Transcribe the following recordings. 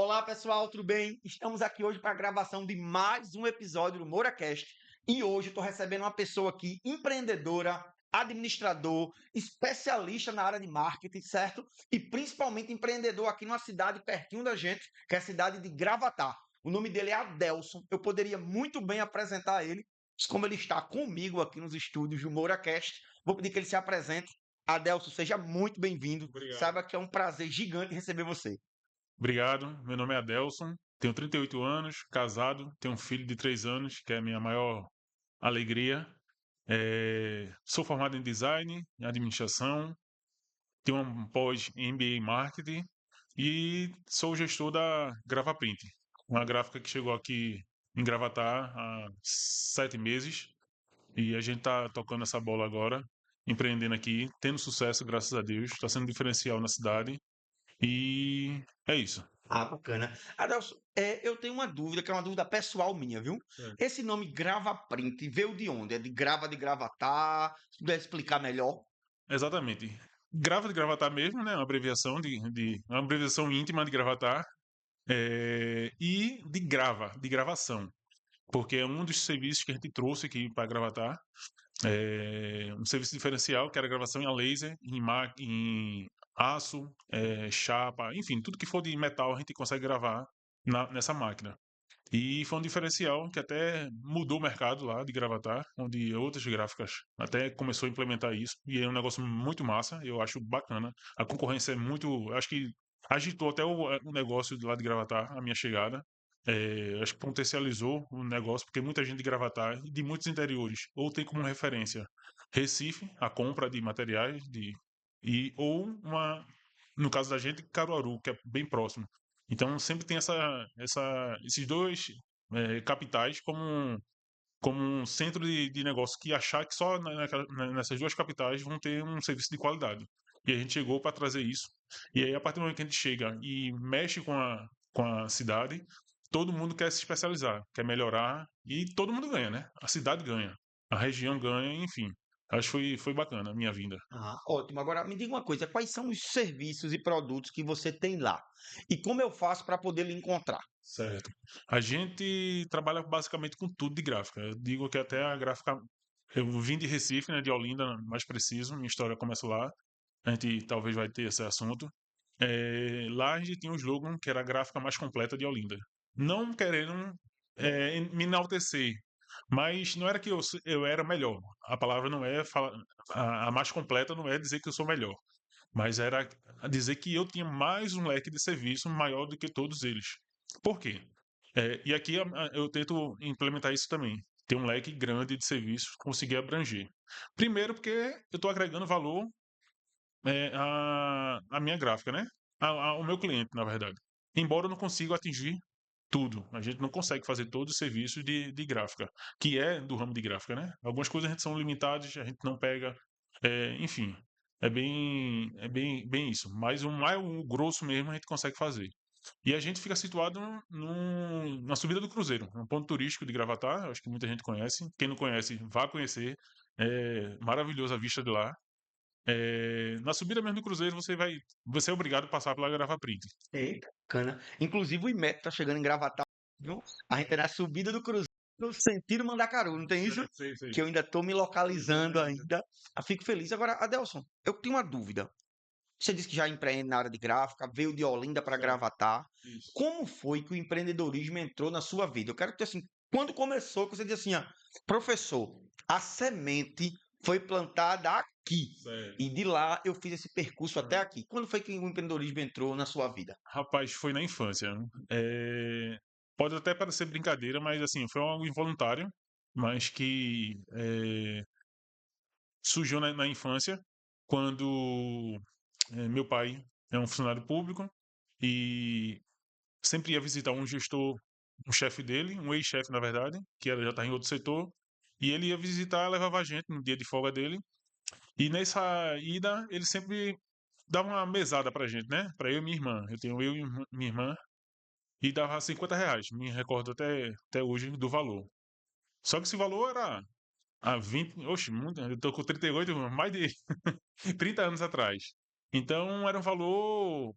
Olá, pessoal, tudo bem? Estamos aqui hoje para a gravação de mais um episódio do MouraCast. E hoje eu estou recebendo uma pessoa aqui, empreendedora, administrador, especialista na área de marketing, certo? E principalmente empreendedor aqui numa cidade pertinho da gente, que é a cidade de Gravatar. O nome dele é Adelson. Eu poderia muito bem apresentar ele, mas como ele está comigo aqui nos estúdios do MouraCast, vou pedir que ele se apresente. Adelson, seja muito bem-vindo. Obrigado. Saiba que é um prazer gigante receber você. Obrigado. Meu nome é Adelson, tenho 38 anos, casado, tenho um filho de 3 anos, que é a minha maior alegria. Sou formado em design, em administração, tenho um pós em MBA em marketing e sou gestor da GravaPrint, uma gráfica que chegou aqui em Gravatar há 7 meses e a gente está tocando essa bola agora, empreendendo aqui, tendo sucesso, graças a Deus, está sendo diferencial na cidade e é isso. Ah, bacana. Adelson, eu tenho uma dúvida, que é uma dúvida pessoal minha, viu? É. Esse nome Grava Print veio de onde? É de gravatar? Se puder explicar melhor. Exatamente. Grava de Gravatar mesmo, né? Uma abreviação uma abreviação íntima de Gravatar. E de grava, de gravação. Porque é um dos serviços que a gente trouxe aqui para Gravatar. Um serviço diferencial, que era gravação em laser, em aço, chapa, enfim, tudo que for de metal a gente consegue gravar nessa máquina. E foi um diferencial que até mudou o mercado lá de Gravatar, onde outras gráficas até começou a implementar isso. E é um negócio muito massa, eu acho bacana. A concorrência é muito. Acho que agitou até o negócio de lá de Gravatar, a minha chegada. Acho que potencializou o negócio, porque muita gente de Gravatar, de muitos interiores, ou tem como referência Recife, a compra de materiais, ou no caso da gente, Caruaru, que é bem próximo. Então sempre tem esses dois capitais como um centro de negócio que achar que só nessas duas capitais vão ter um serviço de qualidade. E a gente chegou para trazer isso. E aí, a partir do momento que a gente chega e mexe com a cidade, todo mundo quer se especializar, quer melhorar e todo mundo ganha, né? A cidade ganha, a região ganha, enfim. Acho que foi bacana a minha vinda. Ah, ótimo. Agora me diga uma coisa, quais são os serviços e produtos que você tem lá? E como eu faço para poder lhe encontrar? Certo. A gente trabalha basicamente com tudo de gráfica. Eu digo que até a gráfica. Eu vim de Recife, né, de Olinda, mais preciso. Minha história começa lá. A gente talvez vai ter esse assunto. Lá a gente tinha um slogan que era a gráfica mais completa de Olinda. Não querendo me enaltecer, mas não era que eu era melhor. A palavra não é a mais completa não é dizer que eu sou melhor, mas era dizer que eu tinha mais um leque de serviço maior do que todos eles. Por quê? E aqui eu tento implementar isso também. Ter um leque grande de serviços, conseguir abranger. Primeiro, porque eu estou agregando valor à minha gráfica, né? Ao meu cliente, na verdade. Embora eu não consiga atingir tudo. A gente não consegue fazer todos os serviços de gráfica, que é do ramo de gráfica, né? Algumas coisas a gente são limitadas, a gente não pega, enfim, bem isso. Mas o grosso mesmo a gente consegue fazer. E a gente fica situado na subida do Cruzeiro, um ponto turístico de Gravatar, acho que muita gente conhece. Quem não conhece, vá conhecer. É maravilhosa a vista de lá. Na subida mesmo do Cruzeiro, você é obrigado a passar pela Gravaprint. Eita, bacana. Inclusive o IMET tá chegando em Gravatar, viu? A gente é na subida do Cruzeiro, no sentido Mandacaru, não tem isso? Sei. Que eu ainda estou me localizando ainda. Eu fico feliz. Agora, Adelson, eu tenho uma dúvida. Você disse que já empreende na área de gráfica, veio de Olinda para Certo, Gravatar. isso. Como foi que o empreendedorismo entrou na sua vida? Eu quero ter assim, quando começou, que você disse assim, ó, professor, a semente foi plantada aqui. Certo. E de lá eu fiz esse percurso até Hum. aqui. Quando foi que o empreendedorismo entrou na sua vida? Rapaz, foi na infância. Pode até parecer brincadeira, mas assim, foi algo involuntário, mas que surgiu na infância, quando meu pai é um funcionário público e sempre ia visitar um gestor, um chefe dele, um ex-chefe, na verdade, já está em outro setor, e ele ia visitar, levava a gente no dia de folga dele, e nessa ida ele sempre dava uma mesada pra gente, né? Pra eu e minha irmã. Eu tenho eu e minha irmã, e dava R$ 50. Me recordo até hoje do valor. Só que esse valor era há 20, oxe, muito, eu tô com 38, mais de 30 anos atrás. Então era um valor.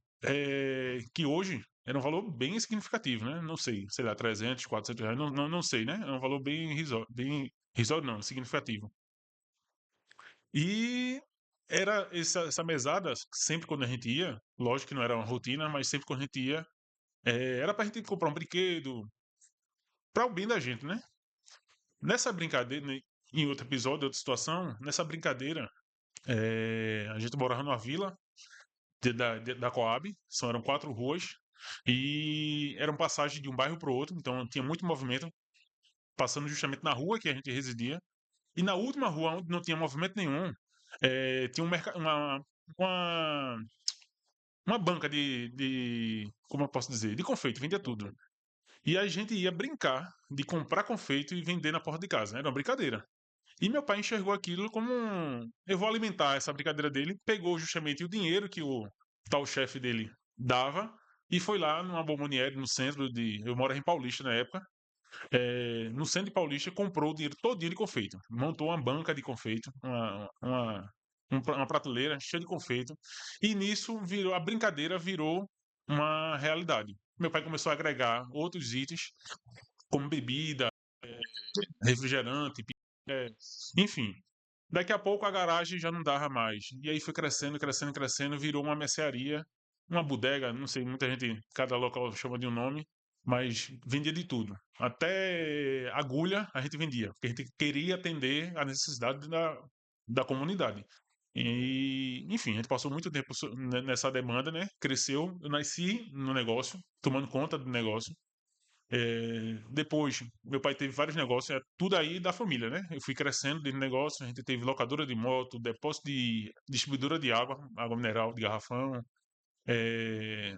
que hoje era um valor bem significativo, né? Não sei lá, 300, 400 reais, não sei, né? É um valor bem irrisório não, significativo. E era essa mesada, sempre quando a gente ia, lógico que não era uma rotina, mas sempre quando a gente ia, era pra gente comprar um brinquedo, para o bem da gente, né? Nessa brincadeira, em outro episódio, outra situação, nessa brincadeira, a gente morava numa vila da Coab, eram 4 ruas, e eram passagens de um bairro para o outro, então tinha muito movimento, passando justamente na rua que a gente residia, e na última rua, onde não tinha movimento nenhum, tinha uma, uma banca como eu posso dizer, de confeito, vendia tudo. E a gente ia brincar de comprar confeito e vender na porta de casa, né? Era uma brincadeira. E meu pai enxergou aquilo como eu vou alimentar essa brincadeira dele, pegou justamente o dinheiro que o tal chefe dele dava e foi lá numa bomboniere no centro eu morava em Paulista na época, no centro de Paulista, comprou o dinheiro todinho de confeito, montou uma banca de confeito, uma prateleira cheia de confeito, e nisso a brincadeira virou uma realidade. Meu pai começou a agregar outros itens, como bebida, refrigerante, enfim. Daqui a pouco a garagem já não dava mais. E aí foi crescendo, crescendo, crescendo, virou uma mercearia, uma bodega, não sei, muita gente, cada local chama de um nome, mas vendia de tudo. Até agulha a gente vendia, porque a gente queria atender a necessidade da comunidade. E, enfim, a gente passou muito tempo nessa demanda, né? Cresceu, eu nasci no negócio, tomando conta do negócio. Depois, meu pai teve vários negócios, tudo aí da família, né? Eu fui crescendo dentro do negócio, a gente teve locadora de moto, depósito de distribuidora de água mineral de garrafão, é,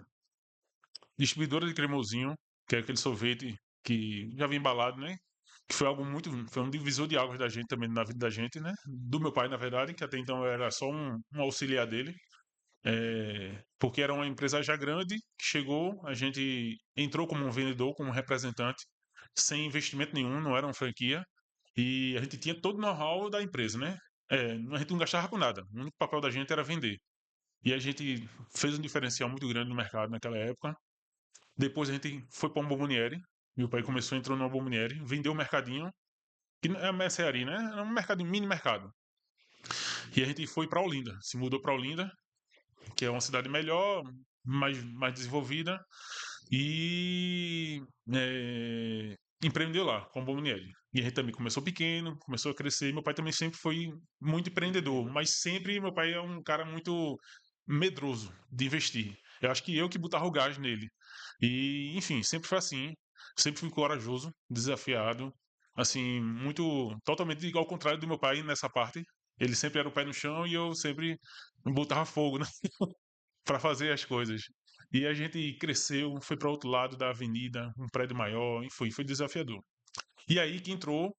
distribuidora de cremosinho, que é aquele sorvete que já vem embalado, né? Que foi algo foi um divisor de águas da gente também na vida da gente, né? Do meu pai, na verdade, que até então eu era só um auxiliar dele. Porque era uma empresa já grande que chegou, a gente entrou como um vendedor, como um representante, sem investimento nenhum, não era uma franquia, e a gente tinha todo o know-how da empresa, né? A gente não gastava com nada, o único papel da gente era vender. E a gente fez um diferencial muito grande no mercado naquela época. Depois a gente foi para uma bomboniere, meu pai começou, entrou numa bomboniere, vendeu o mercadinho, que não é uma mercearia, né? Era um mercadinho, mini mercado. E a gente foi para Olinda, se mudou para Olinda, que é uma cidade melhor, mais desenvolvida, e empreendeu lá, com Bomboniere. E a gente também começou pequeno, começou a crescer. Meu pai também sempre foi muito empreendedor, mas sempre meu pai é um cara muito medroso de investir. Eu acho que eu que botava o gás nele. E, enfim, sempre foi assim. Sempre fui corajoso, desafiado, assim, totalmente ao contrário do meu pai nessa parte. Ele sempre era o pé no chão e eu sempre botava fogo, né? Para fazer as coisas. E a gente cresceu, foi para outro lado da avenida, um prédio maior, e foi desafiador. E aí que entrou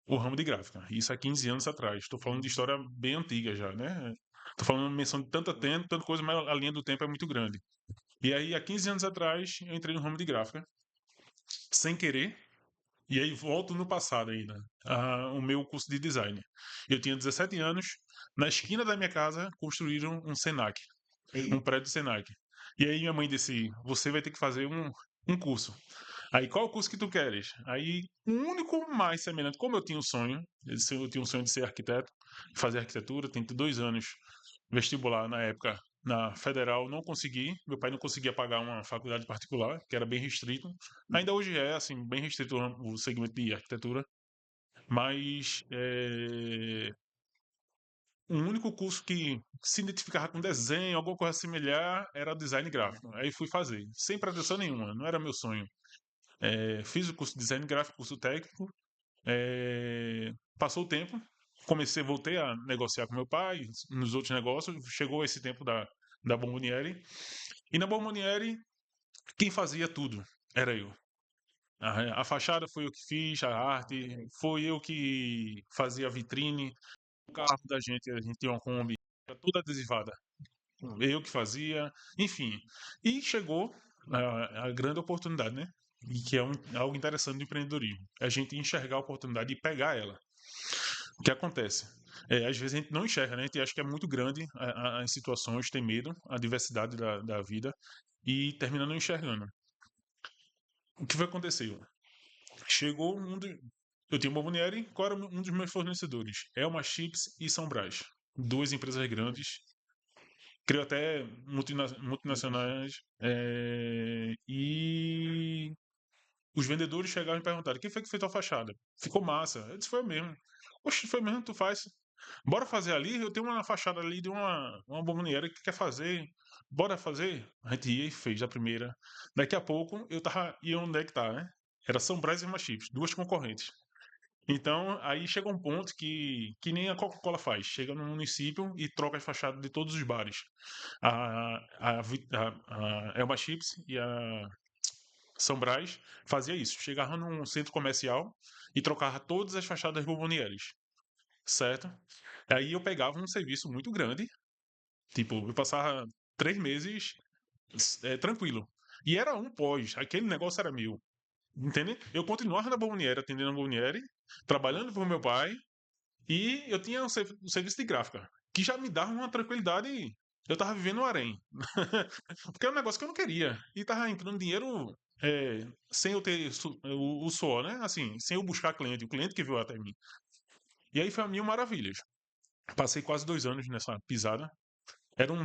o ramo de gráfica. Isso há 15 anos atrás. Estou falando de história bem antiga já, né? Estou falando menção de tanta tempo, tanta coisa, mas a linha do tempo é muito grande. E aí, há 15 anos atrás, eu entrei no ramo de gráfica, sem querer, e aí volto no passado ainda, o meu curso de design. Eu tinha 17 anos, na esquina da minha casa construíram um Senac, um prédio Senac. E aí minha mãe disse: você vai ter que fazer um curso. Aí, qual o curso que tu queres? Aí, o único mais semelhante, como eu tinha um sonho, eu tinha um sonho de ser arquiteto, fazer arquitetura, tenho 2 anos vestibular na época, na federal, não consegui, meu pai não conseguia pagar uma faculdade particular, que era bem restrito, ainda hoje é, assim, bem restrito o segmento de arquitetura, mas o único curso que se identificava com desenho, alguma coisa similar, era design gráfico. Aí fui fazer, sem pretensão nenhuma, não era meu sonho. Fiz o curso de design gráfico, curso técnico. Passou o tempo, voltei a negociar com meu pai, nos outros negócios. Chegou esse tempo da Bomboniere. E na Bomboniere, quem fazia tudo era eu. A fachada foi eu que fiz, a arte, foi eu que fazia a vitrine. O carro da gente, a gente tinha uma Kombi, era toda adesivada. Eu que fazia, enfim. E chegou a grande oportunidade, né? E que é algo interessante do empreendedorismo. É a gente enxergar a oportunidade e pegar ela. O que acontece? Às vezes a gente não enxerga, né? A gente acha que é muito grande as situações, tem medo, a diversidade da vida e termina não enxergando. O que foi acontecer? Chegou eu tinha uma Bomboniere, qual era um dos meus fornecedores? Elma Chips e São Brás. Duas empresas grandes, creio até multinacionais, e os vendedores chegaram e perguntaram: quem foi que fez tua fachada? Ficou massa. Eu disse: foi eu mesmo. Oxe, foi mesmo, tu faz. Bora fazer ali, eu tenho uma fachada ali de uma bomboniere que quer fazer. Bora fazer? A gente ia e fez a primeira. Daqui a pouco eu tava. E onde é que tá, né? Era São Brás e Machips, duas concorrentes. Então, aí chega um ponto que nem a Coca-Cola faz. Chega no município e troca as fachadas de todos os bares. A Elma Chips e a São Brás fazia isso. Chegava num centro comercial e trocava todas as fachadas bombonieres, certo? Aí eu pegava um serviço muito grande, tipo, eu passava 3 meses tranquilo. E era um pós, aquele negócio era meu, entende? Eu continuava na Bomboniere, atendendo a Bomboniere, trabalhando para o meu pai, e eu tinha um serviço de gráfica, que já me dava uma tranquilidade. Eu tava vivendo o harém. Porque é um negócio que eu não queria. E tava entrando dinheiro sem eu ter o suor, né? Assim, sem eu buscar cliente, o cliente que veio até mim. E aí foi a mil maravilhas. Passei quase 2 anos nessa pisada.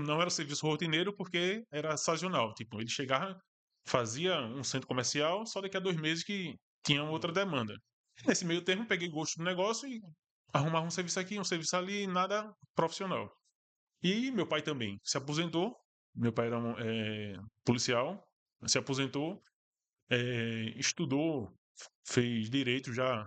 Não era serviço rotineiro porque era sazonal. Tipo, ele chegava, fazia um centro comercial, só daqui a 2 meses que tinha outra demanda. Nesse meio termo, peguei gosto do negócio e arrumava um serviço aqui, um serviço ali, nada profissional. E meu pai também se aposentou. Meu pai era policial, se aposentou, estudou, fez direito já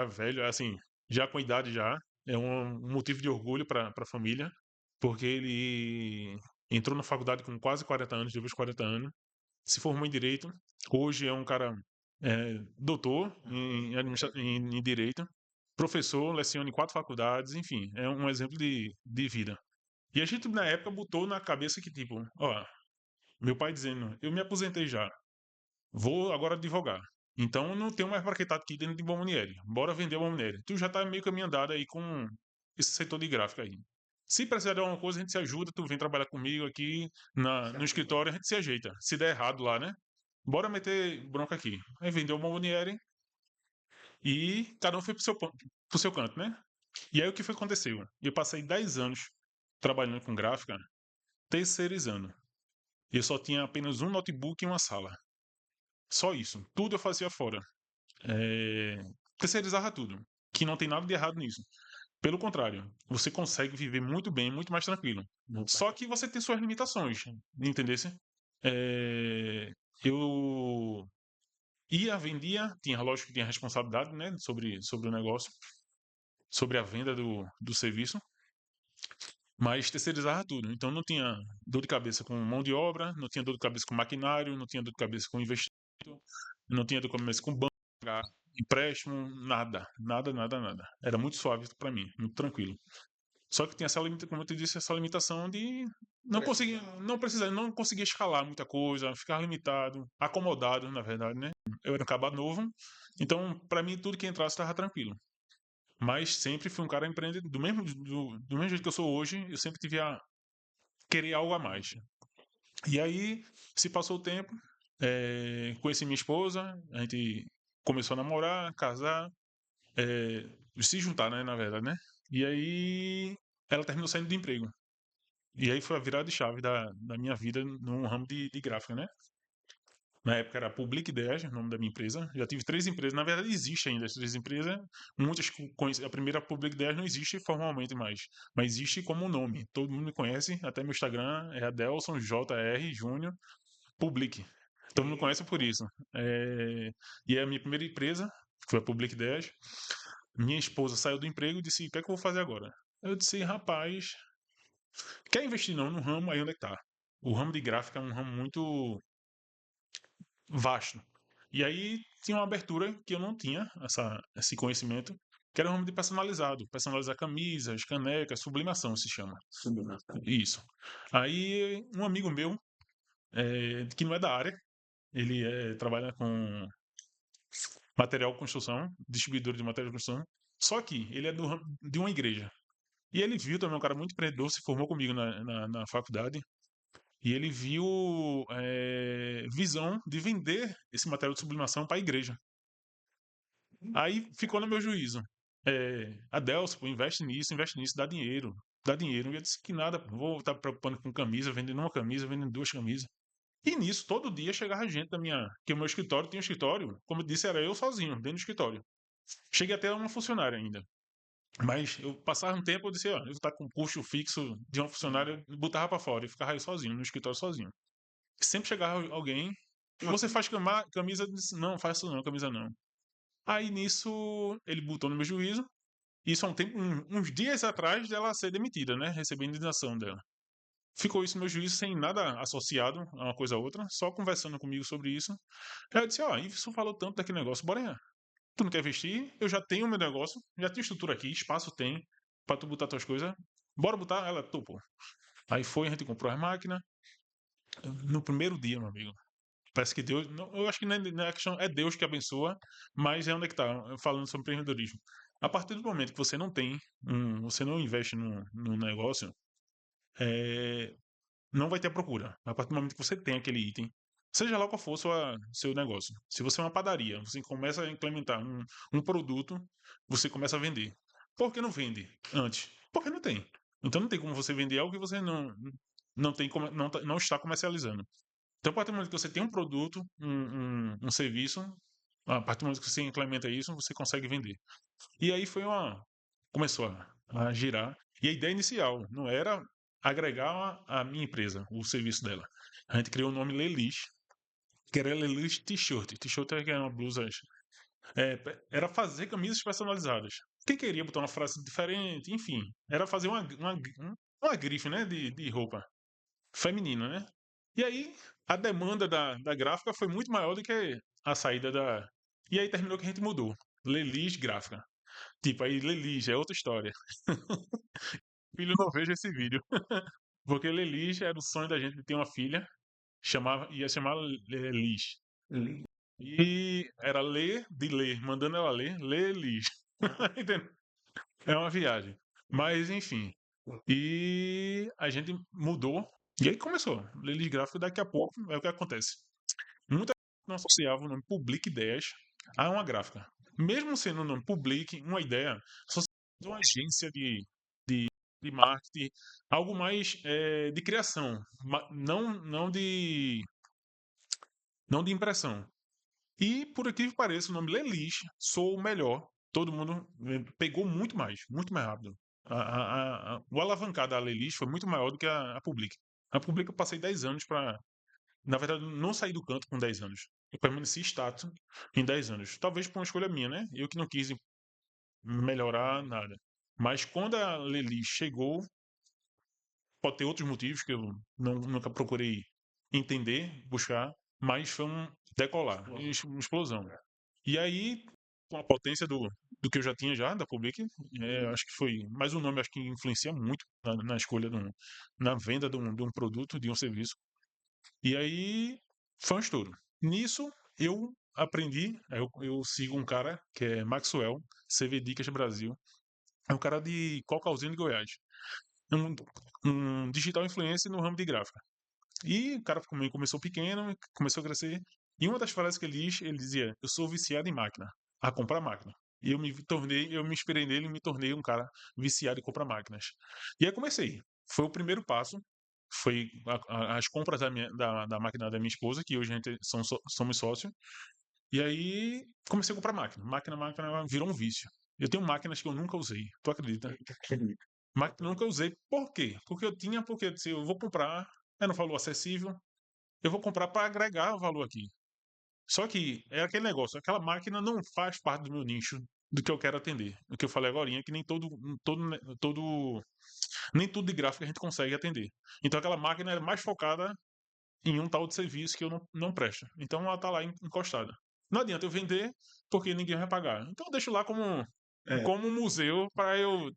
velho, assim, já com idade já. É um motivo de orgulho para a família, porque ele entrou na faculdade com quase 40 anos, depois de 40 anos, se formou em direito. Hoje é um cara doutor em direito, professor, leciona em 4 faculdades, enfim, é um exemplo de vida. E a gente, na época, botou na cabeça que, tipo, ó, meu pai dizendo: eu me aposentei já, vou agora advogar. Então não tenho mais pra que estar aqui dentro de Bomboniere. Bora vender a Bomboniere. Tu já tá meio caminho andado aí com esse setor de gráfica aí. Se precisar de alguma coisa, a gente se ajuda, tu vem trabalhar comigo aqui no escritório, a gente se ajeita. Se der errado lá, né? Bora meter bronca aqui. Aí vendeu a Bomboniere e cada um foi pro seu canto, né? E aí o que foi que aconteceu? Eu passei 10 anos trabalhando com gráfica, terceirizando. Eu só tinha apenas um notebook e uma sala. Só isso. Tudo eu fazia fora. Terceirizava tudo. Que não tem nada de errado nisso. Pelo contrário, você consegue viver muito bem, muito mais tranquilo. Só que você tem suas limitações, entendesse? Eu vendia, tinha, lógico que tinha responsabilidade, né, sobre o negócio, sobre a venda do serviço, mas terceirizava tudo. Então não tinha dor de cabeça com mão de obra, não tinha dor de cabeça com maquinário, não tinha dor de cabeça com investimento, não tinha dor de cabeça com banco, empréstimo, nada, nada, nada, nada. Era muito suave para mim, muito tranquilo. Só que tinha essa limitação, como eu te disse, essa limitação de não conseguia escalar muita coisa, ficar limitado, acomodado, na verdade, né? Eu era um caba novo, então para mim tudo que entrasse estava tranquilo. Mas sempre fui um cara empreendedor, do mesmo jeito que eu sou hoje, eu sempre tive a querer algo a mais. E aí, se passou o tempo, conheci minha esposa, a gente começou a namorar, casar, se juntar, né, na verdade, né? E aí, ela terminou saindo do emprego. E aí foi a virada de chave da minha vida no ramo de gráfica, né? Na época era Public Ideas, o nome da minha empresa. Já tive 3 empresas. Na verdade, existe ainda as 3 empresas. Muitas conhecem. A primeira Public Ideas não existe formalmente mais, mas existe como nome. Todo mundo me conhece. Até meu Instagram é Adelson JR Júnior Public. Todo mundo conhece por isso. E é a minha primeira empresa, que foi a Public Ideas. Minha esposa saiu do emprego e disse: o que é que eu vou fazer agora? Eu disse: rapaz, quer investir não no ramo? Aí onde é que tá? O ramo de gráfica é um ramo muito vasto. E aí tinha uma abertura que eu não tinha, esse conhecimento, que era o ramo de personalizado. Personalizar camisas, canecas, sublimação se chama. Isso. Aí um amigo meu, que não é da área, ele trabalha com material de construção, distribuidor de material de construção, só que ele é de uma igreja. E ele viu também, um cara muito empreendedor, se formou comigo na faculdade, e ele viu visão de vender esse material de sublimação para a igreja. Aí ficou no meu juízo. Adelson, pô, investe nisso, dá dinheiro. Dá dinheiro. E eu disse que nada, pô, vou estar preocupando com camisa, vendendo uma camisa, vendendo duas camisas. E nisso, todo dia chegava gente da minha. Que o meu escritório tinha um escritório, como eu disse, era eu sozinho, dentro do escritório. Cheguei até uma funcionária ainda. Mas eu passava um tempo, eu disse, ó, eu vou estar com um custo fixo de uma funcionária, eu botava pra fora e ficava aí sozinho, no escritório sozinho. Sempre chegava alguém, você faz camisa? Eu disse, não, faço não, camisa não. Aí nisso, ele botou no meu juízo, isso há uns dias atrás dela ser demitida, né? Receber a indenização dela. Ficou isso no meu juízo sem nada associado a uma coisa a outra, só conversando comigo sobre isso. Aí eu disse, ó, isso falou tanto daquele negócio, bora. Tu não quer investir? Eu já tenho o meu negócio, já tenho estrutura aqui, espaço tem pra tu botar tuas coisas. Bora botar? Ela topou. Aí foi, a gente comprou as máquinas. No primeiro dia, meu amigo. Parece que Deus. Eu acho que não é a questão, é Deus que abençoa, mas é onde é que tá, falando sobre empreendedorismo. A partir do momento que você não tem, você não investe no negócio, é, não vai ter procura. A partir do momento que você tem aquele item, seja lá qual for seu negócio. Se você é uma padaria, você começa a implementar um produto, você começa a vender. Por que não vende antes? Porque não tem. Então não tem como você vender algo que você não tem não está comercializando. Então, a partir do momento que você tem um produto, um serviço, a partir do momento que você implementa isso, você consegue vender. E aí começou a girar. E a ideia inicial não era agregar a minha empresa, o serviço dela. A gente criou o nome Lelis, que era Lelis T-shirt. T-shirt é uma blusa. Era fazer camisas personalizadas. Quem queria botar uma frase diferente, enfim, era fazer uma grife, né, de roupa feminina, né? E aí a demanda da gráfica foi muito maior do que a saída da. E aí terminou que a gente mudou. Lelis Gráfica. Tipo, aí Lelis é outra história. Filho, não veja esse vídeo. Porque Lelis era o sonho da gente de ter uma filha, ia chamar Lelis. E era ler, mandando ela ler, Lelis. Entendeu? É uma viagem. Mas, enfim. E a gente mudou. E aí começou. Lelis Gráfico, daqui a pouco é o que acontece. Muita gente não associava o nome Public Ideias a uma gráfica. Mesmo sendo o nome Public, uma ideia, associava a uma agência de marketing, algo mais de criação, não de impressão. E, por aquilo que pareça, o nome Lelis sou o melhor. Todo mundo pegou muito mais rápido. O alavancar da Lelis foi muito maior do que a Public. A Public eu passei 10 anos para, na verdade, não saí do canto com 10 anos. Eu permaneci estático em 10 anos. Talvez por uma escolha minha, né? Eu que não quis melhorar nada. Mas quando a Lelis chegou, pode ter outros motivos que eu nunca procurei entender, buscar, mas foi um decolar, uma explosão. E aí, com a potência do que eu já tinha já, da Public, acho que foi. Mas o nome acho que influencia muito na escolha, na venda de um produto, de um serviço. E aí, foi um estouro. Nisso, eu aprendi, eu sigo um cara que é Maxwell, CV Dicas Brasil. É um cara de Cocalzinho de Goiás. É um digital influencer no ramo de gráfica. E o cara começou pequeno, começou a crescer. E uma das frases que ele dizia: eu sou viciado em máquina, a comprar máquina. E eu me inspirei nele e me tornei um cara viciado em comprar máquinas. E aí comecei. Foi o primeiro passo. Foi as compras da máquina da minha esposa, que hoje a gente somos sócios. E aí comecei a comprar máquina. Máquina virou um vício. Eu tenho máquinas que eu nunca usei. Tu acredita? Máquina que eu nunca usei. Por quê? Porque porque eu disse, eu vou comprar, é no valor acessível, eu vou comprar para agregar o valor aqui. Só que é aquele negócio, aquela máquina não faz parte do meu nicho, do que eu quero atender. O que eu falei agora, que nem nem tudo de gráfico a gente consegue atender. Então aquela máquina é mais focada em um tal de serviço que eu não presto. Então ela está lá encostada. Não adianta eu vender porque ninguém vai pagar. Então eu deixo lá como um museu para eu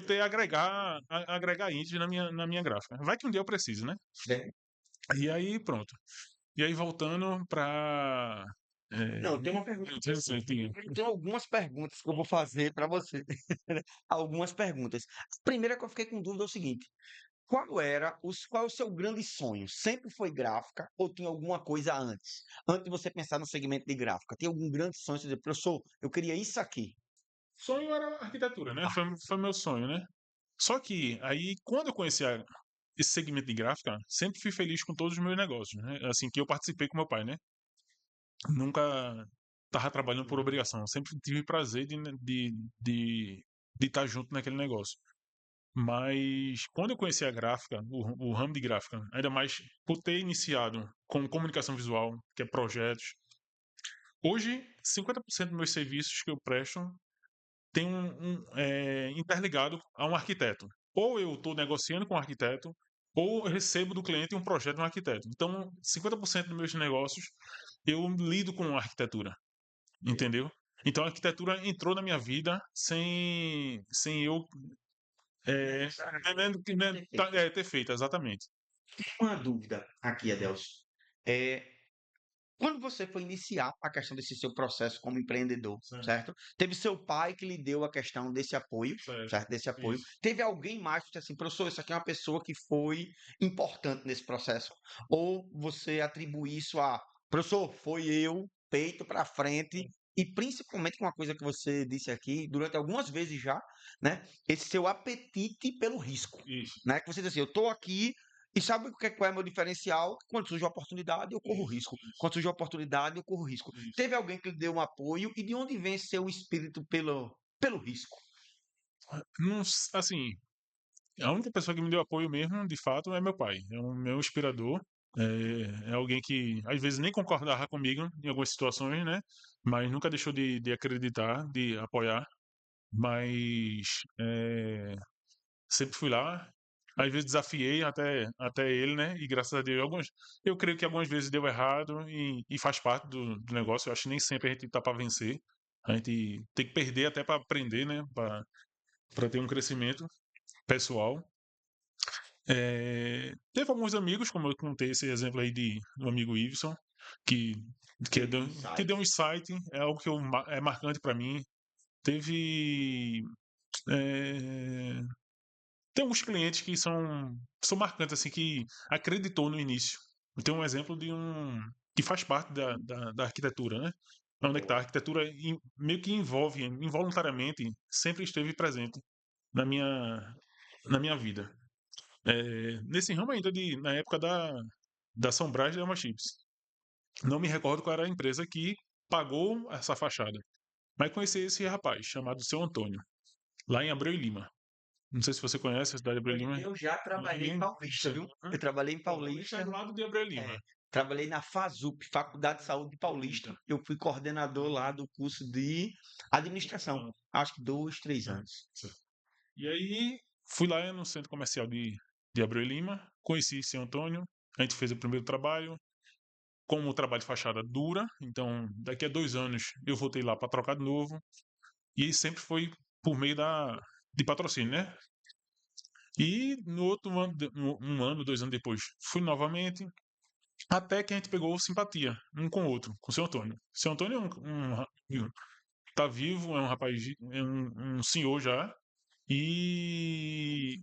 ter agregar itens na minha gráfica. Vai que um dia eu precise, né? E aí pronto. E aí voltando para Não, tem uma pergunta. Interessante. Eu tenho algumas perguntas que eu vou fazer para você. Algumas perguntas. A primeira que eu fiquei com dúvida é o seguinte: qual é o seu grande sonho? Sempre foi gráfica ou tinha alguma coisa antes? Antes de você pensar no segmento de gráfica, tem algum grande sonho? Você dizer, professor, eu queria isso aqui. Sonho era arquitetura, né? Ah, Foi meu sonho, né? Só que aí, quando eu conheci esse segmento de gráfica, sempre fui feliz com todos os meus negócios, né? Assim que eu participei com meu pai, né? Nunca tava trabalhando por obrigação. Sempre tive prazer de estar junto naquele negócio. Mas quando eu conheci a gráfica, o ramo de gráfica, ainda mais por ter iniciado com comunicação visual, que é projetos, hoje 50% dos meus serviços que eu presto tem interligado a um arquiteto. Ou eu estou negociando com o arquiteto, ou eu recebo do cliente um projeto de um arquiteto. Então, 50% dos meus negócios eu lido com arquitetura, entendeu? Então, a arquitetura entrou na minha vida sem eu ter feito, exatamente. uma dúvida aqui, Adelson. É, quando você foi iniciar a questão desse seu processo como empreendedor, Certo, certo? Teve seu pai que lhe deu a questão desse apoio, certo. certo? Desse apoio. Isso. Teve alguém mais que disse assim, professor, isso aqui é uma pessoa que foi importante nesse processo? Ou você atribui isso a, professor, foi eu, peito para frente, e principalmente com uma coisa que você disse aqui, durante algumas vezes já, né? Esse seu apetite pelo risco, Isso. né? Que você diz assim, eu estou aqui e sabe qual é o meu diferencial? Quando surge a oportunidade, eu corro Isso, risco. isso, Quando surge a oportunidade, eu corro risco. isso. Teve alguém que lhe deu um apoio e de onde vem esse seu espírito pelo risco? Não assim, a única pessoa que me deu apoio mesmo, de fato, é meu pai. É o meu inspirador. É alguém que às vezes nem concordava comigo em algumas situações, né? Mas nunca deixou de acreditar, de apoiar. Mas sempre fui lá. Às vezes desafiei até ele, né? E graças a Deus, eu creio que algumas vezes deu errado e faz parte do negócio. Eu acho que nem sempre a gente tá para vencer. A gente tem que perder até para aprender, né? Para ter um crescimento pessoal. Teve alguns amigos, como eu contei esse exemplo aí do amigo Iveson, que, que, Teve deu, um que insight. deu um insight, é algo que é marcante para mim. Teve. é, Tem alguns clientes que são marcantes, assim, que acreditou no início. Eu tenho um exemplo de um que faz parte da arquitetura, né? Onde é que tá? A arquitetura meio que involuntariamente, sempre esteve presente na minha vida. Nesse ramo ainda na época da São Brás e Elma Chips. Não me recordo qual era a empresa que pagou essa fachada. Mas conheci esse rapaz, chamado Seu Antônio, lá em Abreu e Lima. Não sei se você conhece a cidade de Abreu e Lima. Eu já trabalhei em Paulista, viu? Eu trabalhei em Paulista é Paulista, do lado de Abreu e Lima. é, trabalhei na FASUP, Faculdade de Saúde de Paulista. Eita. Eu fui coordenador lá do curso de administração. Acho que 2, 3 anos. Certo. E aí, fui lá no centro comercial de Abreu e Lima, conheci Seu Antônio, a gente fez o primeiro trabalho. Como o trabalho de fachada dura, então daqui a 2 anos eu voltei lá para trocar de novo. E sempre foi por meio de patrocínio, né? E no outro ano, um ano, 2 anos depois, fui novamente, até que a gente pegou simpatia um com o outro, com o seu Antônio. O seu Antônio tá vivo, é um rapaz, é um senhor já, e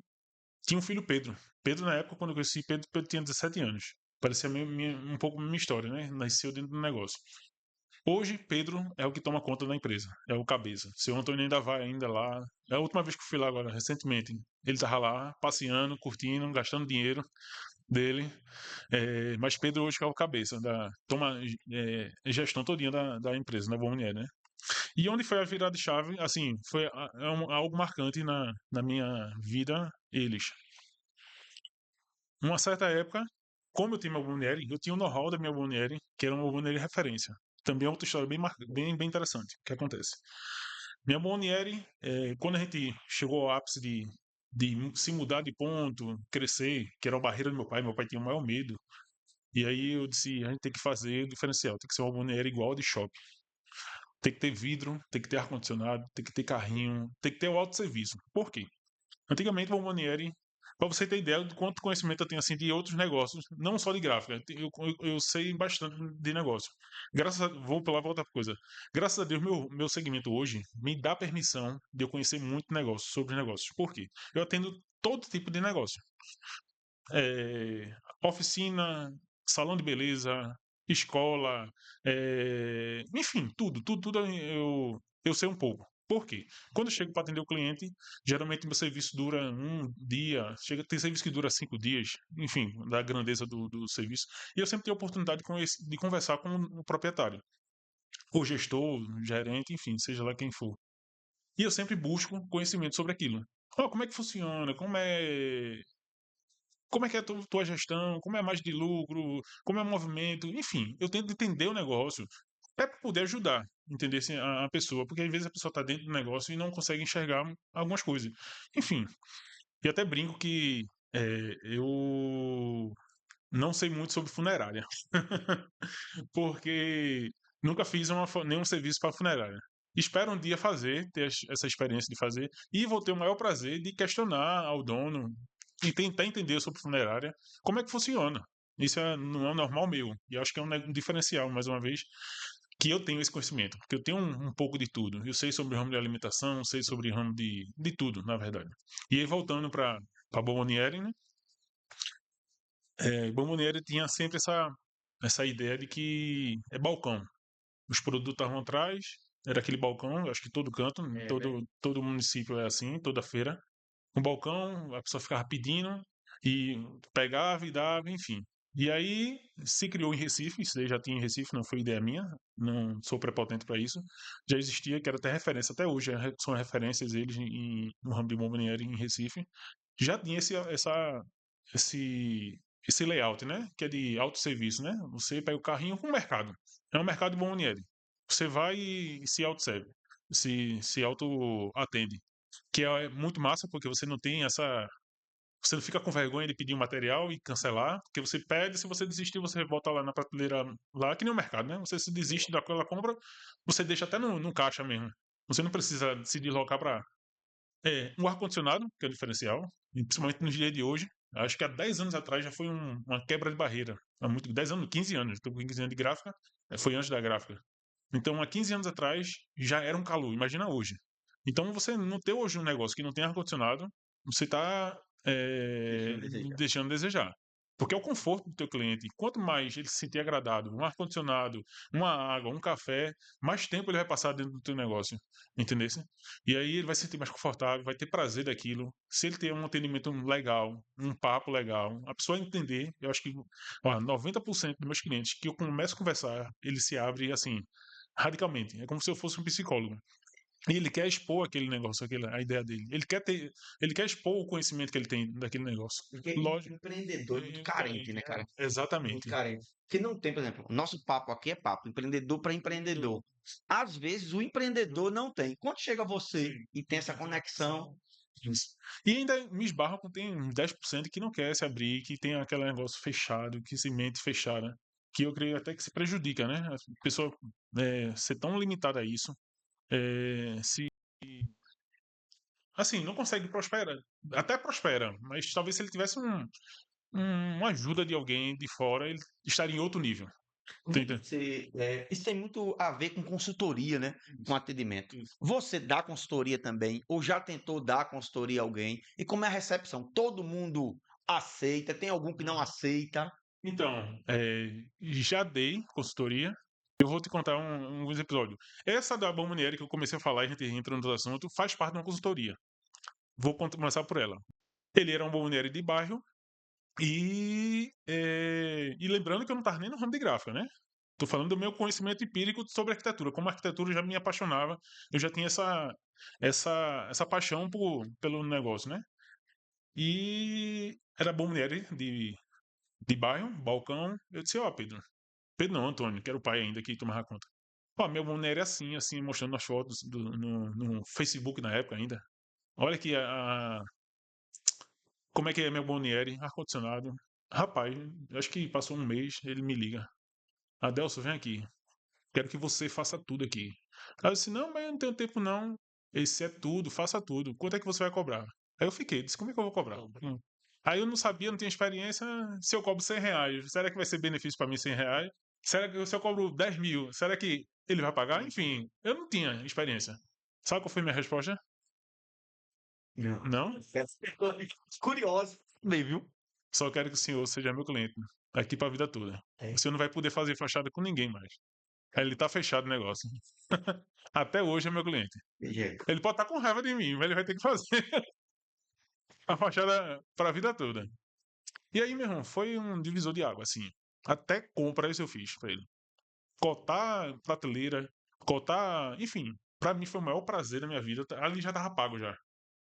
tinha um filho Pedro. Pedro, na época, quando eu conheci Pedro tinha 17 anos. Parecia um pouco a minha história, né? Nasceu dentro do negócio. Hoje, Pedro é o que toma conta da empresa, é o cabeça. Seu Antônio ainda vai ainda lá. É a última vez que eu fui lá agora, recentemente. Ele tava lá, passeando, curtindo, gastando dinheiro dele. Mas Pedro hoje que é o cabeça, toma gestão todinha da empresa, da Boa Mulher, né? E onde foi a virada de chave, assim, foi algo marcante na minha vida, eles. Uma certa época, como eu tinha uma Bonnieri, eu tinha o know-how da minha Bonnieri, que era uma Bonnieri referência. Também é outra história bem interessante. O que acontece? Minha Bonnieri, quando a gente chegou ao ápice de se mudar de ponto, crescer, que era a barreira do meu pai tinha o maior medo. E aí eu disse, a gente tem que fazer diferencial, tem que ser uma Bonnieri igual a de shopping. Tem que ter vidro, tem que ter ar-condicionado, tem que ter carrinho, tem que ter o autosserviço. Por quê? Antigamente, o Bombonieri Para você ter ideia do quanto conhecimento eu tenho assim de outros negócios, não só de gráfica. Eu sei bastante de negócio. Vou para lá outra coisa. Graças a Deus, meu segmento hoje me dá permissão de eu conhecer muito negócio, sobre negócios. Por quê? Eu atendo todo tipo de negócio. Oficina, salão de beleza, escola, enfim, tudo eu sei um pouco. Por quê? Quando eu chego para atender o cliente, geralmente meu serviço dura um dia, tem serviço que dura 5 dias, enfim, da grandeza do serviço, e eu sempre tenho a oportunidade de conversar com o proprietário, o gestor, o gerente, enfim, seja lá quem for. E eu sempre busco conhecimento sobre aquilo. Como é que funciona? Como é que é a tua gestão, como é a margem de lucro, como é o movimento, enfim, eu tento entender o negócio até para poder ajudar, entender assim, a pessoa, porque às vezes a pessoa está dentro do negócio e não consegue enxergar algumas coisas. Enfim, e até brinco que eu não sei muito sobre funerária, porque nunca fiz nenhum serviço para funerária. Espero um dia ter essa experiência de fazer e vou ter o maior prazer de questionar ao dono e tentar entender sobre funerária como é que funciona. Isso não é normal meu. E acho que é um diferencial, mais uma vez, que eu tenho esse conhecimento. Porque eu tenho um pouco de tudo. Eu sei sobre o ramo de alimentação, sei sobre o ramo de tudo, na verdade. E aí, voltando para Bomboniere, né? Bomboniere tinha sempre essa ideia de que é balcão. Os produtos estavam atrás, era aquele balcão, acho que todo canto, todo município é assim, toda feira. Um balcão, a pessoa ficava pedindo e pegava e dava, enfim. E aí se criou em Recife, isso daí já tinha em Recife, não foi ideia minha, não sou prepotente para isso. Já existia, que era até referência, até hoje são referências eles no ramo de bomboniere em Recife. Já tinha esse, esse layout, né? Que é de autosserviço, né? Você pega o carrinho com o mercado. É um mercado de bomboniere. Você vai e se autosserve, se auto-atende. Que é muito massa, porque você não tem essa. Você não fica com vergonha de pedir um material e cancelar, porque você pede, se você desistir, você volta lá na prateleira, lá que nem o mercado, né? Você se desiste daquela compra, você deixa até no caixa mesmo. Você não precisa se deslocar para. Um ar-condicionado, que é o diferencial, e principalmente no dia de hoje. Acho que há 10 anos atrás já foi uma quebra de barreira. Há 10 anos, 15 anos. Estou com 15 anos de gráfica, foi antes da gráfica. Então, há 15 anos atrás, já era um calor, imagina hoje. Então, você não ter hoje um negócio que não tem ar-condicionado, você está deixando a desejar. Porque é o conforto do teu cliente. Quanto mais ele se sentir agradado, um ar-condicionado, uma água, um café, mais tempo ele vai passar dentro do teu negócio. Entendeu? E aí ele vai se sentir mais confortável, vai ter prazer daquilo. Se ele ter um atendimento legal, um papo legal, a pessoa entender, eu acho que 90% dos meus clientes que eu começo a conversar, ele se abre assim, radicalmente. É como se eu fosse um psicólogo. E ele quer expor aquele negócio, a ideia dele. Ele quer expor o conhecimento que ele tem daquele negócio. Porque Lógico. empreendedor é muito carente, né, cara? Muito Exatamente. carente. Porque não tem, por exemplo, nosso papo aqui é papo, empreendedor para empreendedor. Às vezes o empreendedor não tem. Quando chega você e tem essa conexão, Isso. E ainda me esbarra com tem uns 10% que não quer se abrir, que tem aquele negócio fechado, que se mente fechada, que eu creio até que se prejudica, né? A pessoa ser tão limitada a isso, se assim, não consegue prosperar. Até prospera, mas talvez se ele tivesse uma ajuda de alguém de fora, ele estaria em outro nível. Entende? isso tem muito a ver com consultoria, né? Com atendimento. Você dá consultoria também, ou já tentou dar consultoria a alguém? E como é a recepção? Todo mundo aceita? Tem algum que não aceita? Então, já dei consultoria. Eu vou te contar alguns episódios. Essa da Bomboniere que eu comecei a falar, a gente entra no assunto, faz parte de uma consultoria. Vou começar por ela. Ele era um bomboniere de bairro e lembrando que eu não estava nem no ramo de gráfica, né? Tô falando do meu conhecimento empírico sobre arquitetura. Como a arquitetura já me apaixonava, eu já tinha essa paixão pelo negócio, né? E era bomboniere de bairro, balcão. Eu disse, Pedro. Pedro não, Antônio, que era o pai ainda que tomava conta. Meu boneco é assim, assim, mostrando as fotos no Facebook na época ainda. Olha aqui como é que é meu Bonieri, ar-condicionado. Rapaz, acho que passou um mês, ele me liga. Adelson, vem aqui. Quero que você faça tudo aqui. Aí eu disse, não, mas eu não tenho tempo não. Esse é tudo, faça tudo. Quanto é que você vai cobrar? Aí eu fiquei, disse, como é que eu vou cobrar? Aí eu não sabia, não tinha experiência. Se eu cobro R$ 100, será que vai ser benefício para mim R$ 100? Será que se eu cobro 10 mil, será que ele vai pagar? Enfim, eu não tinha experiência. Sabe qual foi minha resposta? Não. Não, Curioso também, viu? só quero que o senhor seja meu cliente aqui para a vida toda. É. O senhor não vai poder fazer fachada com ninguém mais. Aí ele tá fechado o negócio. Até hoje é meu cliente. Veja. Ele pode estar com raiva de mim, mas ele vai ter que fazer a fachada para a vida toda. E aí, meu irmão, foi um divisor de água, assim. Até compra isso eu fiz pra ele. Cotar prateleira, cotar. Enfim, pra mim foi o maior prazer da minha vida. Ali já tava pago já.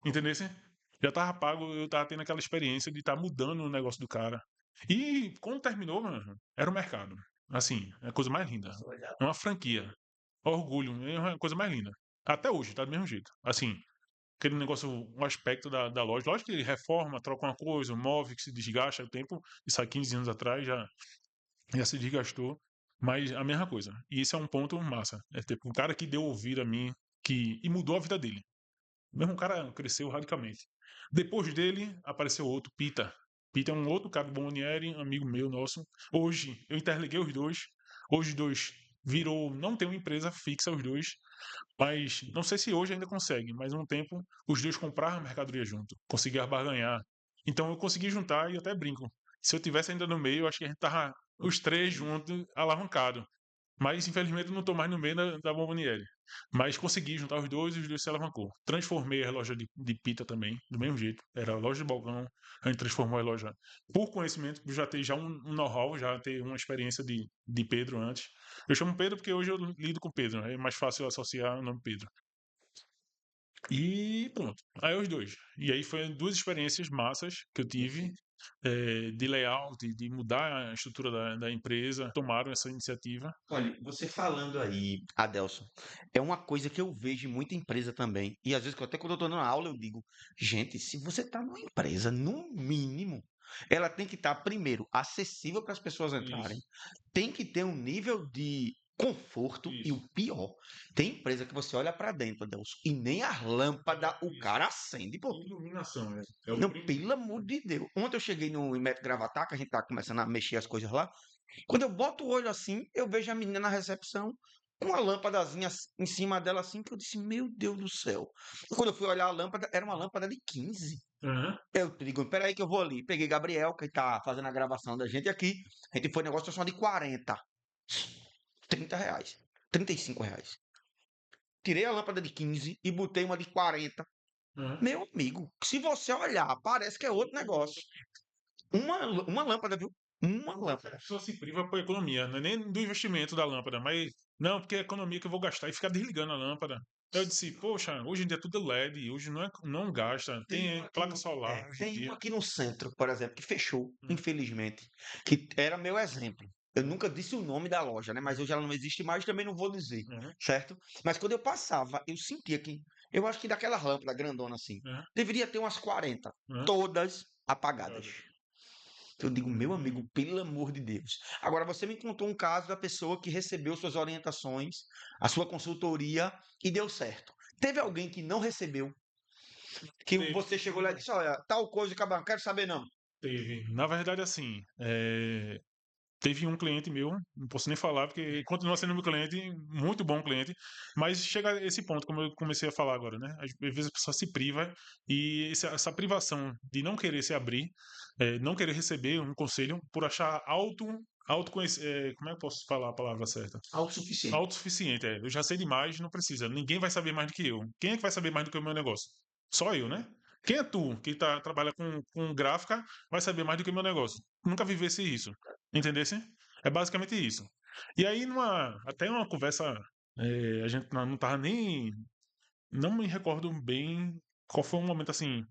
Entendeu? Já tava pago, eu tava tendo aquela experiência de estar mudando o negócio do cara. E quando terminou, mano, era o mercado. Assim, é a coisa mais linda. É uma franquia. Orgulho, é uma coisa mais linda. Até hoje, tá do mesmo jeito. Assim, aquele negócio, um aspecto da loja. Lógico que ele reforma, troca uma coisa, um móvel que se desgasta o tempo. Isso há 15 anos atrás já se desgastou. Mas a mesma coisa. E isso é um ponto massa. É tipo, um cara que deu ouvido a mim e mudou a vida dele. Mesmo um cara cresceu radicalmente. Depois dele, apareceu outro, Pita. Pita é um outro cara do Bomonieri, amigo meu, nosso. Hoje, eu interliguei os dois. Hoje os dois virou, não tem uma empresa fixa os dois, mas não sei se hoje ainda consegue, mas um tempo os dois compraram mercadoria junto, conseguiam barganhar. Então eu consegui juntar e eu até brinco. Se eu tivesse ainda no meio, eu acho que a gente tava os três juntos, alavancado. Mas infelizmente eu não tô mais no meio da Bomboniere. Mas consegui juntar os dois e os dois se alavancou. Transformei a loja de pita também, do mesmo jeito. Era a loja de balcão, a gente transformou a loja por conhecimento, por já ter já um know-how, já ter uma experiência de Pedro antes. Eu chamo Pedro porque hoje eu lido com Pedro, é mais fácil associar o nome Pedro. E pronto, aí os dois. E aí foi duas experiências massas que eu tive de layout, de mudar a estrutura da empresa, tomaram essa iniciativa. Olha, você falando aí, Adelson, é uma coisa que eu vejo em muita empresa também. E às vezes, até quando eu estou dando aula, eu digo, gente, se você está numa empresa, no mínimo, ela tem que estar, primeiro, acessível para as pessoas entrarem, Isso, tem que ter um nível de conforto e o isso. pior, tem empresa que você olha para dentro, Adelson, e nem as lâmpadas o Isso. cara acende, pô. Iluminação, é o Não, primeiro. pelo amor de Deus. Ontem eu cheguei no Imetro Gravatar, que a gente tá começando a mexer as coisas lá. Quando eu boto o olho assim, eu vejo a menina na recepção com a lâmpadazinha em cima dela assim, que eu disse, meu Deus do céu. Quando eu fui olhar a lâmpada, era uma lâmpada de 15. Aham. Eu digo, peraí que eu vou ali. Peguei Gabriel, que tá fazendo a gravação da gente aqui. A gente foi negócio só de 40. R$ 30. R$ 35. Tirei a lâmpada de 15 e botei uma de 40. Aham. Meu amigo, se você olhar, parece que é outro negócio. Uma lâmpada, viu? Uma A lâmpada. pessoa se priva por economia, não é nem do investimento da lâmpada, mas não, porque é a economia que eu vou gastar e ficar desligando a lâmpada. Eu disse, poxa, hoje em dia tudo é LED, hoje não gasta, Tem uma tem aqui placa no, solar hoje em tem uma dia. aqui no centro, por exemplo, que fechou, Hum, infelizmente, que era meu exemplo. Eu nunca disse o nome da loja, né? Mas hoje ela não existe mais, também não vou dizer, aham, certo? Mas quando eu passava, eu sentia que, eu acho que daquela lâmpada grandona assim, aham, deveria ter umas 40, aham. todas apagadas. Cara, Eu digo, meu amigo, pelo amor de Deus. Agora, você me contou um caso da pessoa que recebeu suas orientações, a sua consultoria e deu certo. Teve alguém que não recebeu, que Teve, você chegou lá e disse, olha, tal coisa, acabou, não quero saber não. teve. Na verdade, assim, teve um cliente meu, não posso nem falar, porque continua sendo meu cliente, muito bom cliente, mas chega a esse ponto, como eu comecei a falar agora, né? Às vezes a pessoa se priva e essa privação de não querer se abrir, não querer receber um conselho por achar como é que eu posso falar a palavra certa? Autossuficiente. Autossuficiente, é. Eu já sei demais, não precisa. Ninguém vai saber mais do que eu. Quem é que vai saber mais do que o meu negócio? Só eu, né? Quem é tu que trabalha com gráfica vai saber mais do que o meu negócio? Nunca vivesse isso. Entendesse? É basicamente isso. E aí, até uma conversa, a gente não tava nem. Não me recordo bem qual foi o momento assim,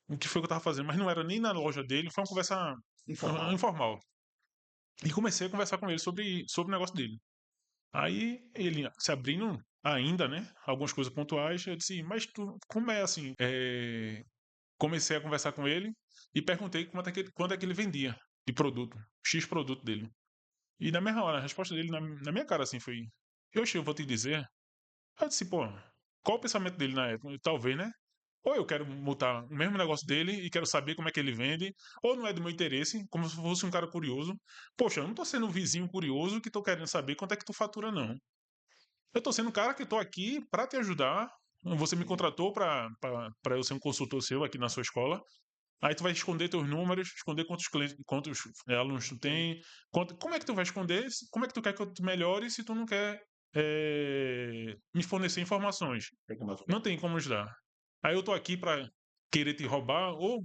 o que foi que eu tava fazendo, mas não era nem na loja dele, foi uma conversa Informal. informal. E comecei a conversar com ele sobre o negócio dele. Aí ele se abrindo ainda, né? Algumas coisas pontuais, eu disse, mas tu, como é assim? Comecei a conversar com ele e perguntei quanto é que ele vendia de produto, X produto dele. E na mesma hora, a resposta dele na minha cara assim foi: eu vou te dizer. Eu disse, pô, qual o pensamento dele na época? Talvez, né? Ou eu quero montar o mesmo negócio dele e quero saber como é que ele vende, ou não é do meu interesse, como se fosse um cara curioso. Poxa, eu não tô sendo um vizinho curioso que tô querendo saber quanto é que tu fatura, não. Eu tô sendo um cara que tô aqui para te ajudar. Você me Sim. contratou para eu ser um consultor seu aqui na sua escola. Aí tu vai esconder teus números, esconder quantos clientes, quantos alunos tu Sim. tem. Como é que tu vai esconder? Como é que tu quer que eu te melhore se tu não quer me fornecer informações? Tem como eu- Não tem como ajudar. Aí eu tô aqui para querer te roubar ou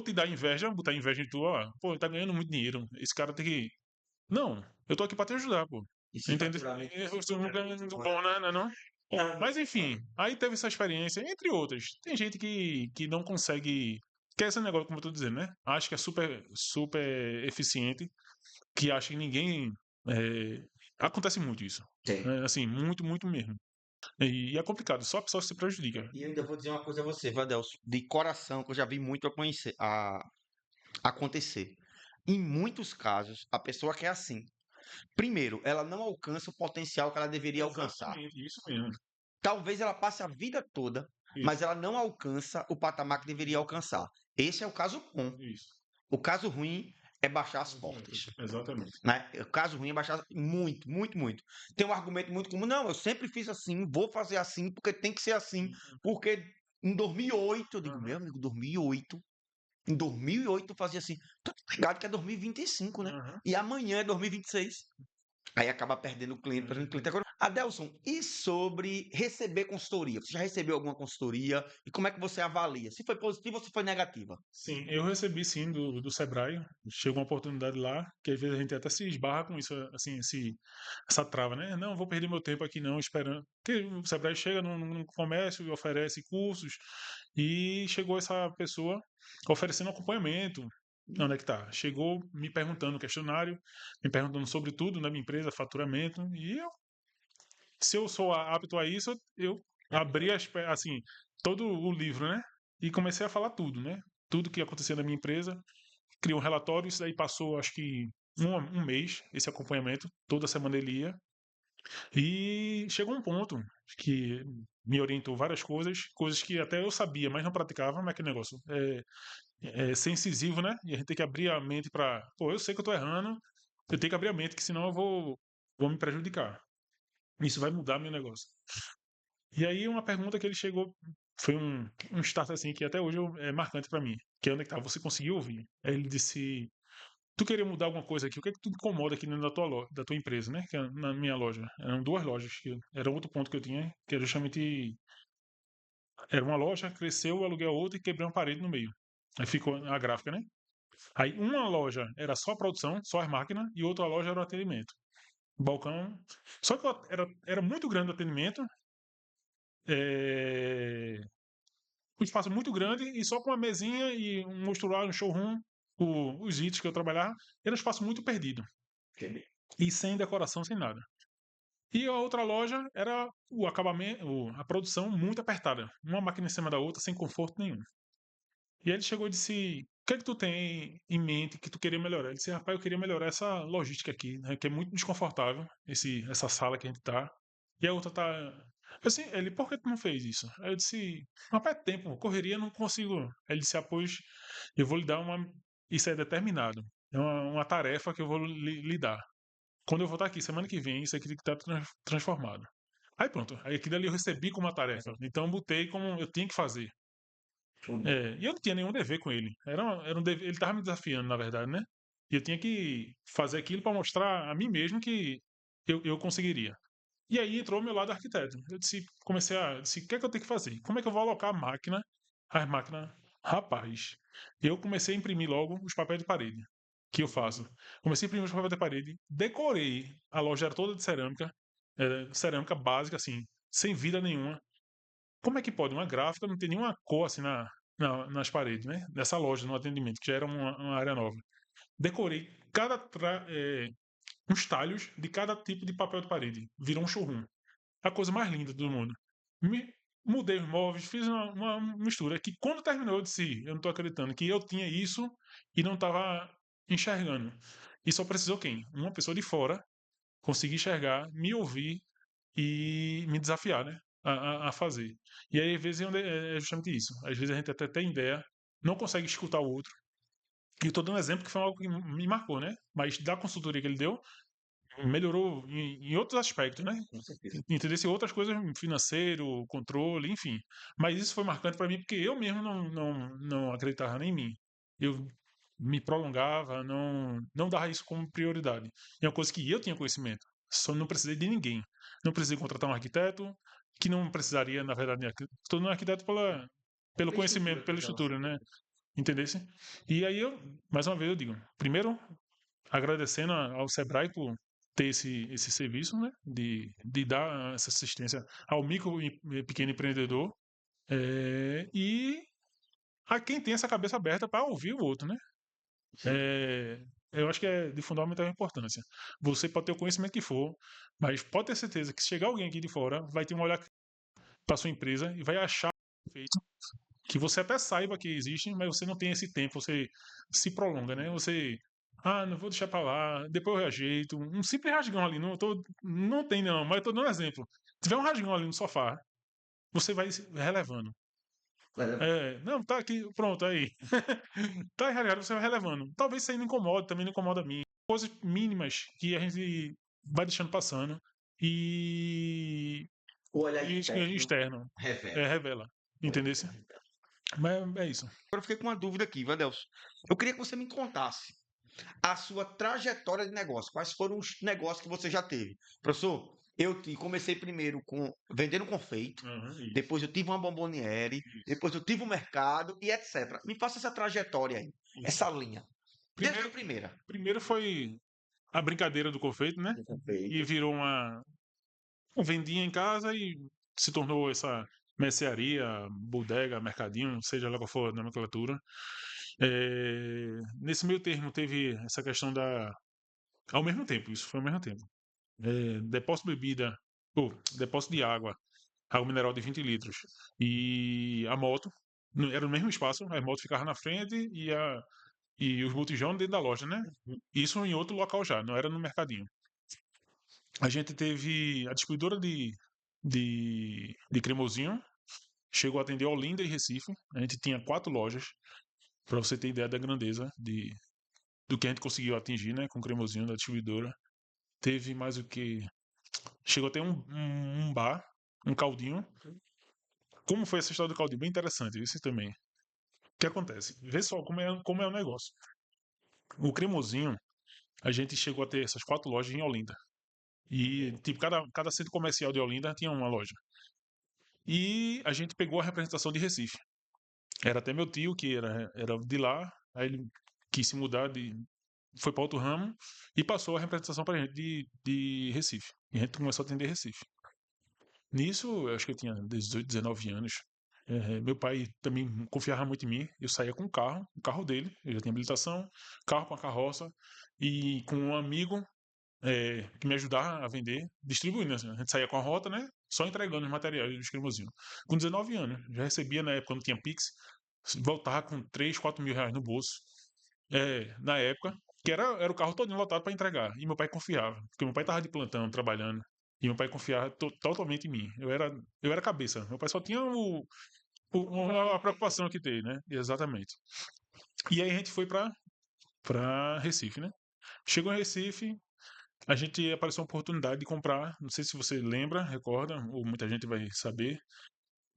te dar inveja, botar inveja em tu, ó, pô, ele tá ganhando muito dinheiro. Esse cara tem que. Não, eu tô aqui para te ajudar, pô. Esse Entende? faturamento que Eu você sou tem um aqui, ganho não é? bom, né? Não? É, Mas enfim, aí teve essa experiência, entre outras. Tem gente que não consegue. Que é esse negócio, como eu tô dizendo, né? Acha que é super, super eficiente, que acha que ninguém. Acontece muito isso. tem. Né? Assim, muito, muito mesmo. E é complicado, só a pessoa se prejudica. E eu ainda vou dizer uma coisa a você, Vadelso, de coração, que eu já vi muito acontecer. Em muitos casos, a pessoa quer assim. Primeiro, ela não alcança o potencial que ela deveria alcançar. Exatamente, isso mesmo. Talvez ela passe a vida toda, mas Isso, ela não alcança o patamar que deveria alcançar. Esse é o caso bom. isso. O caso ruim é baixar as portas. Exatamente. Né? O caso ruim é baixar muito, muito, muito. Tem um argumento muito comum, não, eu sempre fiz assim, vou fazer assim, porque tem que ser assim, porque em 2008, eu digo, meu Aham, amigo, 2008, em 2008 eu fazia assim, tô ligado que é 2025, né? aham. E amanhã é 2026. Aí acaba perdendo o cliente, perdendo o cliente. Agora, Adelson, e sobre receber consultoria? Você já recebeu alguma consultoria? E como é que você avalia? Se foi positiva ou se foi negativa? Sim, eu recebi sim do Sebrae. Chegou uma oportunidade lá, que às vezes a gente até se esbarra com isso, assim, essa trava, né? Não, vou perder meu tempo aqui não, esperando. Porque o Sebrae chega num comércio e oferece cursos, e chegou essa pessoa oferecendo acompanhamento. Onde é que tá? Chegou me perguntando no questionário, me perguntando sobre tudo na minha empresa, faturamento, e eu, se eu sou apto a isso, eu abri assim, todo o livro, né? E comecei a falar tudo, né? Tudo que acontecia na minha empresa, criei um relatório, isso daí passou acho que um mês, esse acompanhamento, toda semana ele ia, e chegou um ponto que me orientou várias coisas, coisas que até eu sabia, mas não praticava, mas que negócio é ser incisivo, né? E a gente tem que abrir a mente para, pô, eu sei que eu tô errando, eu tenho que abrir a mente, que senão eu vou me prejudicar. Isso vai mudar meu negócio. E aí uma pergunta que ele chegou foi um start assim que até hoje é marcante pra mim, que é onde é que tá, você conseguiu ouvir? Aí ele disse, tu queria mudar alguma coisa aqui, o que é que tu incomoda aqui dentro da tua loja, da tua empresa, né? Que é na minha loja. Eram duas lojas, que era outro ponto que eu tinha, que era justamente, era uma loja, cresceu, eu aluguei a outra e quebrei uma parede no meio. Aí ficou a gráfica, né? Aí uma loja era só produção, só as máquinas, e outra loja era o atendimento. Balcão. Só que era muito grande o atendimento, é, um espaço muito grande e só com uma mesinha e um mostruário, um showroom, os itens que eu trabalhava, era um espaço muito perdido. E sem decoração, sem nada. E a outra loja era o acabamento, a produção muito apertada. Uma máquina em cima da outra, sem conforto nenhum. E aí ele chegou e disse: o que é que tu tem em mente que tu queria melhorar? Ele disse: rapaz, eu queria melhorar essa logística aqui, né, que é muito desconfortável, essa sala que a gente tá. E a outra tá. Assim, ele, por que tu não fez isso? Aí eu disse: rapaz, é tempo, correria, não consigo. Aí ele disse: ah, pois eu vou lhe dar uma. Isso é determinado. É uma tarefa que eu vou lhe dar. Quando eu voltar aqui, semana que vem, isso aqui tem que estar transformado. Aí pronto, aí aquilo ali eu recebi como uma tarefa. Então eu botei como eu tinha que fazer. E eu não tinha nenhum dever com ele. Era um dever, ele estava me desafiando, na verdade, né? E eu tinha que fazer aquilo para mostrar a mim mesmo que eu conseguiria. E aí entrou o meu lado arquiteto. Eu disse, disse, o que é que eu tenho que fazer? Como é que eu vou alocar as máquinas? Rapaz, eu comecei a imprimir logo os papéis de parede, que eu faço. Comecei a imprimir os papéis de parede, decorei, a loja era toda de cerâmica, cerâmica básica, assim, sem vida nenhuma. Como é que pode uma gráfica não ter nenhuma cor assim nas paredes, né? Dessa loja, no atendimento, que já era uma área nova. Decorei uns talhos de cada tipo de papel de parede. Virou um showroom. A coisa mais linda do mundo. Me, mudei os móveis, fiz uma mistura que quando terminou eu disse, eu não tô acreditando que eu tinha isso e não tava enxergando. E só precisou quem? Uma pessoa de fora conseguir enxergar, me ouvir e me desafiar, né? a fazer. E aí, às vezes, é justamente isso. Às vezes a gente até tem ideia, não consegue escutar o outro. E eu tô dando um exemplo que foi algo que me marcou, né? Mas da consultoria que ele deu, melhorou em outros aspectos, né? Com certeza. Entender se outras coisas, financeiro, controle, enfim. Mas isso foi marcante para mim porque eu mesmo não acreditava em mim. Eu me prolongava, não dava isso como prioridade. É uma coisa que eu tinha conhecimento, só não precisei de ninguém. Não precisei contratar um arquiteto, que não precisaria, na verdade, estou no arquiteto pelo Pela conhecimento, estrutura, pela pela estrutura, né? Entendesse? E aí mais uma vez eu digo, primeiro agradecendo ao Sebrae por ter esse serviço, né, de dar essa assistência ao micro e pequeno empreendedor, e a quem tem essa cabeça aberta para ouvir o outro, né? Sim. Eh, eu acho que é de fundamental importância. Você pode ter o conhecimento que for, mas pode ter certeza que se chegar alguém aqui de fora, vai ter um olhar para sua empresa e vai achar feito que você até saiba que existe, mas você não tem esse tempo, você se prolonga, né? Você, não vou deixar pra lá, depois eu reajeito. Um simples rasgão ali, não tem não, mas eu tô dando um exemplo. Se tiver um rasgão ali no sofá, você vai relevando. Não, tá aqui, pronto, aí. Tá relevado, você vai relevando. Talvez isso aí não incomode, também não incomoda a mim. Coisas mínimas que a gente vai deixando passando e, O olhar e externo externo revela. revela. O olhar Entendeu? externo revela. Mas é isso. Agora eu fiquei com uma dúvida aqui, Vandelson. Eu queria que você me contasse a sua trajetória de negócio. Quais foram os negócios que você já teve? Professor, comecei primeiro com vendendo confeito, Isso. depois eu tive uma bomboniere, Isso. depois eu tive um mercado e etc. Me faça essa trajetória aí, Isso. essa linha. Desde a Primeiro, primeira. primeiro foi a brincadeira do confeito, né? Do E confeito. virou uma vendinha em casa e se tornou essa mercearia, bodega, mercadinho, seja lá qual for a nomenclatura. Nesse meio termo teve essa questão ao mesmo tempo, isso foi ao mesmo tempo. Depósito de bebida, depósito de água mineral de 20 litros e a moto. Era no mesmo espaço, a moto ficava na frente e os botijão dentro da loja, né? Isso em outro local já, não era no mercadinho. A gente teve a distribuidora de cremosinho, chegou a atender Olinda e Recife. A gente tinha 4 lojas, para você ter ideia da grandeza do que a gente conseguiu atingir, né, com o cremosinho da distribuidora. Teve mais o que? Chegou a ter um bar, um caldinho. Como foi essa história do caldinho? Bem interessante, isso também. O que acontece? Vê só como é o negócio. O cremosinho, a gente chegou a ter essas 4 lojas em Olinda. E, tipo, cada centro comercial de Olinda tinha uma loja. E a gente pegou a representação de Recife. Era até meu tio, que era de lá, aí ele quis se mudar, foi para outro ramo e passou a representação para gente de Recife. E a gente começou a atender Recife. Nisso, eu acho que eu tinha 18, 19 anos. Meu pai também confiava muito em mim. Eu saía com o carro dele, eu já tinha habilitação, carro com a carroça, e com um amigo que me ajudar a vender, distribuindo, assim. A gente saía com a rota, né? Só entregando os materiais dos cremosinhos. Com 19 anos, já recebia na época, não tinha Pix, voltava com 3, 4 mil reais no bolso. Na época, que era o carro todo lotado para entregar. E meu pai confiava, porque meu pai tava de plantão, trabalhando. E meu pai confiava totalmente em mim. Eu era cabeça. Meu pai só tinha a preocupação que tem, né? Exatamente. E aí a gente foi para Recife, né? Chegou em Recife, a gente apareceu uma oportunidade de comprar, não sei se você lembra, recorda, ou muita gente vai saber.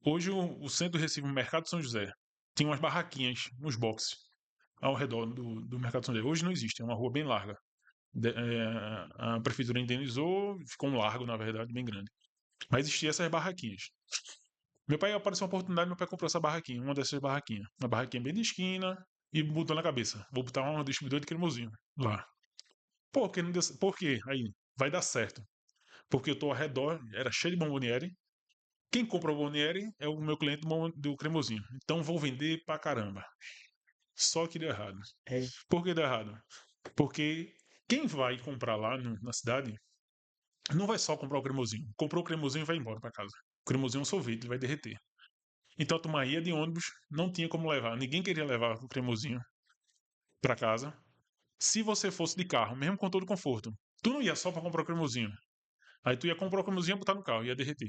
Hoje o centro do Recife, o Mercado São José, tinha umas barraquinhas, uns boxes ao redor do Mercado São José. Hoje não existe, é uma rua bem larga. A prefeitura indenizou, ficou um largo, na verdade, bem grande. Mas existiam essas barraquinhas. Meu pai apareceu uma oportunidade, meu pai comprou essa barraquinha, uma dessas barraquinhas. Uma barraquinha bem de esquina e botou na cabeça. Vou botar um distribuidor de cremosinho lá. Por que não deu, por quê? Aí, vai dar certo. Porque eu tô ao redor, era cheio de bomboniere. Quem compra o bomboniere é o meu cliente do cremosinho. Então vou vender pra caramba. Só que deu errado. É. Por que deu errado? Porque quem vai comprar lá na cidade não vai só comprar o cremosinho. Comprou o cremosinho e vai embora pra casa. O cremosinho é um sorvete, ele vai derreter. Então a turma ia de ônibus, não tinha como levar. Ninguém queria levar o cremosinho pra casa. Se você fosse de carro, mesmo com todo o conforto, tu não ia só pra comprar o cremosinho. Aí tu ia comprar o cremosinho e botar no carro, ia derreter.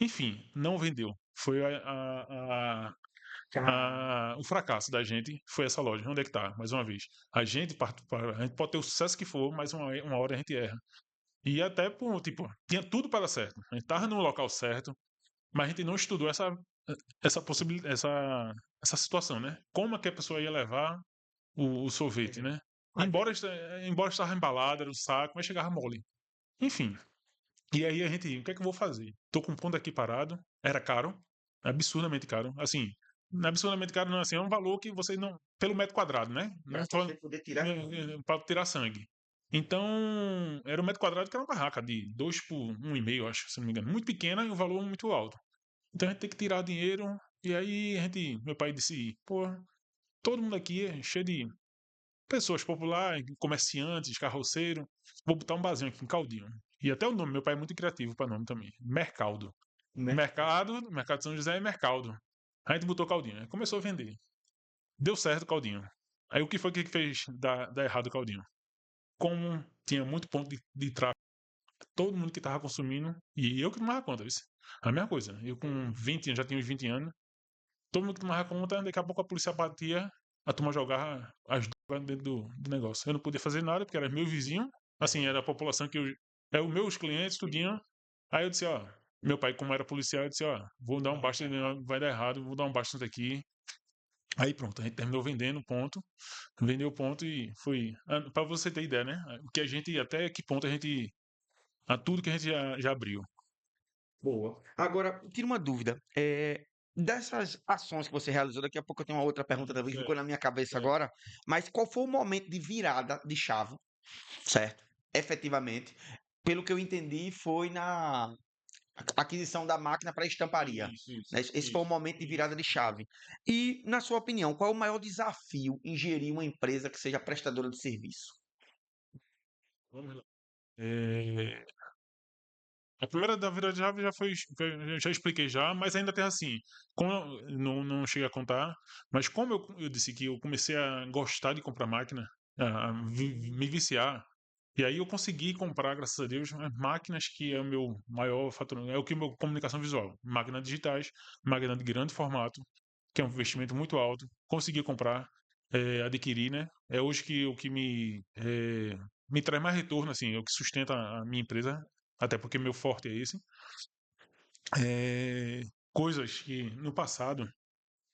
Enfim, não vendeu. Foi o fracasso da gente foi essa loja. Onde é que tá? Mais uma vez. A gente pode ter o sucesso que for, mas uma hora a gente erra. E até, tipo, tinha tudo para dar certo. A gente tava no local certo, mas a gente não estudou essa possibilidade, essa situação, né? Como é que a pessoa ia levar o sorvete, né? Embora estava embalado, era um saco, mas chegava mole. Enfim. E aí o que é que eu vou fazer? Tô com um ponto aqui parado, era caro, absurdamente caro. Assim, absurdamente caro não, assim, é um valor que você não, pelo metro quadrado, né? Para Não tô, você poder tirar. para tirar sangue. Então, era um metro quadrado que era uma barraca de 2 por 1,5, acho, se não me engano. Muito pequena e o valor muito alto. Então a gente tem que tirar dinheiro. E aí meu pai disse, pô, todo mundo aqui é cheio de pessoas populares, comerciantes, carroceiro. Vou botar um barzinho aqui em Caldinho. E até o nome, meu pai é muito criativo para nome também. Mercaldo. Né? Mercado de São José é Mercaldo. A gente botou Caldinho. Aí começou a vender. Deu certo o Caldinho. Aí o que foi que fez dar errado o Caldinho? Como tinha muito ponto de tráfego, todo mundo que estava consumindo, e eu que tomava conta, isso. A mesma coisa. Eu com 20 anos, já tinha uns 20 anos, todo mundo que tomava conta, daqui a pouco a polícia batia, a turma jogava as drogas dentro do negócio. Eu não podia fazer nada, porque era meu vizinho, assim, era a população que eu. É os meus clientes, tudinho. Aí eu disse, ó, meu pai, como era policial, eu disse, ó, vou dar um basta, vai dar errado, vou dar um basta aqui. Aí pronto, a gente terminou vendendo o ponto, vendeu o ponto e foi. Pra você ter ideia, né? O que a gente, até que ponto a gente. A tudo que a gente já abriu. Boa. Agora, tira uma dúvida. Dessas ações que você realizou, daqui a pouco eu tenho uma outra pergunta também que ficou na minha cabeça Certo. agora, mas qual foi o momento de virada de chave, certo? Efetivamente, pelo que eu entendi, foi na aquisição da máquina para estamparia. Isso, Né? isso, Esse foi o isso. momento de virada de chave. E, na sua opinião, qual é o maior desafio em gerir uma empresa que seja prestadora de serviço? Vamos lá. É, a primeira da virada de chave já foi, já expliquei já, mas ainda tem assim, como não cheguei a contar, mas como eu disse que eu comecei a gostar de comprar máquina, me viciar, e aí eu consegui comprar, graças a Deus, as máquinas que é o meu maior faturamento, é o que é meu comunicação visual, máquinas digitais, máquina de grande formato, que é um investimento muito alto, consegui comprar, adquirir, né? É hoje que o que me traz mais retorno, assim, é o que sustenta a minha empresa, até porque meu forte é esse. É, coisas que no passado,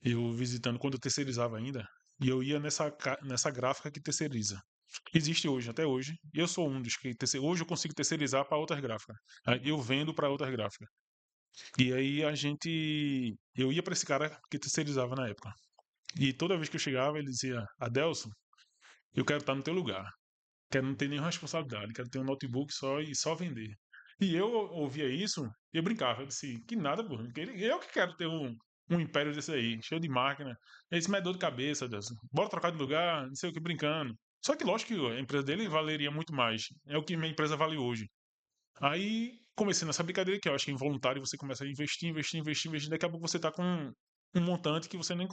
eu visitando quando eu terceirizava ainda, e eu ia nessa gráfica que terceiriza. Existe hoje, até hoje. E eu sou um dos que hoje eu consigo terceirizar para outras gráficas. Eu vendo para outras gráficas. E aí eu ia para esse cara que terceirizava na época. E toda vez que eu chegava, ele dizia: Adelson, eu quero estar no teu lugar. Quero não ter nenhuma responsabilidade. Quero ter um notebook só e só vender. E eu ouvia isso e eu brincava. Eu disse: que nada, pô. Eu que quero ter um império desse aí, cheio de máquina. Esse me é dor de cabeça, Adelson. Bora trocar de lugar, não sei o que, brincando. Só que lógico que a empresa dele valeria muito mais. É o que minha empresa vale hoje. Aí comecei nessa brincadeira que eu acho que é involuntário, você começa a investir, investir, investir, investir, daqui a pouco você tá com um montante que você nem.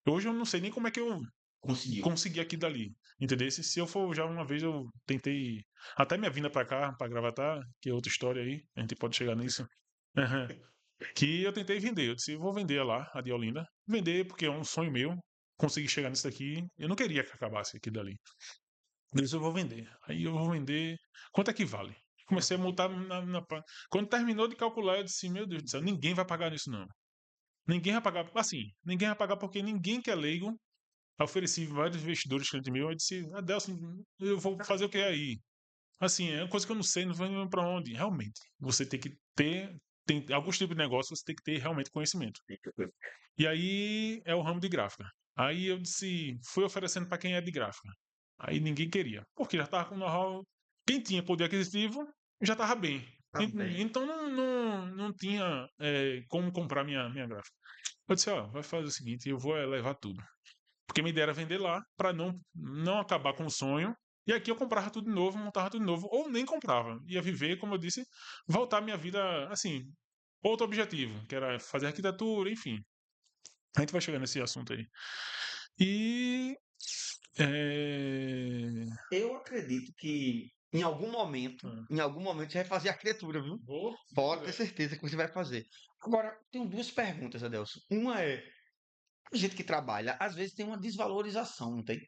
Hoje eu não sei nem como é que eu Conseguiu. consegui aquilo dali, entendeu? Se eu for já uma vez eu tentei, até minha vinda pra cá, pra Gravatar, que é outra história aí, a gente pode chegar nisso. Aham. Que eu tentei vender, eu disse, vou vender lá, a de Olinda, vender porque é um sonho meu, conseguir chegar nisso daqui, eu não queria que acabasse aquilo dali. Eu disse, eu vou vender. Aí eu vou vender, quanto é que vale? Comecei a multar quando terminou de calcular, eu disse, meu Deus do céu, ninguém vai pagar nisso não. Ninguém vai pagar, assim, ninguém vai pagar porque ninguém que é leigo. Eu ofereci vários investidores cliente meu, eu disse, Adelson, eu vou fazer o que aí? Assim, é uma coisa que eu não sei, não vou para onde. Realmente, você tem que ter, tem alguns tipos de negócio, você tem que ter realmente conhecimento. E aí é o ramo de gráfica. Aí eu disse, fui oferecendo para quem é de gráfica. Aí ninguém queria, porque já estava com know-how. Quem tinha poder aquisitivo já estava bem. Tá bem. Então não tinha como comprar minha gráfica. Eu disse, ó, vai fazer o seguinte, eu vou levar tudo. Porque minha ideia era vender lá para não acabar com o sonho. E aqui eu comprava tudo de novo, montava tudo de novo, ou nem comprava. Ia viver, como eu disse, voltar à minha vida, assim, outro objetivo, que era fazer arquitetura, enfim. A gente vai chegar nesse assunto aí. E. É... Eu acredito que Em algum momento você vai fazer arquitetura, viu? Vou, se Deus Pode ter quiser. certeza que você vai fazer. Agora, tenho duas perguntas, Adelson. Uma é, a gente que trabalha, às vezes tem uma desvalorização, não tem?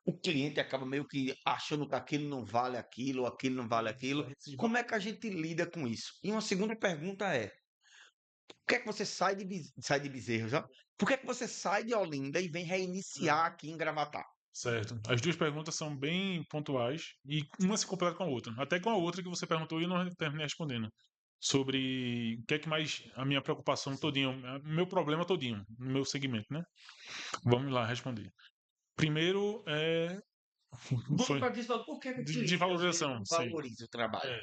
O cliente acaba meio que achando que aquilo não vale aquilo, ou aquilo não vale Isso, aquilo. a gente se Como é que a gente lida com isso? E uma segunda pergunta é, por que é que você sai de Bezerros, ó? Por que é que você sai de Olinda e vem reiniciar aqui em Gravatá? Certo. As duas perguntas são bem pontuais e uma se completa com a outra. Até com a outra que você perguntou e eu não terminei respondendo. Sobre o que é que mais a minha preocupação todinho, o meu problema todinho, no meu segmento, né? Vamos lá responder. Primeiro Vamos foi para disso, por que é que o de cliente às vezes valorização, não sim. valoriza o trabalho? É.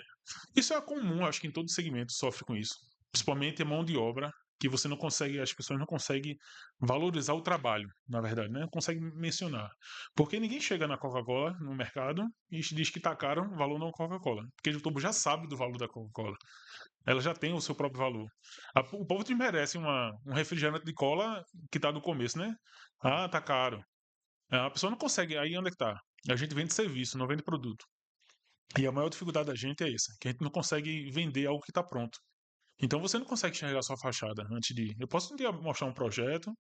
Isso é comum, acho que em todo segmento sofre com isso. Principalmente a mão de obra, que você não consegue, as pessoas não conseguem valorizar o trabalho, na verdade, né? Não consegue mencionar. Porque ninguém chega na Coca-Cola no mercado e diz que tá caro o valor da Coca-Cola. Porque o povo já sabe do valor da Coca-Cola. Ela já tem o seu próprio valor. O povo desmerece um refrigerante de cola que tá do começo, né? Ah, tá caro. A pessoa não consegue, aí onde é que tá? A gente vende serviço, não vende produto. E a maior dificuldade da gente é essa, que a gente não consegue vender algo que está pronto. Então você não consegue enxergar sua fachada antes de. Eu posso te mostrar um projeto,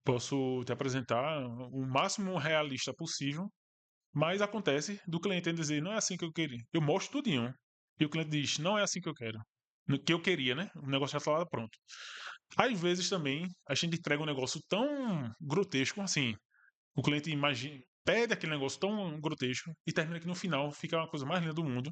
posso te apresentar o máximo realista possível, mas acontece do cliente dizer, não é assim que eu queria. Eu mostro tudinho. E o cliente diz, não é assim que eu quero. No que eu queria, né? O negócio já está lá pronto. Às vezes também a gente entrega um negócio tão grotesco assim. O cliente imagina, pede aquele negócio tão grotesco e termina que no final fica uma coisa mais linda do mundo.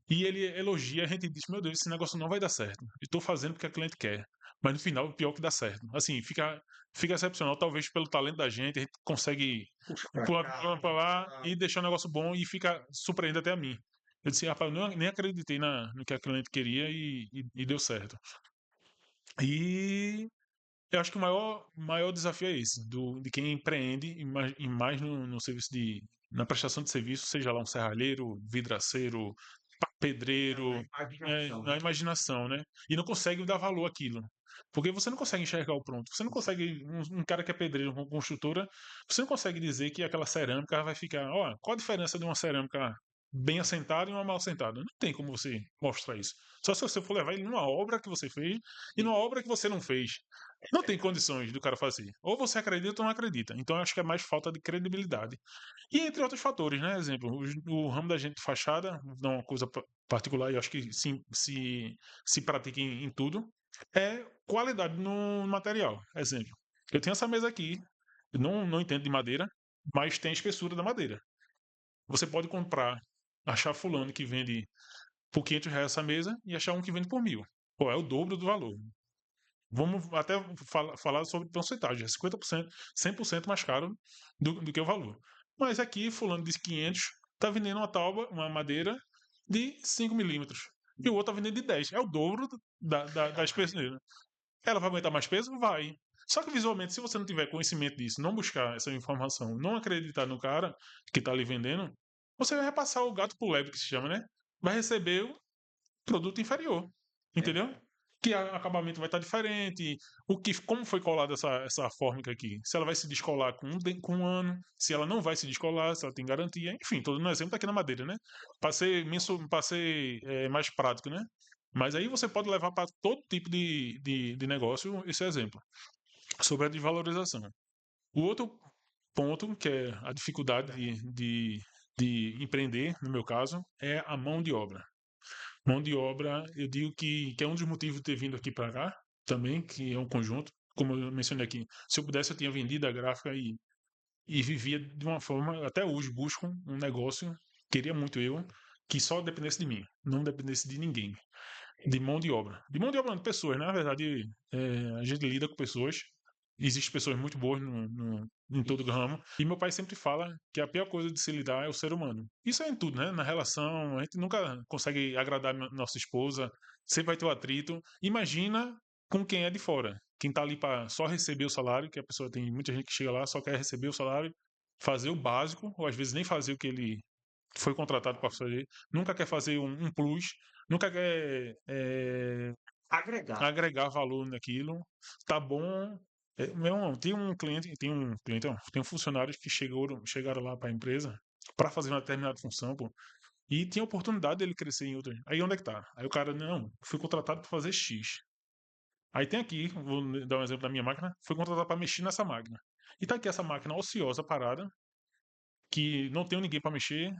E ele elogia, a gente diz, meu Deus, esse negócio não vai dar certo. Estou fazendo porque a cliente quer. Mas no final, o pior é que dá certo. Assim, fica excepcional, talvez pelo talento da gente, a gente consegue Puxa para pular cá, pra lá ah, e deixar o negócio bom e fica surpreendente até a mim. Eu disse, rapaz, eu nem acreditei no que a cliente queria e deu certo. E eu acho que o maior desafio é esse, de quem empreende e mais no serviço na prestação de serviço, seja lá um serralheiro, vidraceiro, pedreiro, imaginação, na né? imaginação, né? E não consegue dar valor àquilo. Porque você não consegue enxergar o pronto. Você não consegue, um cara que é pedreiro, uma construtora, você não consegue dizer que aquela cerâmica vai ficar. Ó, qual a diferença de uma cerâmica bem assentada e uma mal assentada? Não tem como você mostrar isso. Só se você for levar ele numa obra que você fez e numa obra que você não fez. Não tem condições do cara fazer. Ou você acredita ou não acredita. Então eu acho que é mais falta de credibilidade. E entre outros fatores, né? Exemplo, o ramo da gente de fachada, não é uma coisa particular, eu acho que se pratica em tudo, é qualidade no material. Exemplo, eu tenho essa mesa aqui, eu não entendo de madeira, mas tem a espessura da madeira. Você pode comprar, achar fulano que vende por R$ 500 essa mesa e achar um que vende por 1.000. Pô, é o dobro do valor. Vamos até falar sobre porcentagem, é 50%, 100% mais caro do que o valor. Mas aqui, fulano diz 500, está vendendo uma madeira de 5 milímetros. E o outro está vendendo de 10. É o dobro da espessura. Ela vai aguentar mais peso? Vai. Só que visualmente, se você não tiver conhecimento disso, não buscar essa informação, não acreditar no cara que está ali vendendo, você vai repassar o gato pro lebre, que se chama, né? Vai receber o produto inferior. Entendeu? Que o acabamento vai estar diferente, como foi colada essa fórmica aqui, se ela vai se descolar com um ano, se ela não vai se descolar, se ela tem garantia, enfim, todo um exemplo tá aqui na madeira, né? Para ser mais prático, né? Mas aí você pode levar para todo tipo de negócio esse exemplo, sobre a desvalorização. O outro ponto, que é a dificuldade de empreender, no meu caso, é a mão de obra. Mão de obra, eu digo que é um dos motivos de ter vindo aqui para cá, também, que é um conjunto. Como eu mencionei aqui, se eu pudesse, eu tinha vendido a gráfica e vivia de uma forma. Até hoje busco um negócio, queria muito eu, que só dependesse de mim, não dependesse de ninguém. De mão de obra. De mão de obra, não, de pessoas, né? Na verdade, a gente lida com pessoas. Existem pessoas muito boas em todo o ramo. E meu pai sempre fala que a pior coisa de se lidar é o ser humano. Isso é em tudo, né? Na relação, a gente nunca consegue agradar nossa esposa, sempre vai ter o atrito. Imagina com quem é de fora. Quem tá ali para só receber o salário, que a pessoa tem muita gente que chega lá, só quer receber o salário, fazer o básico, ou às vezes nem fazer o que ele foi contratado para fazer, nunca quer fazer um plus, nunca quer Agregar. agregar valor naquilo. Tá bom. Meu irmão, tem um funcionários que chegaram lá para a empresa para fazer uma determinada função, pô. E tinha a oportunidade dele crescer em outras. Aí onde é que tá? Aí o cara, não, fui contratado para fazer X. Aí tem aqui, vou dar um exemplo da minha máquina, fui contratado para mexer nessa máquina. E tá aqui essa máquina ociosa, parada, que não tenho ninguém para mexer.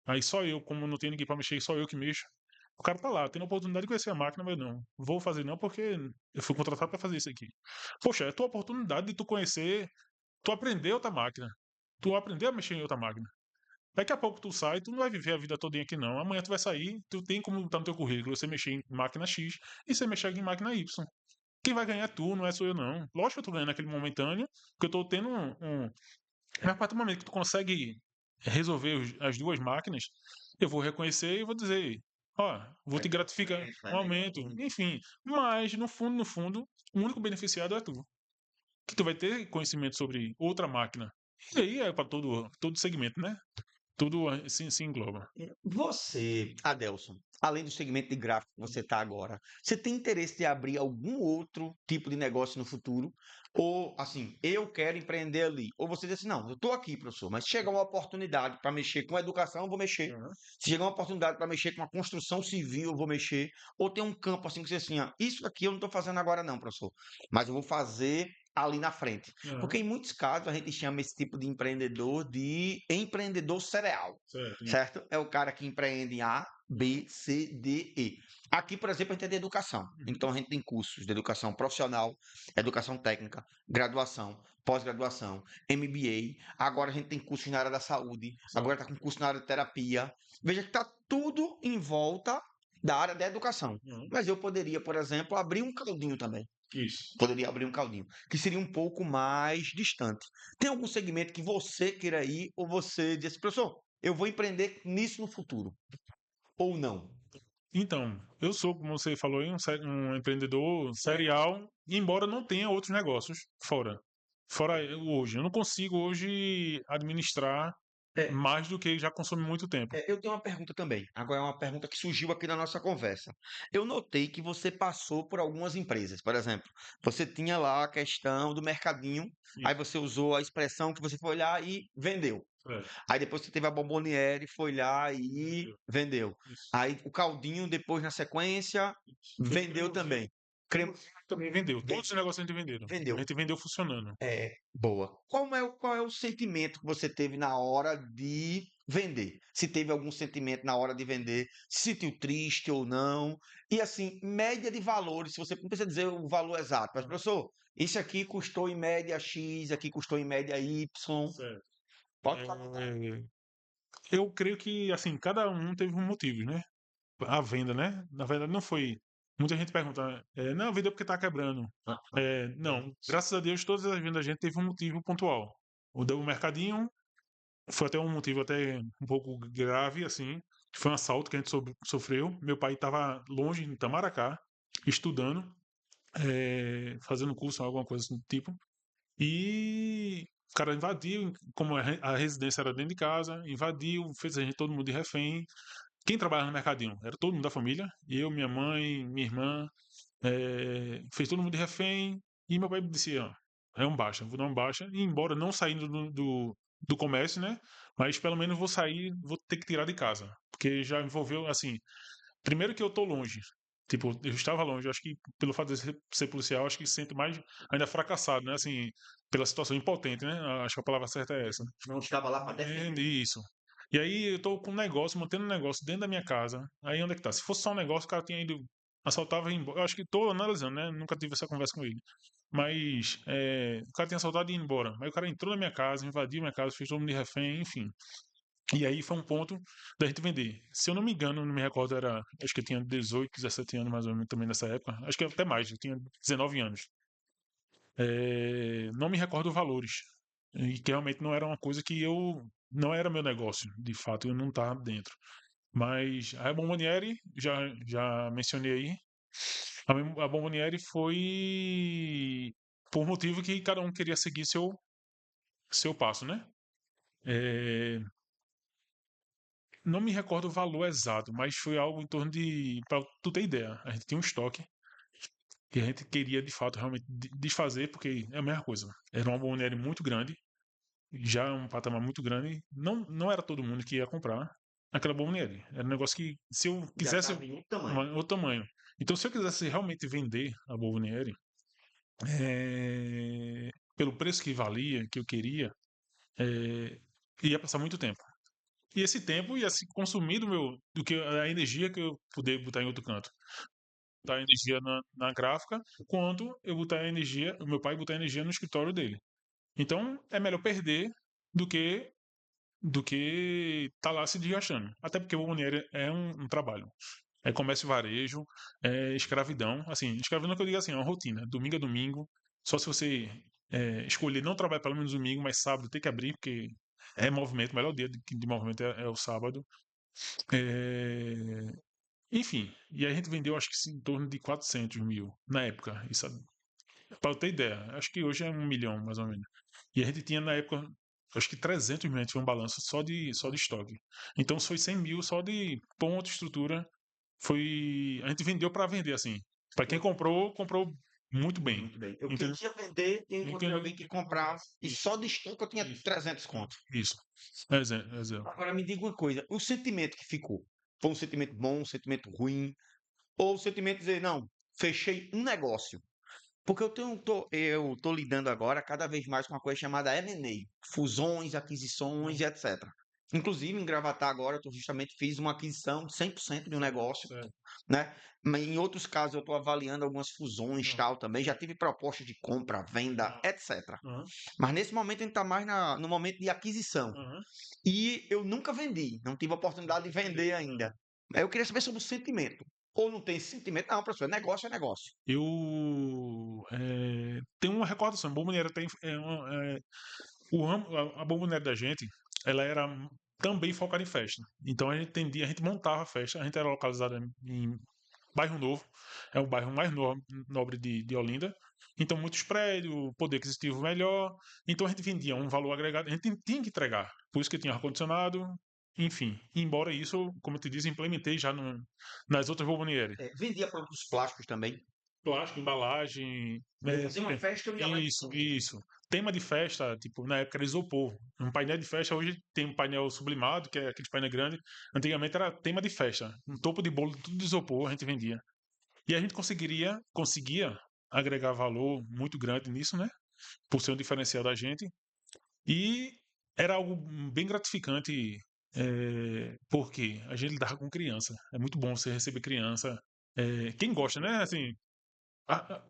Aí só eu, como não tenho ninguém para mexer, só eu que mexo. O cara tá lá, tendo a oportunidade de conhecer a máquina, mas não, vou fazer não porque eu fui contratado para fazer isso aqui. Poxa, é a tua oportunidade de tu conhecer, tu aprender outra máquina, tu aprender a mexer em outra máquina. Daqui a pouco tu sai, tu não vai viver a vida todinha aqui não. Amanhã tu vai sair, tu tem como botar no teu currículo você mexer em máquina X e você mexer em máquina Y. Quem vai ganhar é tu, não é só eu não. Lógico que eu tô ganhando naquele momentâneo, porque eu tô tendo um. Mas a partir do momento que tu consegue resolver as duas máquinas, eu vou reconhecer e vou dizer, ó, vou te gratificar um aumento, enfim. Mas, no fundo, o único beneficiado é tu. Que tu vai ter conhecimento sobre outra máquina. E aí é para todo segmento, né? Tudo se engloba. Você, Adelson, além do segmento de gráfico que você está agora, você tem interesse de abrir algum outro tipo de negócio no futuro? Ou, assim, eu quero empreender ali? Ou você diz assim, não, eu estou aqui, professor, mas chega uma oportunidade para mexer com educação, eu vou mexer. Uhum. Se chegar uma oportunidade para mexer com a construção civil, eu vou mexer. Ou tem um campo assim que você assim, ó, isso aqui eu não estou fazendo agora não, professor, mas eu vou fazer ali na frente. Uhum. Porque em muitos casos a gente chama esse tipo de empreendedor de empreendedor cereal, Certo. certo? É o cara que empreende em A, B, C, D, E. Aqui, por exemplo, a gente tem de educação. Então, a gente tem cursos de educação profissional, educação técnica, graduação, pós-graduação, MBA. Agora a gente tem cursos na área da saúde. Certo. Agora está com curso na área de terapia. Veja que está tudo em volta da área da educação. Uhum. Mas eu poderia, por exemplo, abrir um caldinho também. Isso. Poderia abrir um caldinho, que seria um pouco mais distante. Tem algum segmento que você queira ir ou você diz, professor, eu vou empreender nisso no futuro? Ou não? Então, eu sou, como você falou aí, um empreendedor serial, embora não tenha outros negócios fora. Fora hoje. Eu não consigo hoje administrar É, mais do que já consome muito tempo. eu tenho uma pergunta também. Agora é uma pergunta que surgiu aqui na nossa conversa. Eu notei que você passou por algumas empresas. Por exemplo, você tinha lá a questão do mercadinho, aí Isso. você usou a expressão que você foi lá e vendeu. É, Aí depois você teve a Bomboniere, foi lá e vendeu. vendeu. Isso. Aí o caldinho, depois na sequência, Isso. E o vendeu cremosinho, também. Cremo... também vendeu. ven- Todos os negócios a gente venderam. A Vendeu. gente vendeu funcionando. É, boa. Qual é o sentimento que você teve na hora de vender? Se teve algum sentimento na hora de vender, se sentiu triste ou não? E assim, média de valores, se você não precisa dizer o valor exato, mas professor, isso aqui custou em média X, aqui custou em média Y. Certo. Pode falar. É, eu creio que, assim, cada um teve um motivo, né? A venda, né? Na verdade, não foi. Muita gente pergunta, não, vendeu porque tá quebrando. Não, graças a Deus, todas as vendas da gente teve um motivo pontual. O do mercadinho foi até um motivo até um pouco grave, assim. Foi um assalto que a gente sofreu. Meu pai estava longe, em Itamaracá, estudando, fazendo curso, alguma coisa assim do tipo. E o cara invadiu, como a residência era dentro de casa, invadiu, fez a gente todo mundo de refém. Quem trabalhava no mercadinho? Era todo mundo da família. Eu, minha mãe, minha irmã. Fez todo mundo de refém. E meu pai me disse: ó, é um baixa, vou dar um baixa. E embora não saindo do comércio, né? Mas pelo menos vou sair, vou ter que tirar de casa. Porque já envolveu, assim. Primeiro que eu tô longe. Tipo, eu estava longe. Eu acho que pelo fato de ser policial, acho que se sente mais ainda fracassado, né? Assim, pela situação impotente, né? Acho que a palavra certa é essa. Não estava lá para defender. Isso. E aí eu tô com um negócio, mantendo um negócio dentro da minha casa. Aí onde é que tá? Se fosse só um negócio, o cara tinha ido assaltava e ir embora. Eu acho que tô analisando, né? Nunca tive essa conversa com ele. Mas o cara tinha assaltado e ir embora. Mas o cara entrou na minha casa, invadiu minha casa, fez todo mundo de refém, enfim. E aí foi um ponto da gente vender. Se eu não me engano, não me recordo, acho que eu tinha 18, 17 anos mais ou menos também nessa época. Acho que até mais, eu tinha 19 anos. Não me recordo valores. E que realmente não era uma coisa que eu. Não era meu negócio, de fato, eu não estava dentro. Mas a Bomboniere, já mencionei aí, a Bomboniere foi por motivo que cada um queria seguir seu passo, né? É, não me recordo o valor exato, mas foi algo em torno de. Para tu ter ideia, a gente tinha um estoque que a gente queria de fato realmente desfazer, porque é a mesma coisa. Era uma Bomboniere muito grande, já um patamar muito grande. Não era todo mundo que ia comprar. aquela bomboniere. Era um negócio que, se eu Já quisesse estava em outro tamanho. o tamanho. Então, se eu quisesse realmente vender a bomboniere, pelo preço que valia, que eu queria, eh, ia passar muito tempo. E esse tempo ia se consumir do que a energia que eu poder botar em outro canto. Botar energia na gráfica, quanto eu botar energia, o meu pai botar energia no escritório dele. Então, é melhor perder do que tá lá se desgastando. Até porque o bomboniere é um trabalho. É comércio varejo, é escravidão. Assim, escravidão que eu digo assim, é uma rotina. Domingo a domingo. Só se você escolher não trabalhar pelo menos domingo, mas sábado tem que abrir, porque é movimento. O melhor dia de movimento é o sábado. É, enfim, e a gente vendeu acho que em torno de 400 mil na época. Isso, pra eu ter ideia, acho que hoje é 1 milhão mais ou menos. E a gente tinha na época, acho que 300 mil, a gente tinha um balanço só de estoque. Então foi 100 mil só de ponto, estrutura. A gente vendeu para vender, assim. Para quem comprou, comprou muito bem. Muito bem. Eu Entendeu? queria vender e encontrei Entendeu? alguém que comprava. E só de estoque eu tinha Isso. 300 conto. Isso. Exemplo. Agora me diga uma coisa. O sentimento que ficou. Foi um sentimento bom, um sentimento ruim? Ou o sentimento de dizer, não, fechei um negócio? Porque eu tô lidando agora cada vez mais com uma coisa chamada M&A, fusões, aquisições e etc. Inclusive, em Gravatar agora, eu justamente fiz uma aquisição de 100% de um negócio, Certo. né? Mas em outros casos, eu estou avaliando algumas fusões Aham. tal também. Já tive propostas de compra, venda, etc. Aham. Mas nesse momento, a gente está mais no momento de aquisição. Aham. E eu nunca vendi, não tive a oportunidade de vender ainda. Aí eu queria saber sobre o sentimento. Ou não tem esse sentimento? Não, professor, negócio é negócio. Eu tenho uma recordação. A Bomboniere tem. A Bomboniere da gente, ela era também focada em festa. Então a gente montava a festa. A gente era localizada em Bairro Novo, é o bairro mais nobre de Olinda. Então, muitos prédios, poder aquisitivo melhor. Então, a gente vendia um valor agregado, a gente tinha que entregar. Por isso que tinha ar-condicionado, enfim. Embora isso, como eu te disse, implementei já nas outras bombonières. Vendia produtos plásticos também. Plástico, embalagem. Vou fazer uma festa, eu ia lá e Isso, isso. Tema de festa, tipo, na época era isopor. Um painel de festa, hoje tem um painel sublimado, que é aquele painel grande. Antigamente era tema de festa. Um topo de bolo, tudo de isopor, a gente vendia. E a gente conseguia agregar valor muito grande nisso, né? Por ser um diferencial da gente. E era algo bem gratificante, porque a gente lidava com criança. É muito bom você receber criança. Quem gosta, né? Assim,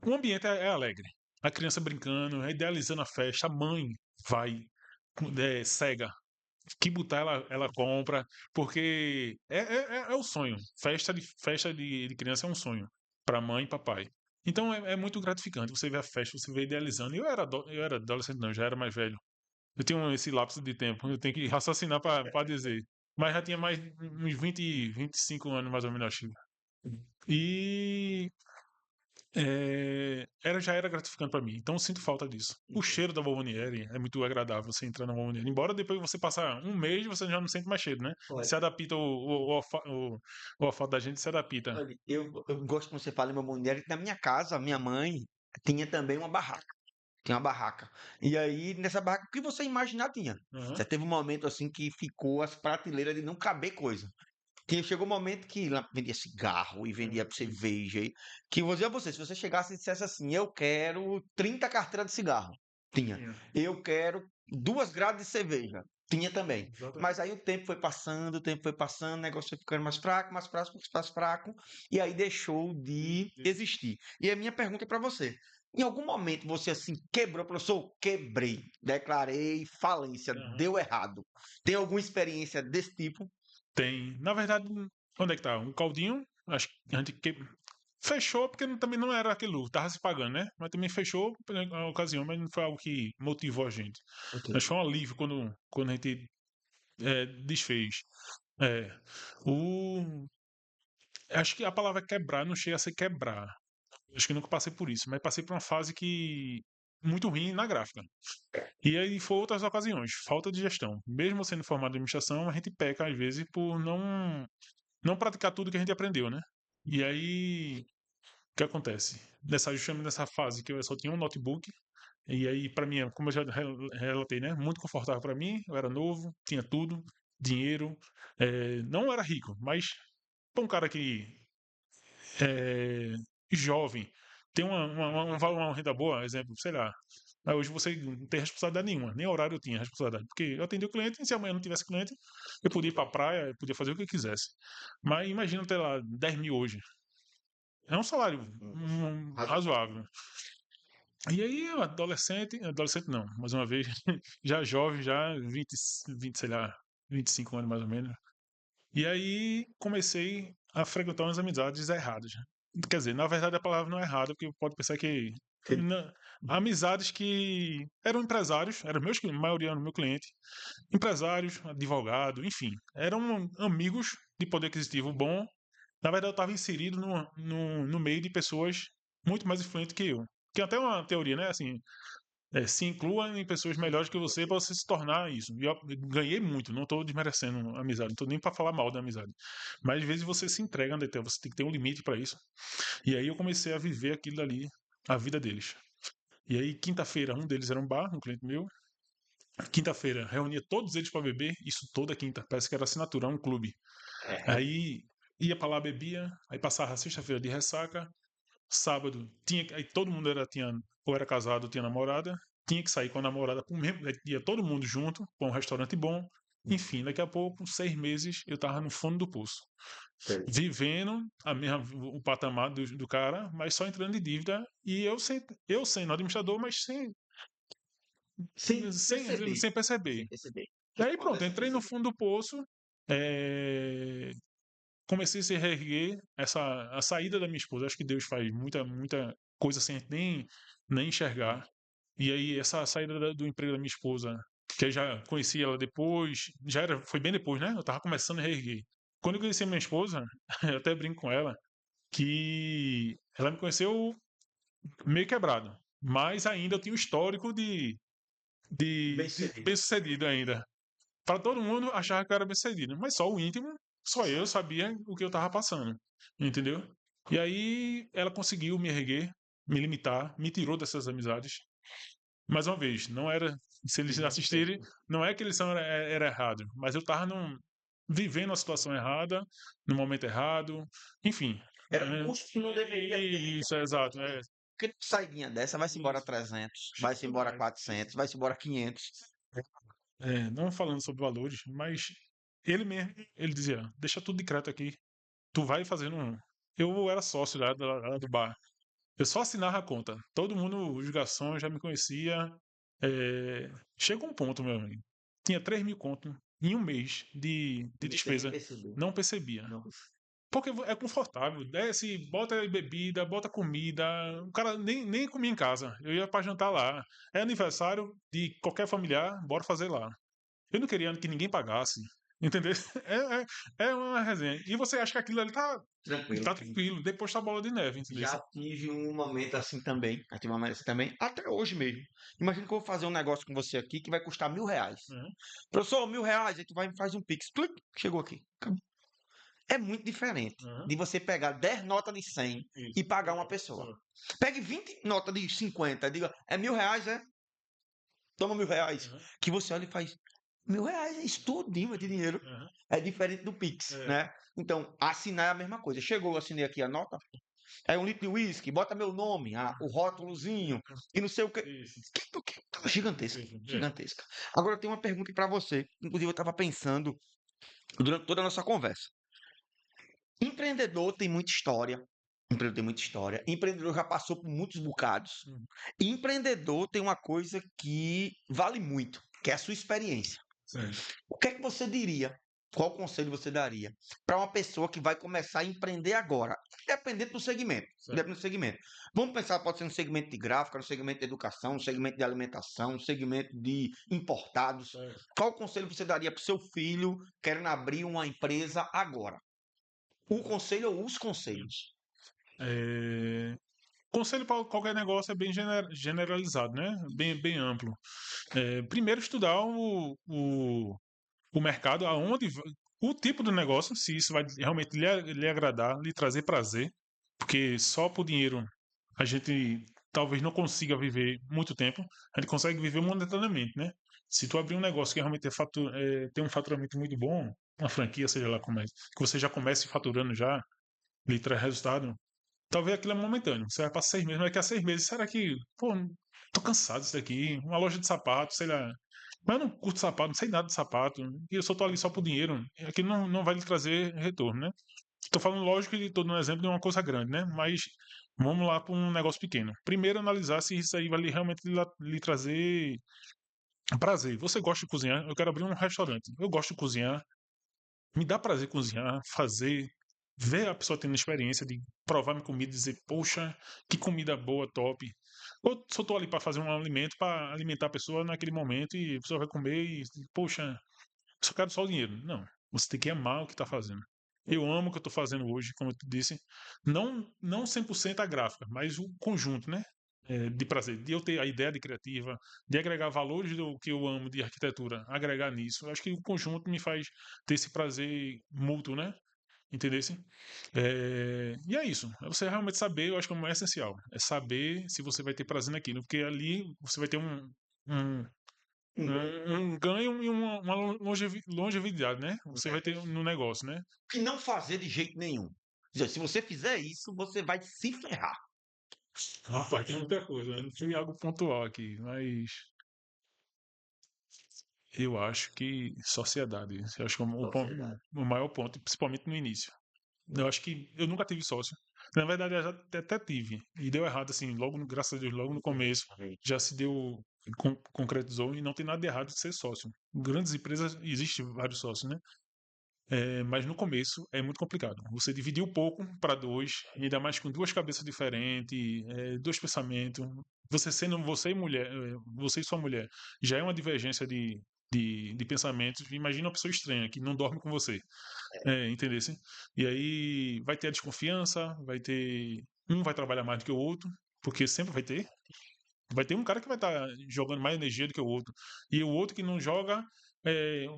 o ambiente é alegre. A criança brincando, idealizando a festa, a mãe vai cega. Que botar ela compra, porque é o sonho. Festa de criança é um sonho para mãe e papai. Então é muito gratificante. Você vê a festa, você vê idealizando. Eu era adolescente, não, já era mais velho. Eu tenho esse lapso de tempo, eu tenho que raciocinar para dizer. Mas já tinha mais uns 20, 25 anos, mais ou menos, acho. E já era gratificante para mim, então eu sinto falta disso. O cheiro da bomboniere é muito agradável você entrar na bomboniere. Embora depois você passar um mês, você já não sente mais cheiro, né? Olha, Se adapta, o olfato da gente se adapta. olha, eu gosto quando você fala em uma mulher. Na minha casa, minha mãe tinha também uma barraca. Tinha uma barraca. E aí, nessa barraca, o que você imaginar tinha. Aham. Já teve um momento assim que ficou as prateleiras de não caber coisa. Chegou um momento que lá vendia cigarro e vendia cerveja. Que eu vou dizer a você, se você chegasse e dissesse assim, eu quero 30 carteiras de cigarro. Tinha. Tinha. Eu quero 2 grades de cerveja. Tinha também. Exatamente. Mas aí o tempo foi passando, o negócio foi ficando mais fraco, mais fraco, mais fraco, e aí deixou de existir. E a minha pergunta é para você. Em algum momento você assim quebrou, professor? Quebrei, declarei falência, Aham. deu errado. Tem alguma experiência desse tipo? Tem. Na verdade, onde é que tá? Um caldinho, acho que a gente fechou porque também não era aquilo, tava se pagando, né? Mas também fechou pela ocasião, mas não foi algo que motivou a gente. Ok. Mas foi um alívio quando a gente desfez. É. O... Acho que a palavra quebrar não chega a ser quebrar. Acho que nunca passei por isso, mas passei por uma fase que muito ruim na gráfica. E aí foi outras ocasiões, falta de gestão. Mesmo sendo formado em administração, a gente peca às vezes por não praticar tudo que a gente aprendeu, né? E aí, o que acontece? Justamente nessa fase que eu só tinha um notebook, e aí para mim, como eu já relatei, né, muito confortável para mim, eu era novo, tinha tudo. dinheiro. Não era rico, mas para um cara que é jovem, tem uma renda boa, exemplo, sei lá. Hoje você não tem responsabilidade nenhuma, nem horário eu tinha responsabilidade, porque eu atendi o cliente e se amanhã não tivesse cliente, eu podia ir para a praia, eu podia fazer o que eu quisesse. Mas imagina ter lá 10 mil hoje. É um salário razoável. E aí, adolescente não, mais uma vez, já jovem, já 20 sei lá, 25 anos mais ou menos. E aí comecei a frequentar umas amizades erradas. Quer dizer, na verdade a palavra não é errada, porque pode pensar que amizades que eram empresários, eram meus, a maioria eram meu cliente, empresários, advogado, enfim, eram amigos de poder aquisitivo bom. Na verdade, eu estava inserido no meio de pessoas muito mais influentes que eu. Tem até uma teoria, né? Assim, se inclua em pessoas melhores que você para você se tornar isso. E eu ganhei muito, não estou desmerecendo a amizade, não estou nem para falar mal da amizade. Mas às vezes você se entrega, né? Você tem que ter um limite para isso. E aí eu comecei a viver aquilo ali, a vida deles. E aí, quinta-feira, um deles era um bar, um cliente meu. Quinta-feira, reunia todos eles para beber, isso toda quinta, parece que era assinatura, um clube. Aí ia para lá, bebia, aí passava a sexta-feira de ressaca, sábado aí todo mundo tinha ou era casado ou tinha namorada, tinha que sair com a namorada ia todo mundo junto para um restaurante bom. Enfim, daqui a pouco, 6 meses, eu tava no fundo do poço. Vivendo o patamar do cara, mas só entrando em dívida. E eu sendo administrador, mas sem perceber. E aí pronto, entrei no fundo do poço. Comecei a se reerguer a saída da minha esposa. Acho que Deus faz muita coisa sem a gente nem enxergar. E aí, essa saída do emprego da minha esposa, que eu já conheci ela depois, foi bem depois, né? Eu tava começando a reerguer. Quando eu conheci a minha esposa, eu até brinco com ela, que ela me conheceu meio quebrado. Mas ainda eu tinha um histórico de bem-sucedido ainda. Para todo mundo achava que eu era bem-sucedido, mas só o íntimo, só eu sabia o que eu tava passando, entendeu? E aí ela conseguiu me erguer, me limitar, me tirou dessas amizades. Mais uma vez, não era, se eles assistirem, não é que eles era errado, mas eu tava vivendo a situação errada, no momento errado, enfim. Era um custo que não deveria ter. Isso, é exato. Porque saidinha dessa vai-se embora 300, vai-se embora 400, vai-se embora 500. Não falando sobre valores, mas ele mesmo, ele dizia, deixa tudo de crédito aqui, tu vai fazendo Eu era sócio lá do bar, eu só assinava a conta, todo mundo, os garçons já me conhecia. Chegou um ponto, meu amigo, tinha 3 mil conto em um mês de despesa, não percebia. Porque é confortável, desce, bota bebida, bota comida. O cara nem comia em casa. Eu ia pra jantar lá. É aniversário de qualquer familiar, bora fazer lá. Eu não queria que ninguém pagasse. Entendeu? É uma resenha. E você acha que aquilo ali tá tranquilo. Depois tá bola de neve, entendeu? Já tive um momento assim também. Já tive um momento assim também. Até hoje mesmo. Imagina que eu vou fazer um negócio com você aqui que vai custar R$ 1.000. Professor, R$ 1.000, aí tu vai e faz um Pix. Clic, chegou aqui. É muito diferente de você pegar 10 notas de 100 e pagar uma pessoa. Pegue 20 notas de 50 e diga, é R$ 1.000, é? Toma R$ 1.000. Que você olha e faz, R$ 1.000 é isso tudinho de dinheiro. É diferente do Pix, né? Então, assinar é a mesma coisa. Chegou, eu assinei aqui a nota. É 1 litro de uísque, bota meu nome, o rótulozinho, e não sei o que. Gigantesca, gigantesca. Agora, eu tenho uma pergunta para você. Inclusive, eu estava pensando durante toda a nossa conversa. Empreendedor tem muita história. Empreendedor tem muita história. Empreendedor já passou por muitos bocados. E empreendedor tem uma coisa que vale muito, que é a sua experiência. O que é que você diria? Qual conselho você daria para uma pessoa que vai começar a empreender agora, independente do segmento? Independente do segmento. Vamos pensar, pode ser no segmento de gráfica, no segmento de educação, no segmento de alimentação, no segmento de importados. Qual conselho você daria para o seu filho querendo abrir uma empresa agora? O conselho ou os conselhos? Conselho para qualquer negócio é bem generalizado, né? Bem amplo. Primeiro, estudar o mercado, o tipo do negócio, se isso vai realmente lhe agradar, lhe trazer prazer, porque só por dinheiro a gente talvez não consiga viver muito tempo, a gente consegue viver momentaneamente, né? Se tu abrir um negócio que realmente tem um faturamento muito bom, uma franquia, seja lá como é, que você já comece faturando já, lhe traz resultado, talvez aquilo é momentâneo. Você vai passar 6 meses, mas daqui a 6 meses, será que, pô, tô cansado disso daqui, uma loja de sapato, sei lá. Mas eu não curto sapato, não sei nada de sapato, e eu só tô ali só por dinheiro. Aquilo não vai lhe trazer retorno, né? Tô falando, lógico, que tô dando um exemplo de uma coisa grande, né? Mas vamos lá para um negócio pequeno. Primeiro, analisar se isso aí vai realmente lhe trazer prazer. Você gosta de cozinhar? Eu quero abrir um restaurante. Eu gosto de cozinhar. Me dá prazer cozinhar, fazer, ver a pessoa tendo experiência de provar minha comida e dizer, poxa, que comida boa, top. Ou só tô ali para fazer um alimento, para alimentar a pessoa naquele momento e a pessoa vai comer e, poxa, só quero só o dinheiro. Não, você tem que amar o que está fazendo. Eu amo o que eu estou fazendo hoje, como eu te disse. Não 100% a gráfica, mas o conjunto, né? De prazer, de eu ter a ideia de criativa, de agregar valores do que eu amo de arquitetura, agregar nisso. Eu acho que o conjunto me faz ter esse prazer mútuo, né? Entendesse? E é isso. É você realmente saber, eu acho que é o mais essencial. É saber se você vai ter prazer naquilo, porque ali você vai ter um, um ganho e uma longevidade, né? Você vai ter no negócio, né? E não fazer de jeito nenhum. Quer dizer, se você fizer isso, você vai se ferrar. Rapaz, tem muita coisa, né? Não tem algo pontual aqui, mas eu acho que sociedade. Eu acho que é Sociedade. o maior ponto, principalmente no início. Eu acho que eu nunca tive sócio. Na verdade, eu já até tive. E deu errado, assim, graças a Deus, logo no começo. Já se deu, concretizou e não tem nada de errado de ser sócio. Grandes empresas, existem vários sócios, né? Mas no começo é muito complicado. Você dividir um pouco para dois, ainda mais com duas cabeças diferentes, dois pensamentos. Você sendo você e mulher, você e sua mulher, já é uma divergência de pensamentos. Imagina uma pessoa estranha que não dorme com você. Entendesse? E aí vai ter a desconfiança, vai ter. Um vai trabalhar mais do que o outro, porque sempre vai ter. Vai ter um cara que vai estar jogando mais energia do que o outro. E o outro que não joga,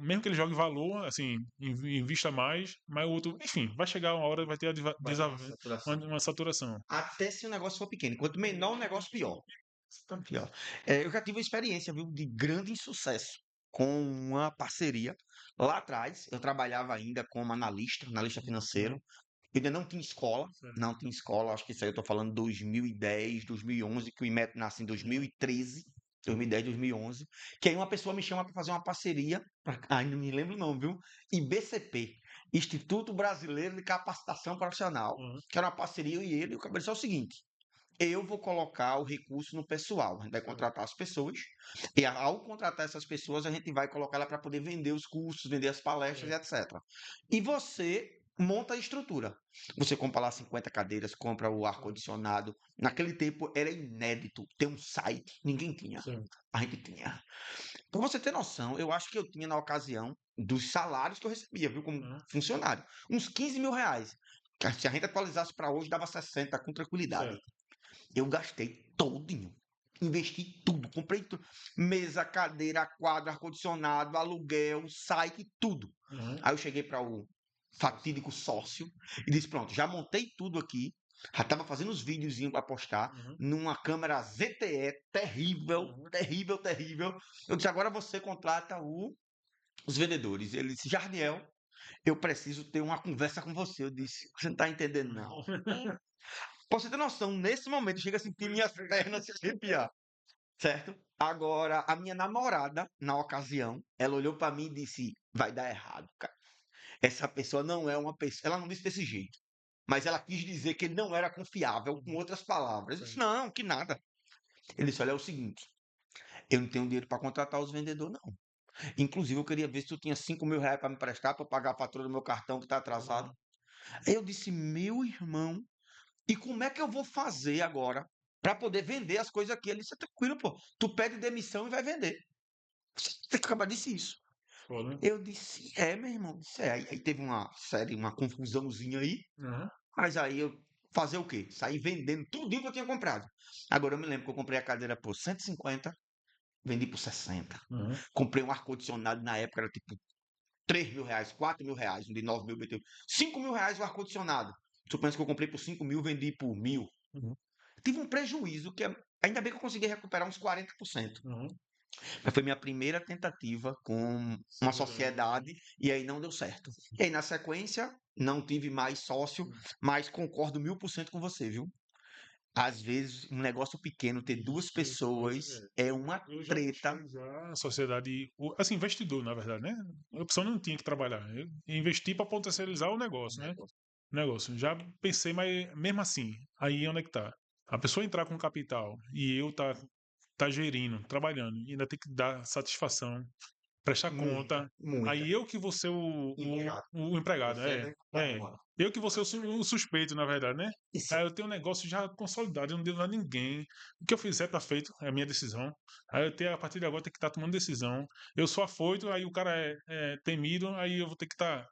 mesmo que ele jogue valor, assim, invista mais, mas o outro, enfim, vai chegar uma hora, vai ter Vai ter uma saturação. uma saturação. Até se o negócio for pequeno. Quanto menor o negócio, pior. Pior. Eu já tive uma experiência, viu, de grande insucesso com uma parceria. Lá atrás, eu trabalhava ainda como analista financeiro. Eu ainda não tinha escola, não tinha escola. Acho que isso aí eu tô falando 2010, 2011, que o IMET nasce em 2013. 2010, 2011, que aí uma pessoa me chama para fazer uma parceria, ainda não me lembro o nome, viu? IBCP, Instituto Brasileiro de Capacitação Profissional, Uhum. que era uma parceria eu e ele, e o cabelo disse, é o seguinte, eu vou colocar o recurso no pessoal. A gente vai contratar as pessoas. E ao contratar essas pessoas, a gente vai colocar ela para poder vender os cursos, vender as palestras e etc. E você monta a estrutura. Você compra lá 50 cadeiras, compra o ar-condicionado. Naquele tempo era inédito ter um site. Ninguém tinha. Sim. A gente tinha. Para você ter noção, eu acho que eu tinha na ocasião dos salários que eu recebia, viu, como Uhum. funcionário. Uns 15 mil reais. Que se a gente atualizasse para hoje, dava 60 com tranquilidade. Certo. Eu gastei todinho. Investi tudo, comprei tudo. Mesa, cadeira, quadro, ar-condicionado, aluguel, site, tudo. Uhum. Aí eu cheguei para o fatídico sócio e disse: pronto, já montei tudo aqui. Já estava fazendo os videozinhos para postar Uhum. numa câmera ZTE terrível, Uhum. terrível, terrível. Eu disse: agora você contrata os vendedores. Ele disse: Jardiel, eu preciso ter uma conversa com você. Eu disse: você não está entendendo, não. Pra você ter noção, nesse momento, chega a sentir minhas pernas se arrepiar, certo? Agora, a minha namorada, na ocasião, ela olhou pra mim e disse: vai dar errado, cara. Essa pessoa não é uma pessoa. Ela não disse desse jeito, mas ela quis dizer que ele não era confiável, com outras palavras. Eu disse: Sim. não, que nada. Ele disse: olha, é o seguinte, eu não tenho dinheiro para contratar os vendedores, não. Inclusive, eu queria ver se tu tinha 5 mil reais para me prestar para pagar a fatura do meu cartão que tá atrasado. Uhum. Aí eu disse: meu irmão, e como é que eu vou fazer agora para poder vender as coisas aqui? Ele disse: tranquilo, pô. Tu pede demissão e vai vender. Você acaba disse isso. Foda. Eu disse: meu irmão. Disse, Aí teve uma série, uma confusãozinha aí. Uhum. Mas aí eu fazer o quê? Saí vendendo tudo que eu tinha comprado. Agora eu me lembro que eu comprei a cadeira por 150, vendi por 60. Uhum. Comprei um ar-condicionado na época, era tipo 3 mil reais, 4 mil reais, um de 9 mil, 5 mil reais o ar-condicionado. Tu pensa que eu comprei por 5 mil, vendi por 1.000. Uhum. Tive um prejuízo que ainda bem que eu consegui recuperar uns 40%. Uhum. Mas foi minha primeira tentativa com uma sociedade e aí não deu certo. E aí, na sequência, não tive mais sócio, mas concordo 1000% com você, viu? Às vezes, um negócio pequeno, ter duas pessoas é uma treta. A sociedade, assim, investidor, na verdade, né? A pessoa não tinha que trabalhar. Eu investi para potencializar o negócio, né? Negócio. Já pensei, mas mesmo assim, aí onde é que tá? A pessoa entrar com capital e eu tá gerindo, trabalhando, e ainda tem que dar satisfação, prestar Muita, conta. muita. Aí eu que vou ser Empregado. o empregado, Você é é. do É. patrão. Eu que vou ser o suspeito, na verdade, né? Isso. Aí eu tenho um negócio já consolidado, eu não devo a ninguém. O que eu fizer tá feito, é a minha decisão. Aí eu tenho, a partir de agora, tem que estar tomando decisão. Eu sou afoito, aí o cara é temido, aí eu vou ter que estar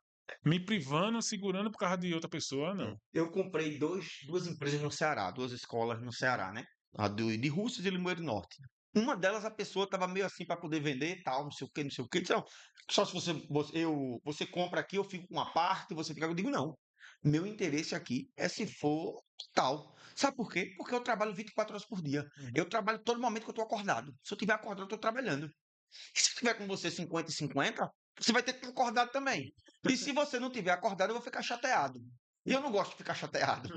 me privando, segurando por causa de outra pessoa, não. Eu comprei duas empresas no Ceará, duas escolas no Ceará, né? De Russas e Limoeiro do Norte. Uma delas a pessoa estava meio assim para poder vender, tal, não sei o que, não sei o que. Então, só se você compra aqui, eu fico com uma parte, você fica. Eu digo, não. Meu interesse aqui é se for tal. Sabe por quê? Porque eu trabalho 24 horas por dia. Eu trabalho todo momento que eu estou acordado. Se eu estiver acordado, eu estou trabalhando. E se eu tiver com você 50 e 50, você vai ter que estar acordado também. E se você não tiver acordado, eu vou ficar chateado. E eu não gosto de ficar chateado.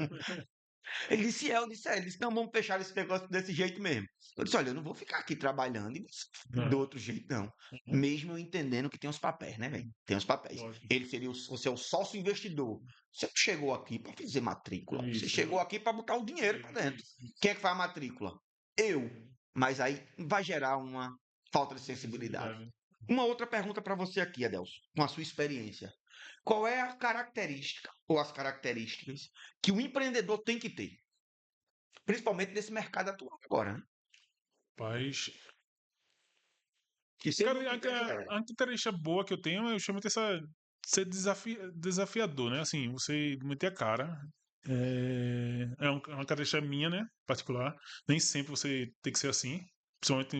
Ele disse, eu disse, ele disse, não, vamos fechar esse negócio desse jeito mesmo. Eu disse, olha, eu não vou ficar aqui trabalhando e Não. do outro jeito, não. Mesmo eu entendendo que tem os papéis, né, velho? Tem os papéis. Lógico. Ele seria você é o sócio investidor. Você não chegou aqui para fazer matrícula. Você Isso. chegou aqui para botar o dinheiro para dentro. Quem é que faz a matrícula? Eu. Mas aí vai gerar uma falta de sensibilidade. Uma outra pergunta para você aqui, Adelson, com a sua experiência. Qual é a característica ou as características que o empreendedor tem que ter? Principalmente nesse mercado atual agora, né? Rapaz, Que se cara, ele não tiver, já era. a característica boa que eu tenho, eu chamo de ser desafiador, né? Assim, você meter a cara. É uma característica minha, né? Particular. Nem sempre você tem que ser assim. Principalmente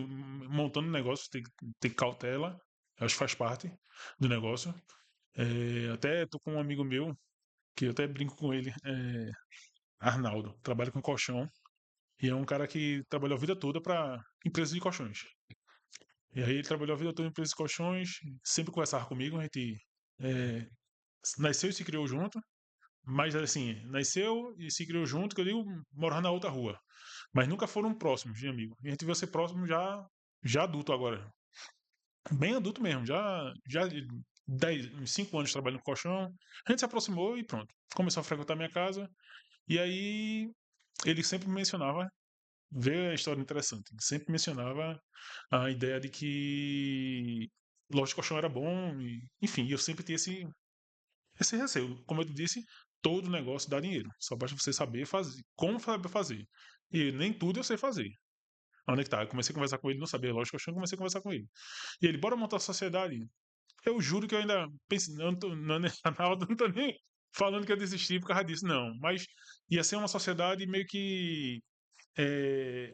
montando um negócio, tem que ter cautela. Acho que faz parte do negócio. Até tô com um amigo meu, que eu até brinco com ele, Arnaldo, trabalha com colchão. E é um cara que trabalhou a vida toda para empresas de colchões. E aí ele trabalhou a vida toda em empresas de colchões, sempre conversava comigo, a gente é, nasceu e se criou junto, mas assim, nasceu e se criou junto, que eu digo, morava na outra rua. Mas nunca foram próximos de amigo. E a gente veio ser próximo já adulto agora. Bem adulto mesmo, já 5 anos trabalhando com colchão. A gente se aproximou e pronto. Começou a frequentar minha casa. E aí ele sempre mencionava, veio a história interessante, ele sempre mencionava a ideia de que loja de colchão era bom. Enfim, eu sempre tinha esse receio. Como eu te disse, todo negócio dá dinheiro. Só basta você saber fazer, como saber fazer. E nem tudo eu sei fazer. Onde é que tá? Eu comecei a conversar com ele, não sabia lógico, eu comecei a conversar com ele. E ele, bora montar a sociedade. Eu juro que eu ainda pensei, não, na hora não tô nem falando que eu desisti por causa disso, não. Mas ia ser uma sociedade meio que. É,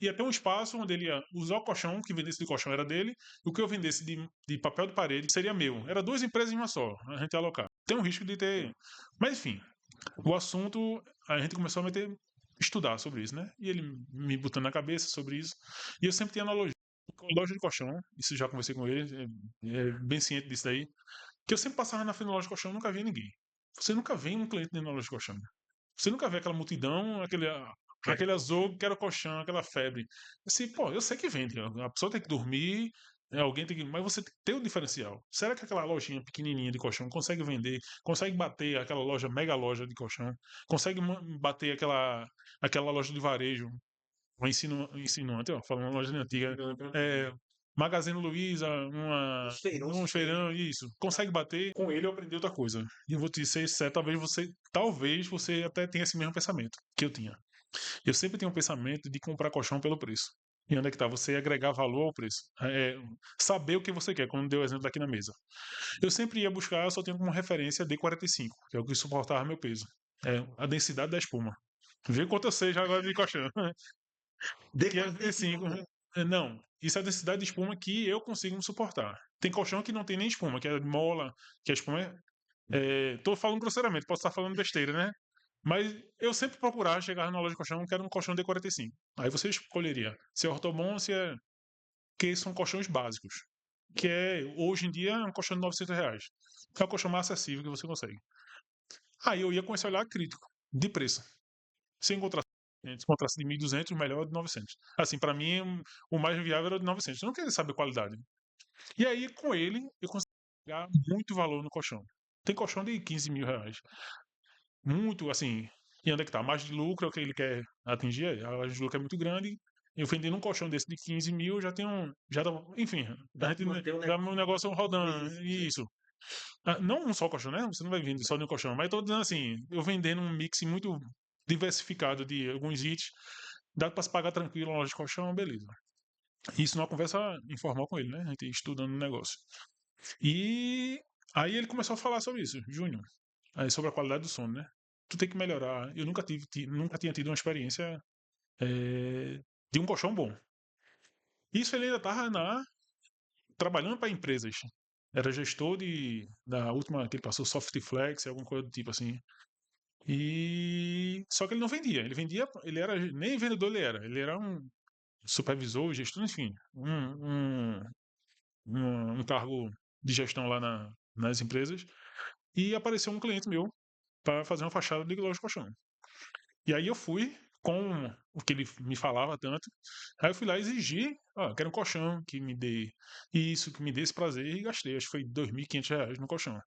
ia ter um espaço onde ele ia usar o colchão, o que vendesse de colchão era dele, e o que eu vendesse de papel de parede seria meu. Era duas empresas em uma só, a gente ia alocar. Tem um risco de ter. Mas enfim, o assunto, a gente começou a estudar sobre isso, né? E ele me botando na cabeça sobre isso. E eu sempre tinha analogia com loja de colchão, isso já conversei com ele, é bem ciente disso daí, que eu sempre passava na frente da loja de colchão e nunca via ninguém. Você nunca vê um cliente dentro da loja de colchão. Você nunca vê aquela multidão, aquele azul que era o colchão, aquela febre. Assim, pô, eu sei que vende. A pessoa tem que dormir, alguém tem que. Mas você tem que ter o diferencial. Será que aquela lojinha pequenininha de colchão consegue vender? Consegue bater aquela loja, mega loja de colchão? Consegue bater aquela loja de varejo? Um insinuante, ó, falando uma loja antiga. Magazine Luiza, um feirão, isso. Consegue bater? Com ele eu aprendi outra coisa. E eu vou te ser sério, talvez você até tenha esse mesmo pensamento que eu tinha. Eu sempre tenho um pensamento de comprar colchão pelo preço. E onde é que tá? Você agregar valor ao preço. Saber o que você quer, como deu o exemplo aqui na mesa. Eu sempre ia buscar, eu só tenho como referência D45, que é o que suportava meu peso. A densidade da espuma. Vê quanto eu sei já agora de colchão. Que é D5. Não, isso é a densidade de espuma que eu consigo me suportar. Tem colchão que não tem nem espuma, que é mola, que a espuma tô falando grosseiramente, posso estar falando besteira, né? Mas eu sempre procurava chegar na loja de colchão, que era um colchão D45. Aí você escolheria se é ortobon ou se é... Que são colchões básicos. Que é, hoje em dia, é um colchão de R$ 900. Que é o colchão mais acessível que você consegue. Aí eu ia com esse olhar crítico, de preço. Se encontrasse de 1.200, o melhor é de 900. Assim, para mim, o mais viável era o de 900. Eu não queria saber a qualidade. E aí, com ele, eu consegui pagar muito valor no colchão. Tem colchão de R$ 15.000. Muito, assim, e onde é que tá? A margem de lucro é o que ele quer atingir, a margem de lucro é muito grande. Eu vendendo um colchão desse de 15 mil, já tem um. Já dá, enfim, a Dá gente para manter o dá um negócio rodando. Isso. Isso. Não um só colchão, né? Você não vai vender só de um colchão, mas tô dizendo assim, eu vendendo um mix muito diversificado de alguns itens, dá para se pagar tranquilo na loja de colchão, beleza. Isso numa conversa informal com ele, né? A gente estudando o negócio. E aí ele começou a falar sobre isso, Júnior, aí sobre a qualidade do sono, né? Tu tem que melhorar. Eu nunca tinha tido uma experiência de um colchão bom. Isso ele ainda estava trabalhando para empresas. Era gestor da última que ele passou, Softflex, alguma coisa do tipo assim. E só que ele não vendia. Ele vendia, ele era nem vendedor ele era um supervisor, gestor, enfim, um cargo de gestão lá nas empresas. E apareceu um cliente meu para fazer uma fachada de loja de colchão. E aí eu fui com o que ele me falava tanto. Aí eu fui lá exigir, quero um colchão que me dê isso, que me dê esse prazer, e gastei. Acho que foi R$ 2.500 no colchão.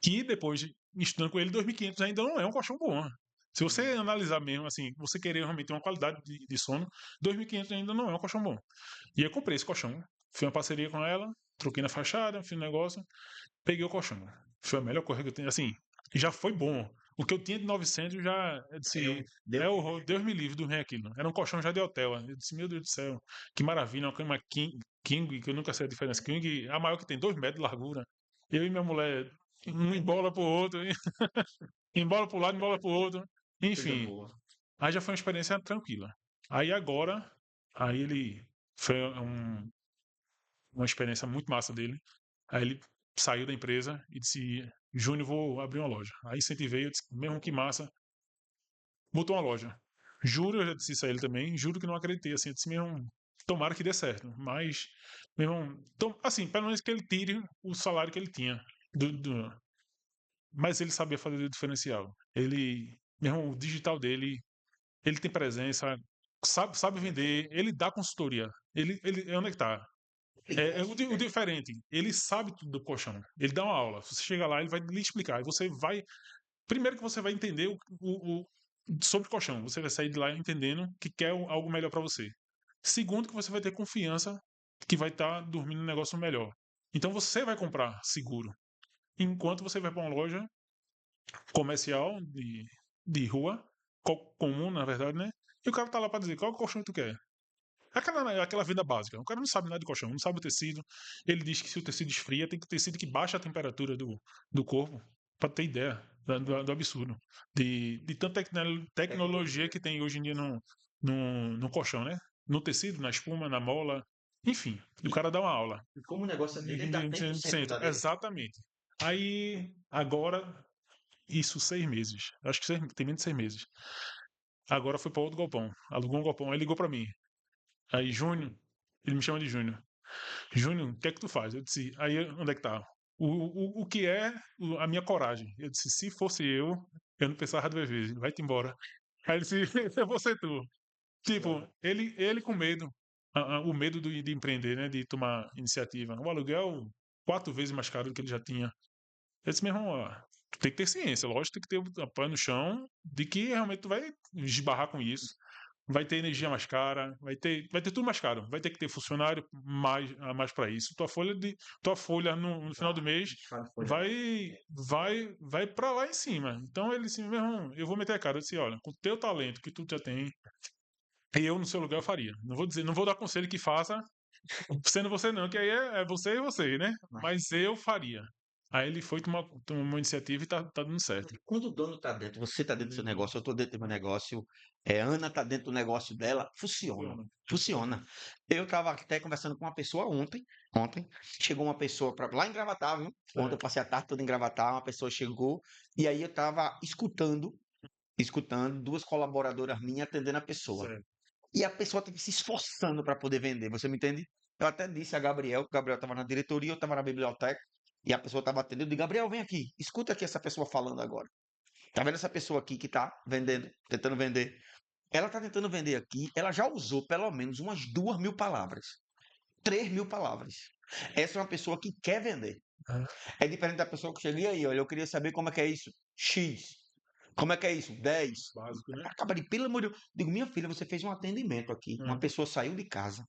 Que depois, estudando com ele, 2.500 ainda não é um colchão bom. Se você analisar mesmo, assim, você querer realmente ter uma qualidade de sono, 2.500 ainda não é um colchão bom. E eu comprei esse colchão. Fiz uma parceria com ela, troquei na fachada, fiz um negócio, peguei o colchão. Foi a melhor coisa que eu tenho. Assim, já foi bom. O que eu tinha de 900 já, eu disse, Deus me livre dormir aquilo. Era um colchão já de hotel. Eu disse, meu Deus do céu, que maravilha, uma cama King, que eu nunca sei a diferença. King, a maior que tem 2 metros de largura. Eu e minha mulher, um embola pro outro, embola pro lado, embola pro outro. Enfim, aí já foi uma experiência tranquila. Aí agora, aí ele foi uma experiência muito massa dele. Aí ele saiu da empresa e disse: Júnior, vou abrir uma loja. Aí incentivei, eu disse: mesmo que massa, botou uma loja. Juro, eu já disse isso a ele também, juro que não acreditei. Assim, eu disse: mesmo, tomara que dê certo. Mas, mesmo, assim, pelo menos que ele tire o salário que ele tinha. Mas ele sabia fazer o diferencial. Ele, mesmo, o digital dele, ele tem presença, sabe vender, ele dá consultoria. Onde é que tá? O diferente, ele sabe tudo do colchão. Ele dá uma aula. Você chega lá, ele vai lhe explicar. E você vai. Primeiro que você vai entender sobre o colchão. Você vai sair de lá entendendo que quer algo melhor para você. Segundo, que você vai ter confiança que vai estar dormindo um negócio melhor. Então você vai comprar seguro. Enquanto você vai para uma loja comercial de rua, comum, na verdade, né? E o cara tá lá para dizer qual colchão que tu quer. Aquela venda básica. O cara não sabe nada de colchão, não sabe o tecido. Ele diz que se o tecido esfria, tem que tecido que baixa a temperatura do corpo. Pra ter ideia do absurdo. De tanta tecnologia que tem hoje em dia no colchão, né? No tecido, na espuma, na mola. Enfim, o cara dá uma aula. E como o negócio dele, ele dá 100% da dele. Exatamente. Aí, agora, isso 6 meses. Acho que tem menos de 6 meses. Agora foi para outro galpão. Alugou um galpão. Aí ligou para mim. Aí, Júnior, ele me chama de Júnior. Júnior, o que é que tu faz? Eu disse, aí onde é que tá? O que é a minha coragem? Eu disse, se fosse eu não pensava duas vezes, vai-te embora. Aí ele disse, eu vou ser tu. Tipo, ele com medo, o medo de empreender, né, de tomar iniciativa. O aluguel 4 vezes mais caro do que ele já tinha. Eu disse, meu irmão, ó, tu tem que ter ciência, lógico, tem que ter o pé no chão de que realmente tu vai esbarrar com isso. Vai ter energia mais cara, vai ter tudo mais caro. Vai ter que ter funcionário mais para isso. Tua folha no final do mês vai para lá em cima. Então ele disse, meu irmão, eu vou meter a cara. Eu disse, olha, com o teu talento que tu já tem, eu no seu lugar eu faria. Não vou dar conselho que faça, sendo você não, que aí é você e você, né? Mas eu faria. Aí ele foi tomar uma iniciativa e tá dando certo. Quando o dono tá dentro, você tá dentro do seu negócio, eu tô dentro do meu negócio, Ana tá dentro do negócio dela, funciona. Funciona. Eu tava até conversando com uma pessoa ontem, chegou uma pessoa lá em Gravatar, viu? Ontem eu passei a tarde toda em Gravatar, uma pessoa chegou, e aí eu tava escutando escutando, duas colaboradoras minhas atendendo a pessoa. Certo. E a pessoa estava se esforçando para poder vender, você me entende? Eu até disse a Gabriel, que o Gabriel estava na diretoria, eu estava na biblioteca, e a pessoa estava atendendo, eu disse, Gabriel, vem aqui, escuta aqui essa pessoa falando agora. Tá vendo essa pessoa aqui que tá vendendo, tentando vender? Ela tá tentando vender aqui, ela já usou pelo menos umas 2.000 palavras, 3.000 palavras. Essa é uma pessoa que quer vender. Aham. É diferente da pessoa que chega e aí, olha, eu queria saber como é que é isso. X. Como é que é isso? 10. Básico, né? Acaba de, pelo amor de Deus. Digo, minha filha, você fez um atendimento aqui. Uma Aham. pessoa saiu de casa,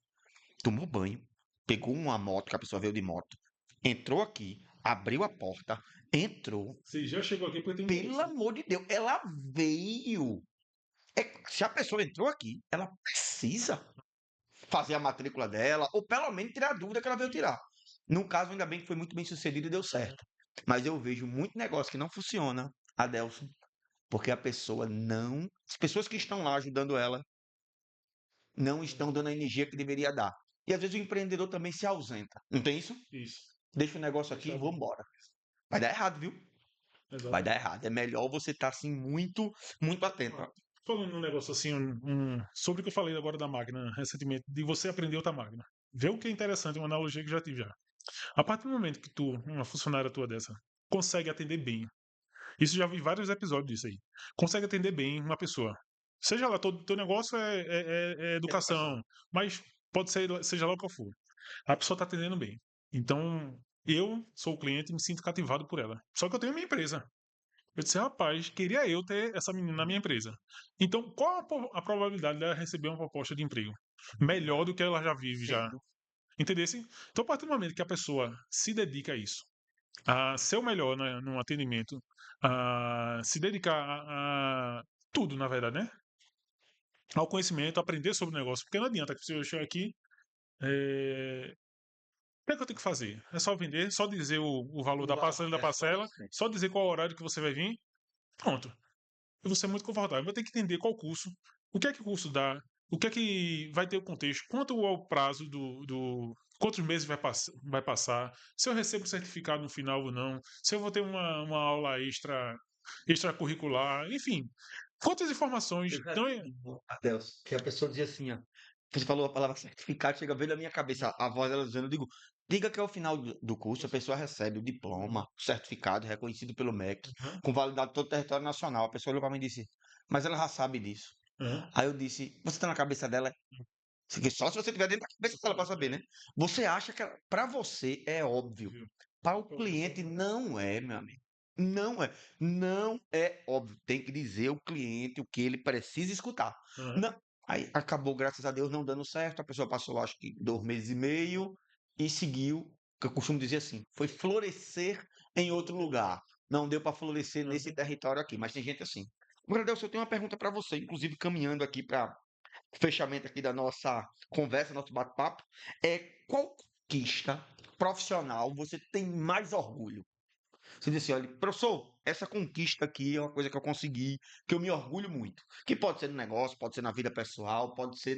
tomou banho, pegou uma moto, que a pessoa veio de moto, entrou aqui, abriu a porta, entrou. Você já chegou aqui porque tem Pelo interesse. amor de Deus, ela veio. Se a pessoa entrou aqui, ela precisa fazer a matrícula dela, ou pelo menos tirar a dúvida que ela veio tirar. No caso, ainda bem que foi muito bem sucedido e deu certo. Mas eu vejo muito negócio que não funciona, Adelson, porque a pessoa não. As pessoas que estão lá ajudando ela não estão dando a energia que deveria dar. E às vezes o empreendedor também se ausenta. Não tem isso? Isso. Deixa o negócio aqui e vou embora. Vai dar errado, viu? Vai dar Exatamente. errado. É melhor você estar assim muito, muito atento. Ah, falando um negócio assim, sobre o que eu falei agora da máquina recentemente, de você aprender outra máquina. Vê o que é interessante, uma analogia que já tive já. A partir do momento que tu, uma funcionária tua dessa, consegue atender bem, isso já vi vários episódios disso aí, consegue atender bem uma pessoa. Seja lá, todo teu negócio é educação, mas pode ser, seja lá o que for. A pessoa está atendendo bem. Então, eu sou o cliente e me sinto cativado por ela. Só que eu tenho minha empresa. Eu disse, rapaz, queria eu ter essa menina na minha empresa. Então, qual a probabilidade dela receber uma proposta de emprego? Melhor do que ela já vive, já. Sim. Entendesse? Então, a partir do momento que a pessoa se dedica a isso, a ser o melhor, né, no atendimento, a se dedicar a tudo, na verdade, né? Ao conhecimento, aprender sobre o negócio. Porque não adianta que você chegar aqui, o que é que eu tenho que fazer? É só vender, só dizer o valor da parcela, só dizer qual horário que você vai vir. Pronto. Eu vou ser muito confortável. Eu vou ter que entender qual curso, o que é que o curso dá, o que é que vai ter o contexto, quanto é o prazo quantos meses vai passar, se eu recebo certificado no final ou não, se eu vou ter uma aula extracurricular, enfim. Quantas informações. Eu já Então, tive, Adeus, que a pessoa dizia assim, ó, você falou a palavra certificado, chega bem na minha cabeça, a voz dela dizendo, eu digo, diga que ao final do curso a pessoa recebe o diploma, o certificado reconhecido pelo MEC, Aham, com validade de todo o território nacional. A pessoa olhou para mim e disse, mas ela já sabe disso. aham, Aí eu disse, você tá na cabeça dela? Só se você tiver dentro da cabeça dela para saber, né? Você acha que para você é óbvio. viu? Para o cliente não é, meu amigo. Não é. Não é óbvio. Tem que dizer ao cliente o que ele precisa escutar. Aham, Não. Aí acabou, graças a Deus, não dando certo. A pessoa passou, acho que, 2 meses e meio e seguiu, que eu costumo dizer assim, foi florescer em outro lugar. Não deu para florescer nesse aham. território aqui, mas tem gente assim. Agora, Deus, eu tenho uma pergunta para você, inclusive caminhando aqui para fechamento aqui da nossa conversa, nosso bate-papo, é qual conquista profissional você tem mais orgulho? Você diz assim, olha, professor, essa conquista aqui é uma coisa que eu consegui, que eu me orgulho muito. Que pode ser no negócio, pode ser na vida pessoal, pode ser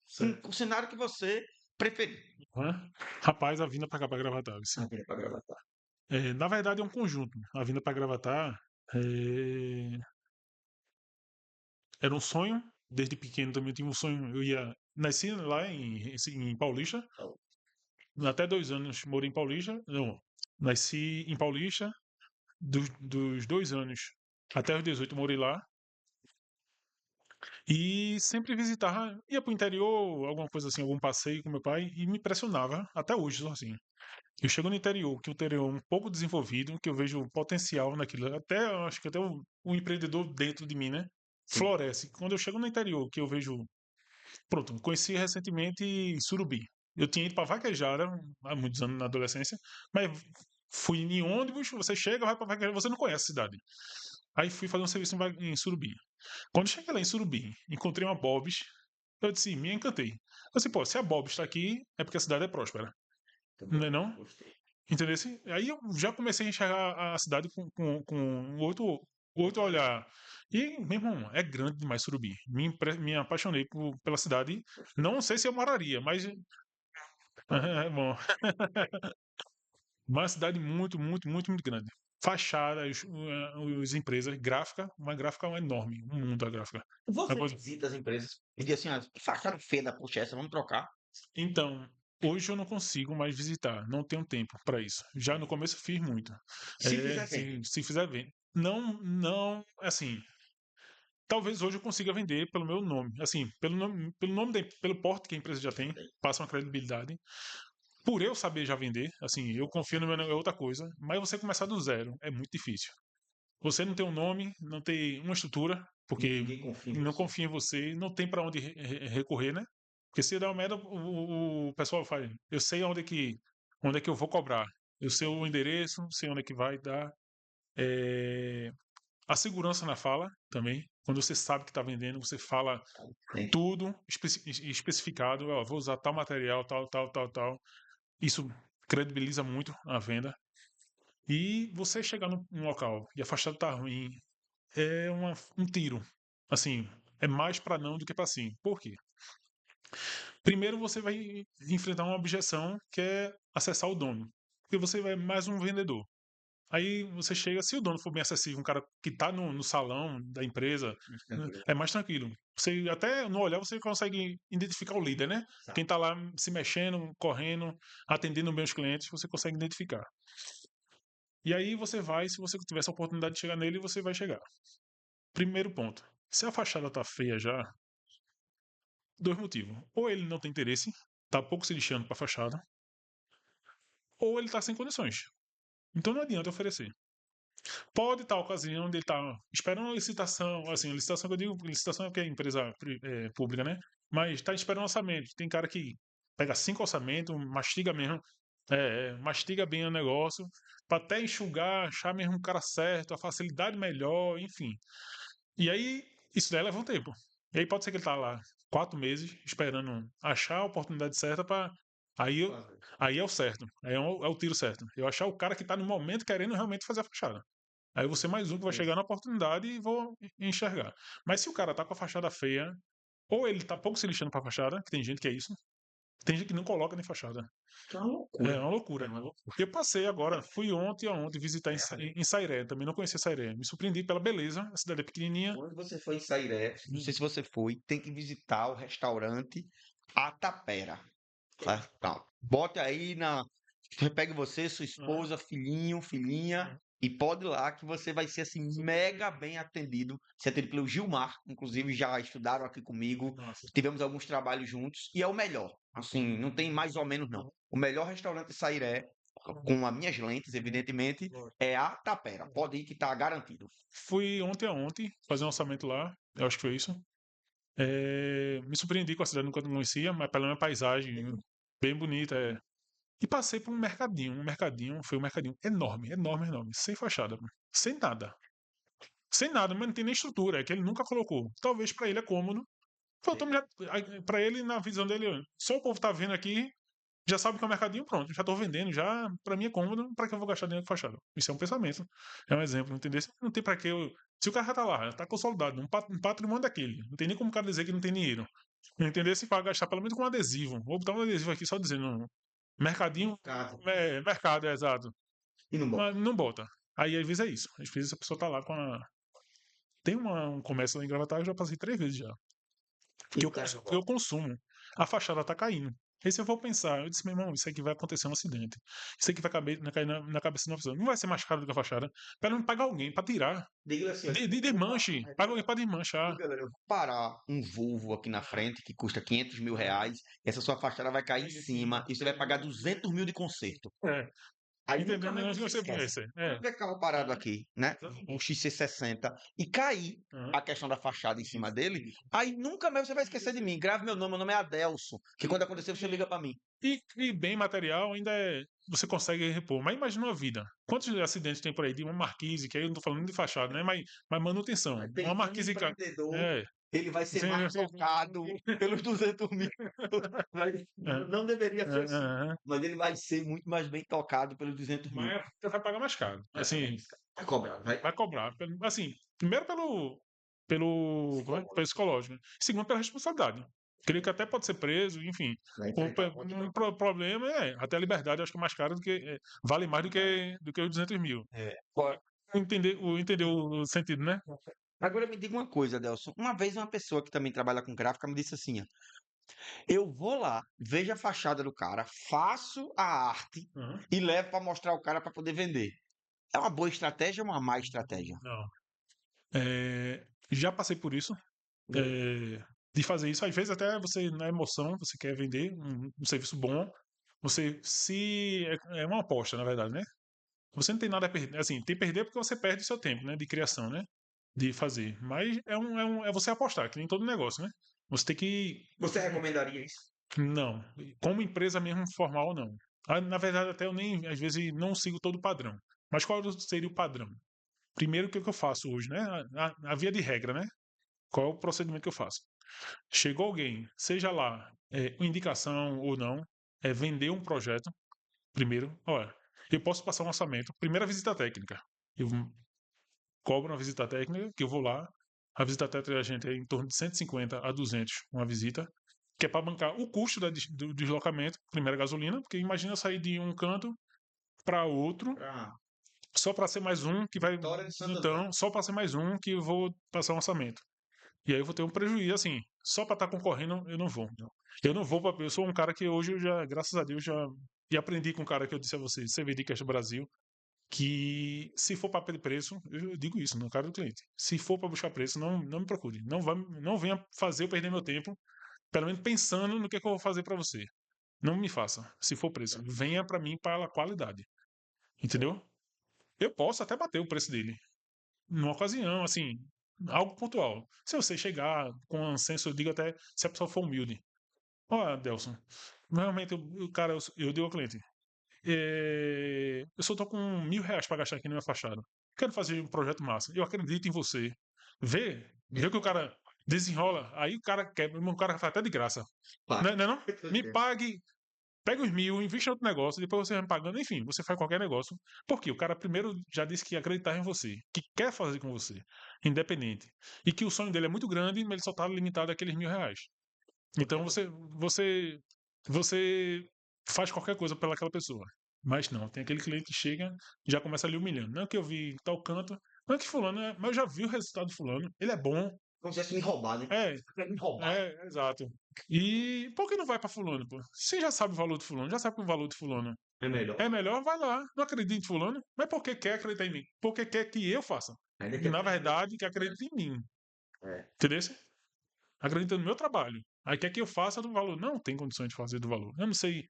Certo. no cenário que você preferir. Aham. Rapaz, a vinda pra cá pra Gravatar, viu? Ah, para gravatar. Na verdade, é um conjunto. A vinda pra Gravatar era um sonho. Desde pequeno também eu tinha um sonho. Eu ia. Nasci lá em Paulista. Até 2 anos morei em Paulista. Não, nasci em Paulista. Dos 2 anos até os 18 morei lá. E sempre visitava, ia pro interior, alguma coisa assim, algum passeio com meu pai. E me impressionava, até hoje, só assim. Eu chego no interior, que o interior é um pouco desenvolvido, que eu vejo potencial naquilo. Até, eu acho que até o empreendedor dentro de mim, né? Sim. Floresce. Quando eu chego no interior, que eu vejo. Pronto, conheci recentemente Surubi. Eu tinha ido para Vaquejara há muitos anos na adolescência, mas fui em ônibus, você chega, vai para Vaquejara, você não conhece a cidade. Aí fui fazer um serviço em Surubi. Quando cheguei lá em Surubi, encontrei uma Bob's, eu disse, me encantei. Eu disse, pô, se a Bob's está aqui, é porque a cidade é próspera. Não é Também. não? Gostei. Entendeu? Aí eu já comecei a enxergar a cidade com outro olhar. E, meu irmão, é grande demais Surubi. Me apaixonei pela cidade. Gostei. Não sei se eu moraria, mas é bom. Uma cidade muito, muito, muito, muito grande. fachadas, as empresas, uma gráfica é enorme, um mundo da gráfica. Você Agora, visita as empresas e diz assim, que fachada feia da puxa essa, vamos trocar. então, hoje eu não consigo mais visitar, não tenho tempo para isso. Já no começo eu fiz muito. Se fizer bem. Se fizer bem. Não, assim, talvez hoje eu consiga vender pelo meu nome, assim, pelo nome pelo porte que a empresa já tem, passa uma credibilidade. Por eu saber já vender, assim, eu confio no meu nome, é outra coisa, mas você começar do zero é muito difícil. Você não tem um nome, não tem uma estrutura, porque Ninguém confia em não você. confia em você, não tem para onde recorrer, né? Porque se der uma merda, o pessoal faz. Eu sei onde é que eu vou cobrar. Eu sei o endereço, sei onde é que vai dar. A segurança na fala também. Quando você sabe que está vendendo, você fala Sim. tudo especificado. Ó, vou usar tal material, tal. Isso credibiliza muito a venda. E você chegar num local e a fachada tá ruim, é um tiro. Assim, é mais para não do que para sim. Por quê? Primeiro você vai enfrentar uma objeção que é acessar o dono. Porque você é mais um vendedor. Aí você chega, se o dono for bem acessível, um cara que está no salão da empresa, é mais tranquilo. Você até no olhar você consegue identificar o líder, né? Quem está lá se mexendo, correndo, atendendo bem os clientes, você consegue identificar. E aí você vai, se você tiver essa oportunidade de chegar nele, você vai chegar. Primeiro ponto. Se a fachada tá feia já, dois motivos. Ou ele não tem interesse, tá pouco se lixando pra fachada, ou ele tá sem condições. Então não adianta oferecer. Pode estar a ocasião de ele estar esperando uma licitação, assim, licitação que eu digo, licitação é porque é empresa pública, né? Mas está esperando orçamento. Tem cara que pega 5 orçamentos, mastiga mesmo, mastiga bem o negócio, para até enxugar, achar mesmo um cara certo, a facilidade melhor, enfim. E aí, isso daí leva um tempo. E aí pode ser que ele tá lá 4 meses esperando achar a oportunidade certa para aí, aí é o certo, aí é o tiro certo. Eu achar o cara que tá no momento querendo realmente fazer a fachada. Aí você mais um que vai chegar na oportunidade e vou enxergar. Mas se o cara tá com a fachada feia, ou ele tá pouco se lixando pra fachada, que tem gente que é isso, tem gente que não coloca nem fachada. É uma loucura. É uma loucura. É uma loucura. Eu passei agora, fui ontem visitar em Sairé, também não conhecia Sairé. Me surpreendi pela beleza, a cidade é pequenininha. Quando você for em Sairé, não sei se você foi, tem que visitar o restaurante A Tapera. Certo? Tá. Bote aí na. Pegue você, sua esposa, filhinho, filhinha, e pode ir lá que você vai ser assim mega bem atendido. Você é atendido pelo Gilmar, inclusive já estudaram aqui comigo, Nossa. tivemos alguns trabalhos juntos e é o melhor. Assim, não tem mais ou menos não. O melhor restaurante de Sairé, com as minhas lentes, evidentemente, é a Tapera. Pode ir que tá garantido. Fui ontem fazer um orçamento lá, eu acho que foi isso. Me surpreendi com a cidade, nunca conhecia, mas pela minha paisagem, bem bonita. E passei por foi um mercadinho enorme, sem fachada, sem nada. Sem nada, mas não tem nem estrutura, é que ele nunca colocou. Talvez para ele é cômodo. Para ele, na visão dele, só o povo tá vendo aqui, já sabe que é um mercadinho, pronto, já tô vendendo, já para mim é cômodo, para que eu vou gastar dinheiro com fachada? Isso é um pensamento, é um exemplo, entendeu? Não tem para que eu. Se o cara já tá lá, já tá consolidado, um patrimônio daquele, não tem nem como o cara dizer que não tem dinheiro. Entender se vai gastar pelo menos com um adesivo. Vou botar um adesivo aqui só dizendo mercadinho, Mercado. mercado, é exato. E não bota. Mas não bota. Aí às vezes é isso. Às vezes a pessoa tá lá com a. Tem um comércio lá em Gravatar, eu já passei 3 vezes já. E Porque o cara não eu bota. consumo. A fachada tá caindo. Aí se eu for pensar, eu disse, meu irmão, isso aqui vai acontecer um acidente. Isso aqui vai cair na cabeça de uma pessoa. Não vai ser mais caro do que a fachada. Pelo menos pagar alguém pra tirar. Diga assim, olha, De desmanche. Paga alguém pra desmanchar. galera, eu vou parar um Volvo aqui na frente que custa R$ 500 mil. Essa sua fachada vai cair em cima e você vai pagar 200 mil de conserto. É. Aí nunca Entendendo? mais Não que você você esquece. pensa. Quando tiver carro parado aqui, né? Um XC60 e cair a questão da fachada em cima dele, aí nunca mais você vai esquecer de mim. Grave meu nome é Adelson, que quando acontecer você liga pra mim. E bem material ainda você consegue repor. Mas imagina uma vida. Quantos acidentes tem por aí de uma marquise, que aí eu não tô falando de fachada, né? Mas manutenção. Tem Uma um marquise. empreendedor, É. ele vai ser Sim, mais sim. tocado pelos 200 mil. Não deveria ser assim. É. Mas ele vai ser muito mais bem tocado pelos 200 mil. Mas você vai pagar mais caro. Assim, Vai cobrar, vai. vai cobrar. Assim, primeiro pelo psicológico, né? Segundo pela responsabilidade. Creio que até pode ser preso, enfim. O problema é, até a liberdade eu acho que é mais caro do que, vale mais do que os 200 mil. É. Entendeu o sentido, né? Agora me diga uma coisa, Adelson. Uma vez uma pessoa que também trabalha com gráfica me disse assim: ó, eu vou lá, vejo a fachada do cara, faço a arte Uhum. e levo para mostrar ao cara para poder vender. É uma boa estratégia ou uma má estratégia? Não. Já passei por isso, de fazer isso. Às vezes até você, na emoção, você quer vender um serviço bom, você se... É uma aposta, na verdade, né? Você não tem nada a perder. Assim, tem a perder porque você perde o seu tempo, né? De criação, né? De fazer. Mas é você apostar, que nem todo negócio, né? Você tem que... Você recomendaria isso? Não. Como empresa mesmo formal, não. Na verdade, até eu nem, às vezes, não sigo todo o padrão. Mas qual seria o padrão? Primeiro, o que eu faço hoje, né? A via de regra, né? Qual é o procedimento que eu faço? Chegou alguém, seja lá uma indicação ou não, vender um projeto. Primeiro, olha, eu posso passar um orçamento. Primeira visita técnica. Eu cobro uma visita técnica, que eu vou lá. A visita técnica da gente é em torno de 150 a 200 uma visita, que é para bancar o custo do deslocamento, primeira gasolina, porque imagina eu sair de um canto para outro Pra só para ser mais um que vai. Vitória de Santo André. Então, só para ser mais um que eu vou passar um orçamento. E aí eu vou ter um prejuízo, assim. Só para estar concorrendo, eu não vou. Eu não vou para. Eu sou um cara que hoje eu já, graças a Deus, já. E aprendi com o cara que eu disse a você, CVDcast Brasil, que se for para pedir preço, eu digo isso no cara do cliente. Se for para buscar preço, não me procure. Não venha fazer eu perder meu tempo, pelo menos pensando no que eu vou fazer para você. Não me faça, se for preço. Venha para mim para a qualidade. Entendeu? Eu posso até bater o preço dele. Numa ocasião, assim, algo pontual. Se você chegar com um senso, eu digo até se a pessoa for humilde. Ó, Adelson, realmente, o cara, eu digo ao cliente, eu só tô com R$ 1.000 para gastar aqui na minha fachada. Quero fazer um projeto massa. Eu acredito em você. Vê que o cara desenrola. Aí o cara quebra, o cara faz até de graça. Claro. Não? Me pague, pega os 1.000, investe em outro negócio, depois você vai me pagando. Enfim, você faz qualquer negócio. Porque o cara primeiro já disse que acreditava em você, que quer fazer com você, independente. E que o sonho dele é muito grande, mas ele só tá limitado àqueles R$ 1.000. Então você faz qualquer coisa pelaquela pessoa. Mas não, tem aquele cliente que chega e já começa ali humilhando. Não é que eu vi em tal canto, não é que fulano, mas eu já vi o resultado do fulano, ele é bom. Como se fosse me roubar, né? É, Quer me roubar. exato. E por que não vai pra fulano, pô? Você já sabe o valor do fulano, já sabe que o valor do fulano É melhor. é melhor, vai lá. Não acredita em fulano, mas por que quer acreditar em mim? Porque quer que eu faça. Ainda E tem na prejuízo. verdade, que acredita em mim. É. Entendeu? Acredita no meu trabalho. Aí quer que eu faça do valor. Não tem condições de fazer do valor. Eu não sei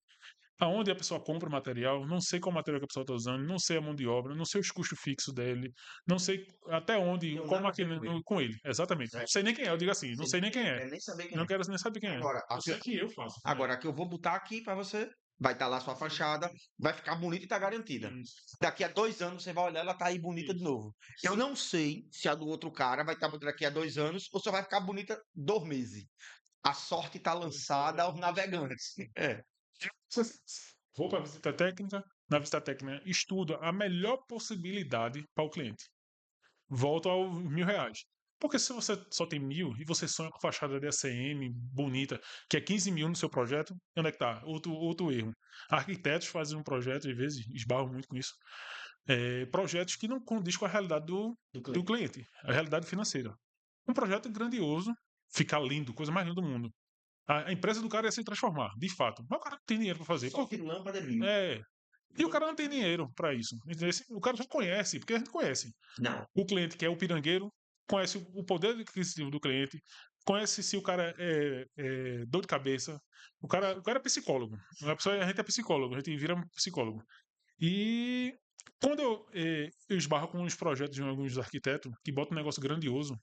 aonde a pessoa compra o material, não sei qual material que a pessoa está usando, não sei a mão de obra, não sei os custos fixos dele, não sei até onde, Não como nada a aqui ver com ele. com ele. Exatamente. É. Não sei nem quem é, eu digo assim, não Sim. sei nem quem é. Quer nem saber quem Não é. quero nem saber quem é. Agora, Eu sei que eu faço. aqui eu vou botar aqui para você. Vai estar lá sua fachada, vai ficar bonita e tá garantida. Isso. Daqui a 2 anos você vai olhar, ela tá aí bonita de novo. Eu não sei se a do outro cara vai estar bonita daqui a 2 anos ou só vai ficar bonita 2 meses. A sorte está lançada aos navegantes. É. Vou para a visita técnica. Na visita técnica, estudo a melhor possibilidade para o cliente. Volto aos R$ 1.000. Porque se você só tem 1.000 e você sonha com fachada de ACM bonita, que é 15 mil no seu projeto, onde é que tá? Outro erro. Arquitetos fazem um projeto, às vezes, esbarram muito com isso. Projetos que não condiz com a realidade do cliente, a realidade financeira. Um projeto grandioso, ficar lindo, coisa mais linda do mundo. A empresa do cara ia se transformar, de fato. Mas o cara não tem dinheiro para fazer. Só que lâmpada é mil. É. E o cara não tem dinheiro para isso. Entendeu? O cara já conhece, porque a gente conhece. Não. O cliente que é o pirangueiro, conhece o poder aquisitivo do cliente, conhece se o cara é dor de cabeça. O cara é psicólogo. A gente é psicólogo, a gente vira psicólogo. E quando eu esbarro com os projetos de alguns arquitetos que botam um negócio grandioso,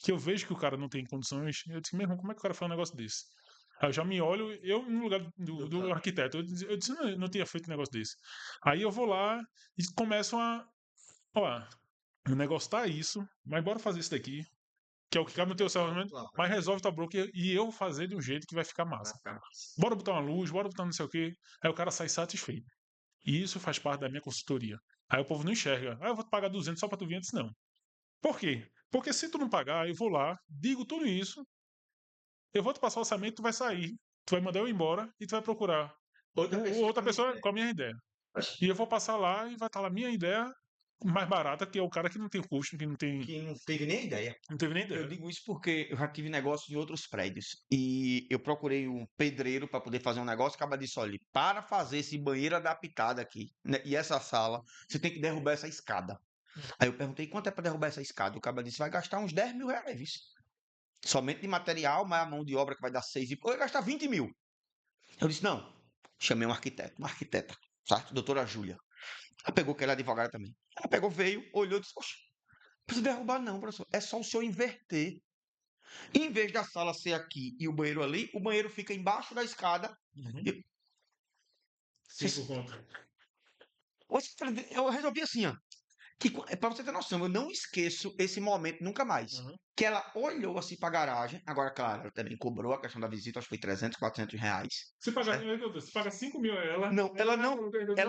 que eu vejo que o cara não tem condições, eu disse, meu irmão, como é que o cara faz um negócio desse? Aí eu já me olho, eu no lugar do arquiteto, eu disse não tinha feito um negócio desse. Aí eu vou lá e começo ó, o negócio tá isso, mas bora fazer isso daqui, que é o que cabe no teu orçamento, mas resolve tua bronca e eu fazer de um jeito que vai ficar massa. Bora botar uma luz, bora botar não sei o quê. Aí o cara sai satisfeito. E isso faz parte da minha consultoria. Aí o povo não enxerga. Ah, eu vou te pagar 200 só pra tu vir antes, não. Por quê? Porque se tu não pagar, eu vou lá, digo tudo isso, eu vou te passar o orçamento, tu vai sair, tu vai mandar eu embora e tu vai procurar outra com a minha pessoa ideia. com a minha ideia. E eu vou passar lá e vai estar lá a minha ideia mais barata, que é o cara que não tem custo, que não Que não teve nem ideia. teve nem Eu ideia. digo isso porque eu já tive negócio em outros prédios e eu procurei um pedreiro para poder fazer um negócio. Acaba disse: olha, para fazer esse banheiro adaptado aqui, né, e essa sala, você tem que derrubar essa escada. Aí eu perguntei: quanto é para derrubar essa escada? O cara disse: vai gastar uns 10 mil reais. Somente de material, mais a mão de obra que vai dar 6 e. Ou vai gastar 20 mil. Eu disse: não. Chamei um arquiteto, uma arquiteta, certo? Doutora Júlia. Ela pegou, que ela é advogada também. Ela pegou, veio, olhou e disse: oxe, não precisa derrubar, não, professor. É só o senhor inverter. Em vez da sala ser aqui e o banheiro ali, o banheiro fica embaixo da escada. E- 5 conto. Eu resolvi assim, ó. Para você ter noção, eu não esqueço esse momento nunca mais. Uhum. Que ela olhou assim para a garagem. Agora, claro, ela também cobrou a questão da visita, acho que foi 300, 400 reais. Se pagar, Certo? se paga 5 mil a ela, Não, ela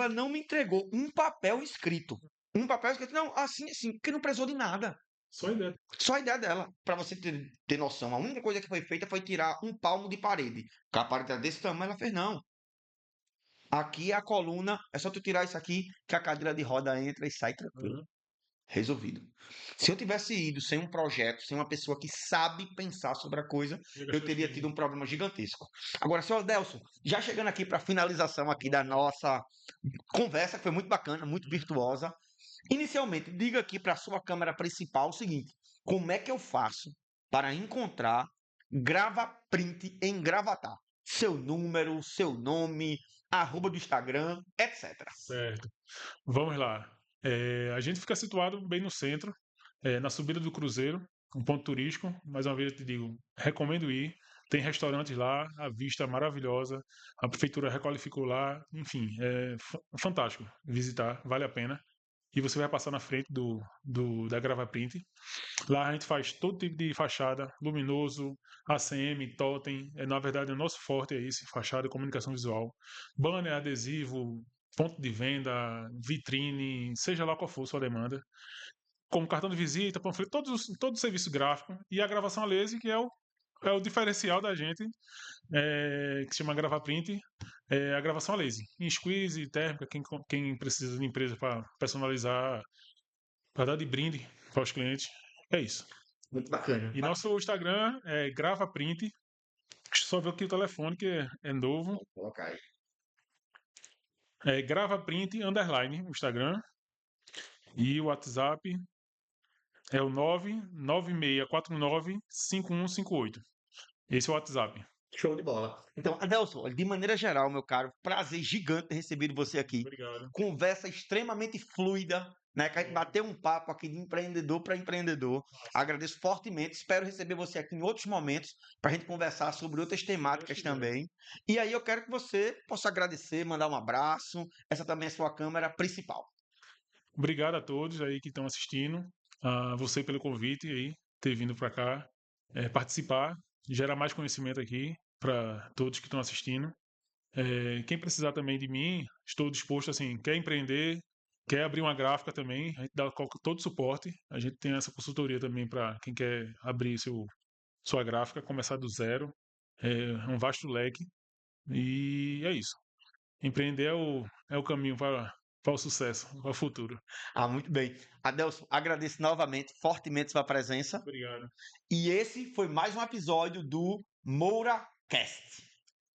não me entregou um papel escrito. Um papel escrito, não, assim, porque não precisou de nada. Só ideia. Só a ideia dela. Para você ter noção, a única coisa que foi feita foi tirar um palmo de parede. Que a parede era desse tamanho, ela fez, não. Aqui é a coluna, é só tu tirar isso aqui que a cadeira de roda entra e sai tranquilo. Uhum. Resolvido. Se eu tivesse ido sem um projeto, sem uma pessoa que sabe pensar sobre a coisa, eu teria tido um problema gigantesco. Agora, senhor Adelson, já chegando aqui para a finalização aqui da nossa conversa, que foi muito bacana, muito virtuosa. Inicialmente, diga aqui para a sua câmera principal o seguinte: como é que eu faço para encontrar Grava Print em Gravatar? Seu número, seu nome, arroba do Instagram, etc. Certo. Vamos lá. A gente fica situado bem no centro, na subida do Cruzeiro, um ponto turístico. Mais uma vez eu te digo, recomendo ir. Tem restaurantes lá, a vista é maravilhosa, a prefeitura requalificou lá, enfim, é fantástico visitar, vale a pena. E você vai passar na frente da Grava Print. Lá a gente faz todo tipo de fachada, luminoso, ACM, totem. Na verdade, o nosso forte é esse, fachada e comunicação visual. Banner, adesivo, ponto de venda, vitrine, seja lá qual for a sua demanda. Como cartão de visita, panfleto, todo o serviço gráfico. E a gravação a laser, que é o diferencial da gente, que se chama GravaPrint, a gravação a laser. Em squeeze, térmica, quem precisa de empresa para personalizar, para dar de brinde para os clientes. É isso. Muito bacana. E nosso Instagram é GravaPrint. Deixa eu só ver aqui o telefone, que é novo. Vou colocar aí. É GravaPrint _ o Instagram. E o WhatsApp é o 996495158. Esse é o WhatsApp. Show de bola. Então, Adelson, olha, de maneira geral, meu caro, prazer gigante ter recebido você aqui. Obrigado. Conversa extremamente fluida, né? Que a gente bateu um papo aqui de empreendedor para empreendedor. Agradeço fortemente. Espero receber você aqui em outros momentos para a gente conversar sobre outras temáticas também. E aí eu quero que você possa agradecer, mandar um abraço. Essa também é a sua câmera principal. Obrigado a todos aí que estão assistindo. A você pelo convite aí, ter vindo para cá, participar, gerar mais conhecimento aqui para todos que estão assistindo. Quem precisar também de mim, estou disposto, assim, quer empreender, quer abrir uma gráfica também, a gente dá todo o suporte. A gente tem essa consultoria também para quem quer abrir sua gráfica, começar do zero. É um vasto leque. E é isso. Empreender é o caminho para o sucesso, para o futuro. Ah, muito bem. Adelson, agradeço novamente, fortemente sua presença. Obrigado. E esse foi mais um episódio do MouraCast.